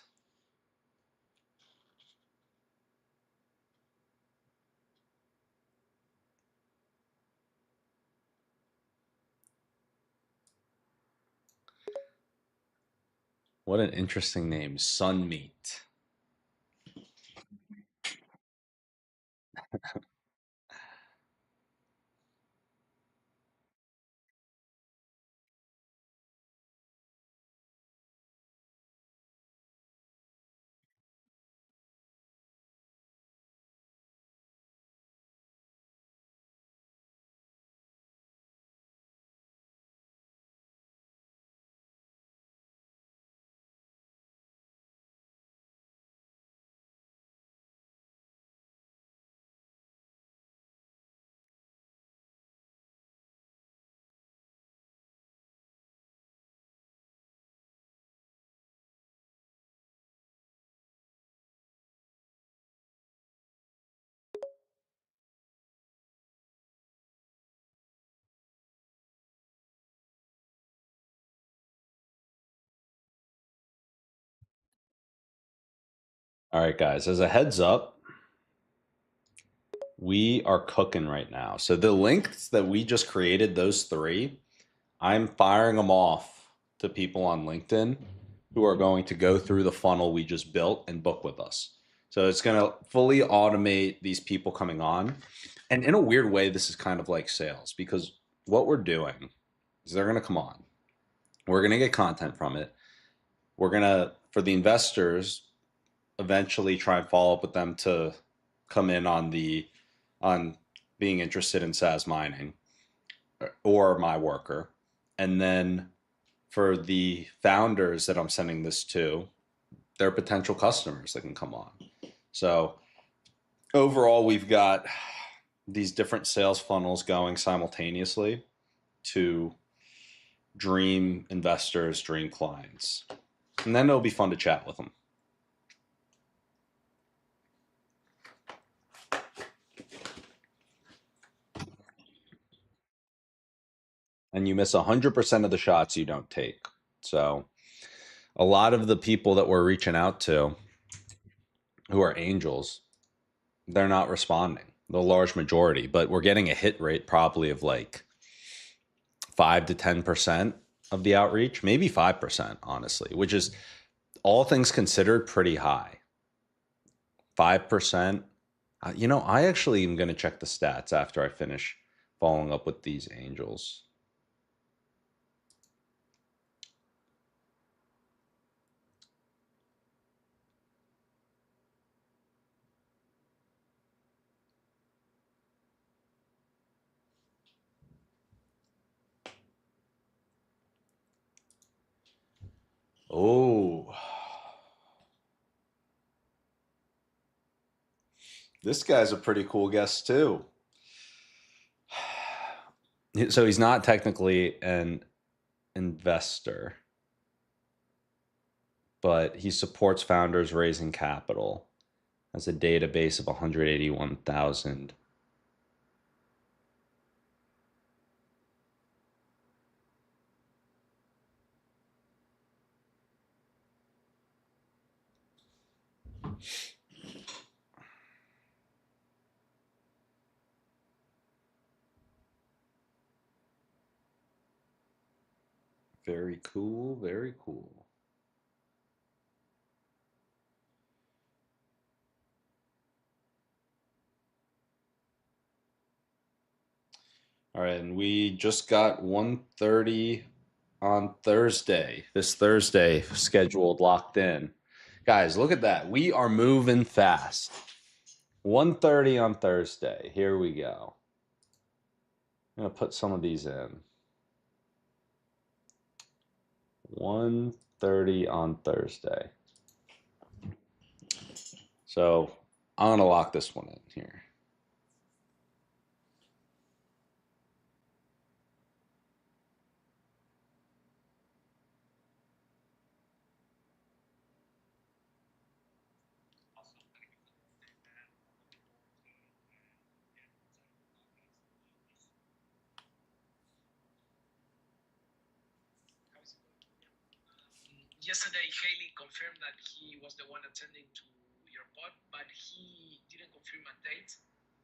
What an interesting name, Sunmeat. All right, guys, as a heads up, we are cooking right now. So the links that we just created, those three, I'm firing them off to people on LinkedIn who are going to go through the funnel we just built and book with us. So it's going to fully automate these people coming on. And in a weird way, this is kind of like sales because what we're doing is they're going to come on. We're going to get content from it. We're going to, for the investors, eventually try and follow up with them to come in on being interested in SaaS mining or my worker. And then for the founders that I'm sending this to, they're potential customers that can come on. So overall, we've got these different sales funnels going simultaneously to dream investors, dream clients. And then it'll be fun to chat with them. And you miss 100% of the shots you don't take. So a lot of the people that we're reaching out to who are angels, they're not responding, the large majority, but we're getting a hit rate probably of like 5 to 10% of the outreach, maybe 5%, honestly, which is all things considered pretty high. 5%. I actually am going to check the stats after I finish following up with these angels. Oh, this guy's a pretty cool guest too. So he's not technically an investor, but he supports founders raising capital, has a database of 181,000. Very cool, very cool. All right, and we just got 1:30 on Thursday. This Thursday scheduled locked in. Guys, look at that. We are moving fast. 1:30 on Thursday. Here we go. I'm going to put some of these in. 1:30 on Thursday. So I'm going to lock this one in here. Yesterday, Haley confirmed that he was the one attending to your pod, but he didn't confirm a date.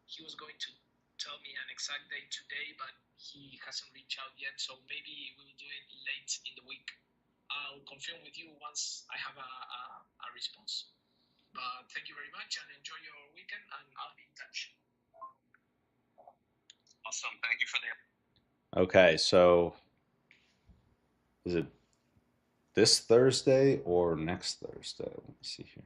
He was going to tell me an exact date today, but he hasn't reached out yet. So maybe we'll do it late in the week. I'll confirm with you once I have a response. But thank you very much and enjoy your weekend, and I'll be in touch. Awesome. Thank you for the. Okay, so is it this Thursday or next Thursday? Let me see here.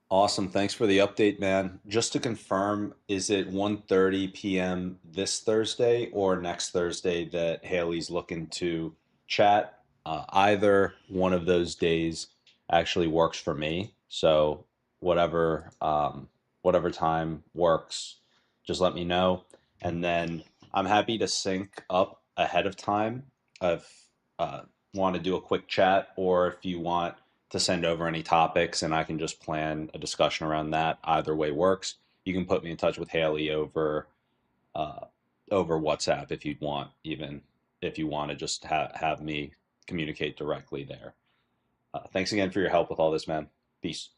Awesome. Thanks for the update, man. Just to confirm, is it 1:30 p.m. this Thursday or next Thursday that Haley's looking to chat? Either one of those days actually works for me. So whatever time works, just let me know. And then I'm happy to sync up ahead of time if want to do a quick chat, or if you want to send over any topics, and I can just plan a discussion around that. Either way works. You can put me in touch with Haley uh, over WhatsApp if you'd want, even if you want to just have me communicate directly there. Thanks again for your help with all this, man. Peace.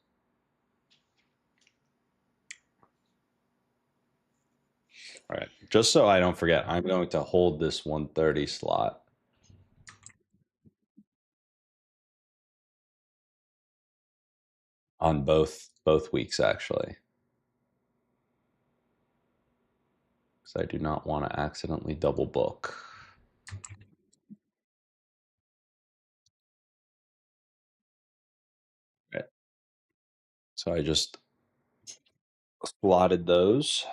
All right. Just so I don't forget, I'm going to hold this 1:30 slot on both weeks actually, because I do not want to accidentally double book. Right. So I just slotted those.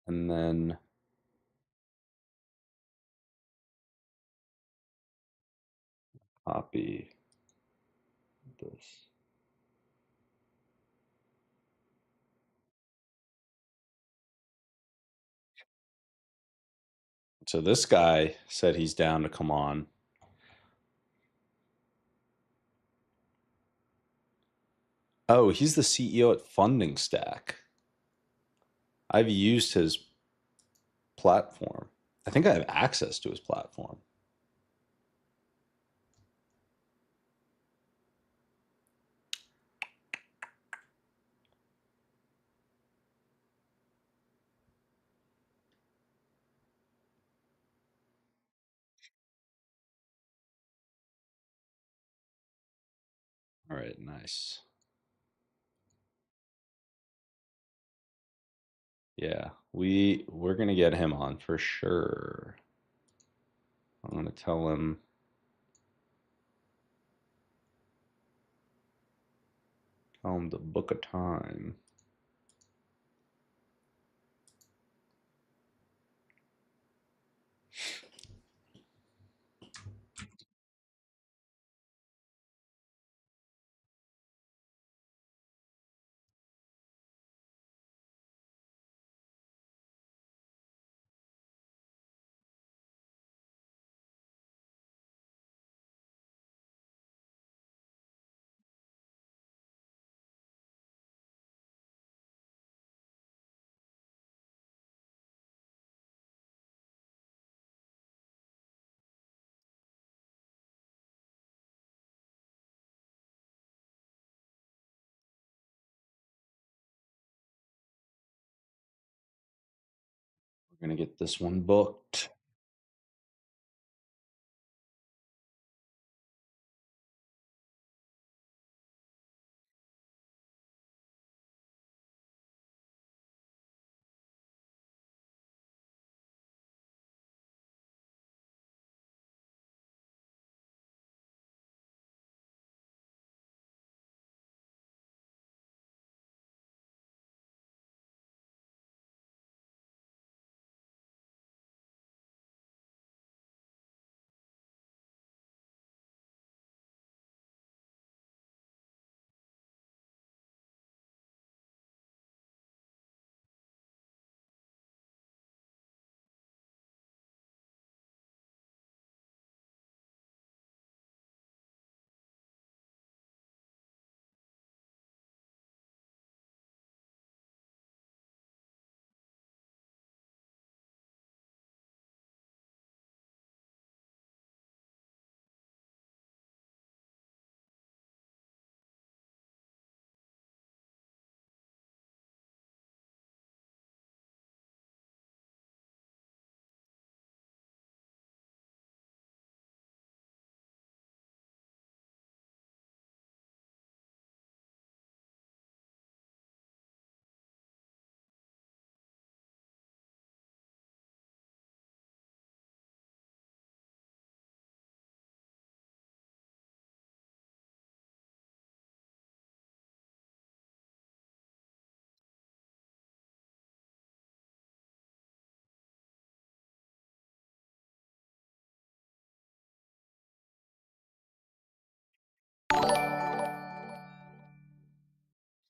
And then copy this. So this guy said he's down to come on. Oh, he's the CEO at Funding Stack. I've used his platform. I think I have access to his platform. All right, nice. Yeah, we're gonna get him on for sure. I'm gonna tell him to book a time. We're gonna get this one booked.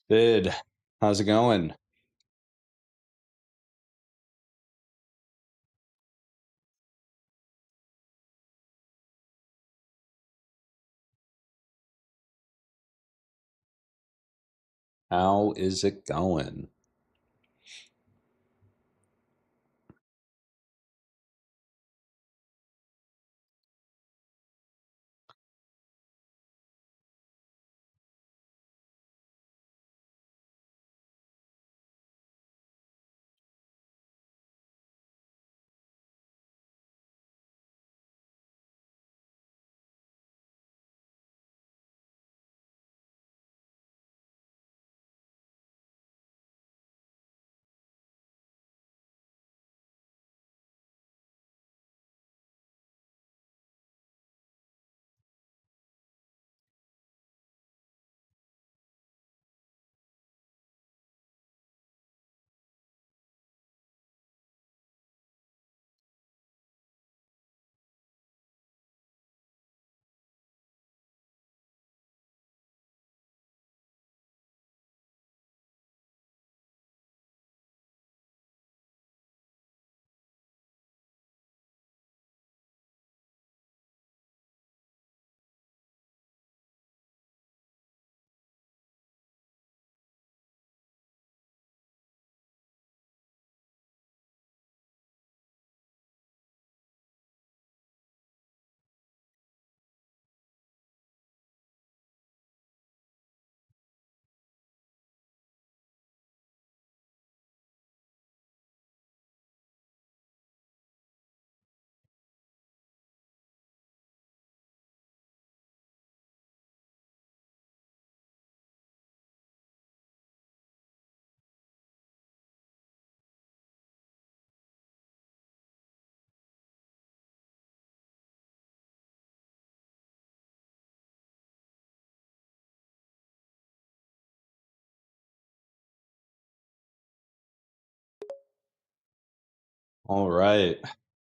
Sid, how's it going? How is it going? All right.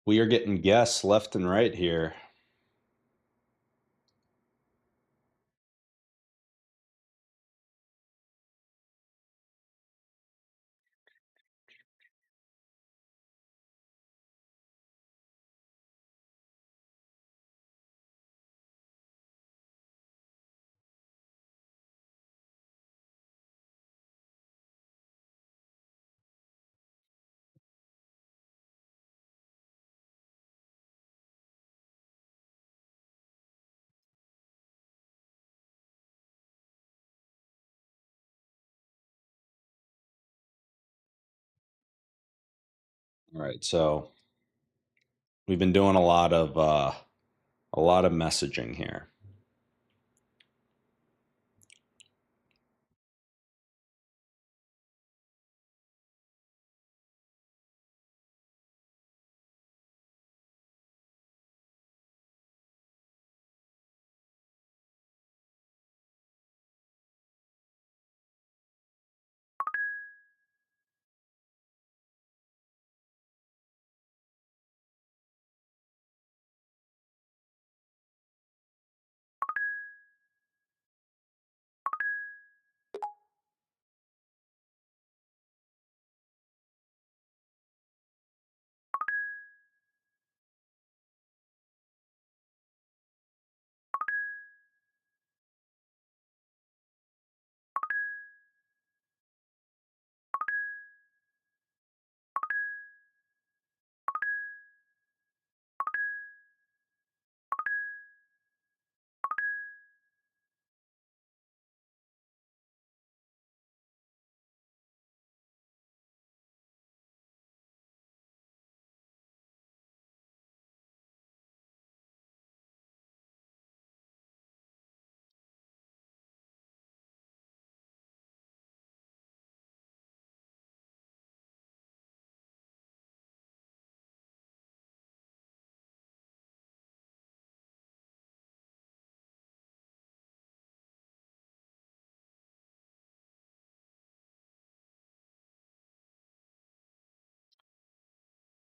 We are getting guests left and right here. All right. So we've been doing a lot of messaging here.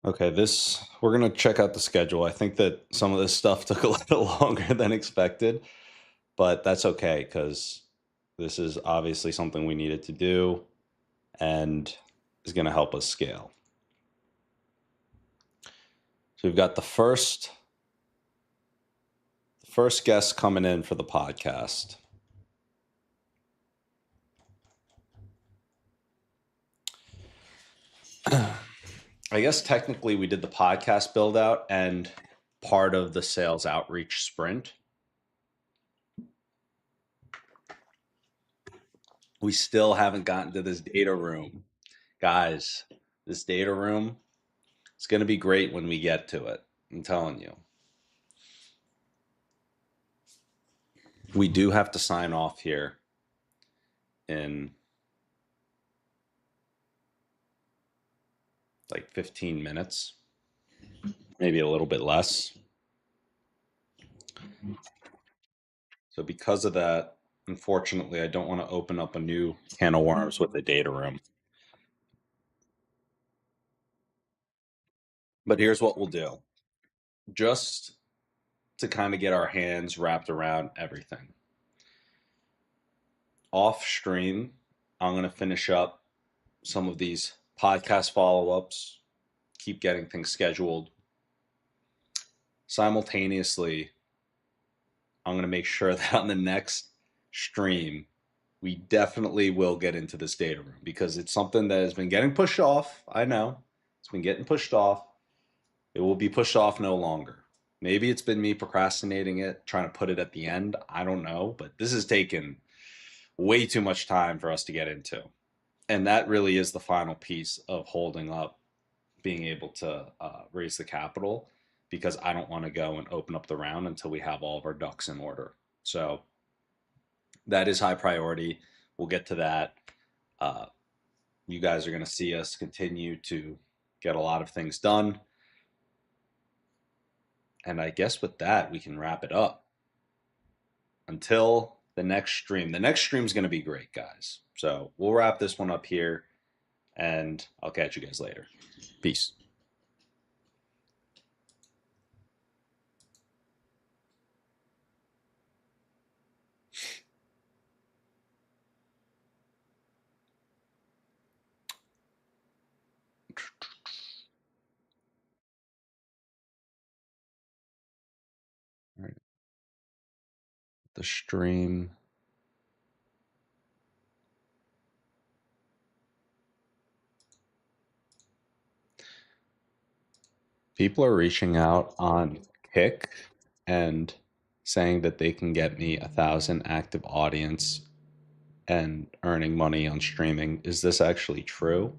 Okay, this we're gonna check out the schedule. I think that some of this stuff took a little longer than expected, but that's okay because This is obviously something we needed to do and is going to help us scale. So we've got the first guest coming in for the podcast. I guess technically we did the podcast build out and part of the sales outreach sprint. We still haven't gotten to this data room. Guys, this data room, it's going to be great when we get to it. I'm telling you. We do have to sign off here in like 15 minutes, maybe a little bit less. So because of that, unfortunately, I don't want to open up a new can of worms with the data room. But here's what we'll do. Just to kind of get our hands wrapped around everything. Off stream, I'm going to finish up some of these podcast follow-ups, keep getting things scheduled. Simultaneously, I'm going to make sure that on the next stream, we definitely will get into this data room because it's something that has been getting pushed off. I know it's been getting pushed off. It will be pushed off no longer. Maybe it's been me procrastinating it, trying to put it at the end. I don't know, but this has taken way too much time for us to get into. And that really is the final piece of holding up being able to raise the capital, because I don't want to go and open up the round until we have all of our ducks in order. So that is high priority. We'll get to that. You guys are going to see us continue to get a lot of things done. And I guess with that, we can wrap it up until the next stream. The next stream is going to be great, guys. So we'll wrap this one up here, and I'll catch you guys later. Peace. All right. The stream. People are reaching out on Kick and saying that they can get me 1,000 active audience and earning money on streaming. Is this actually true?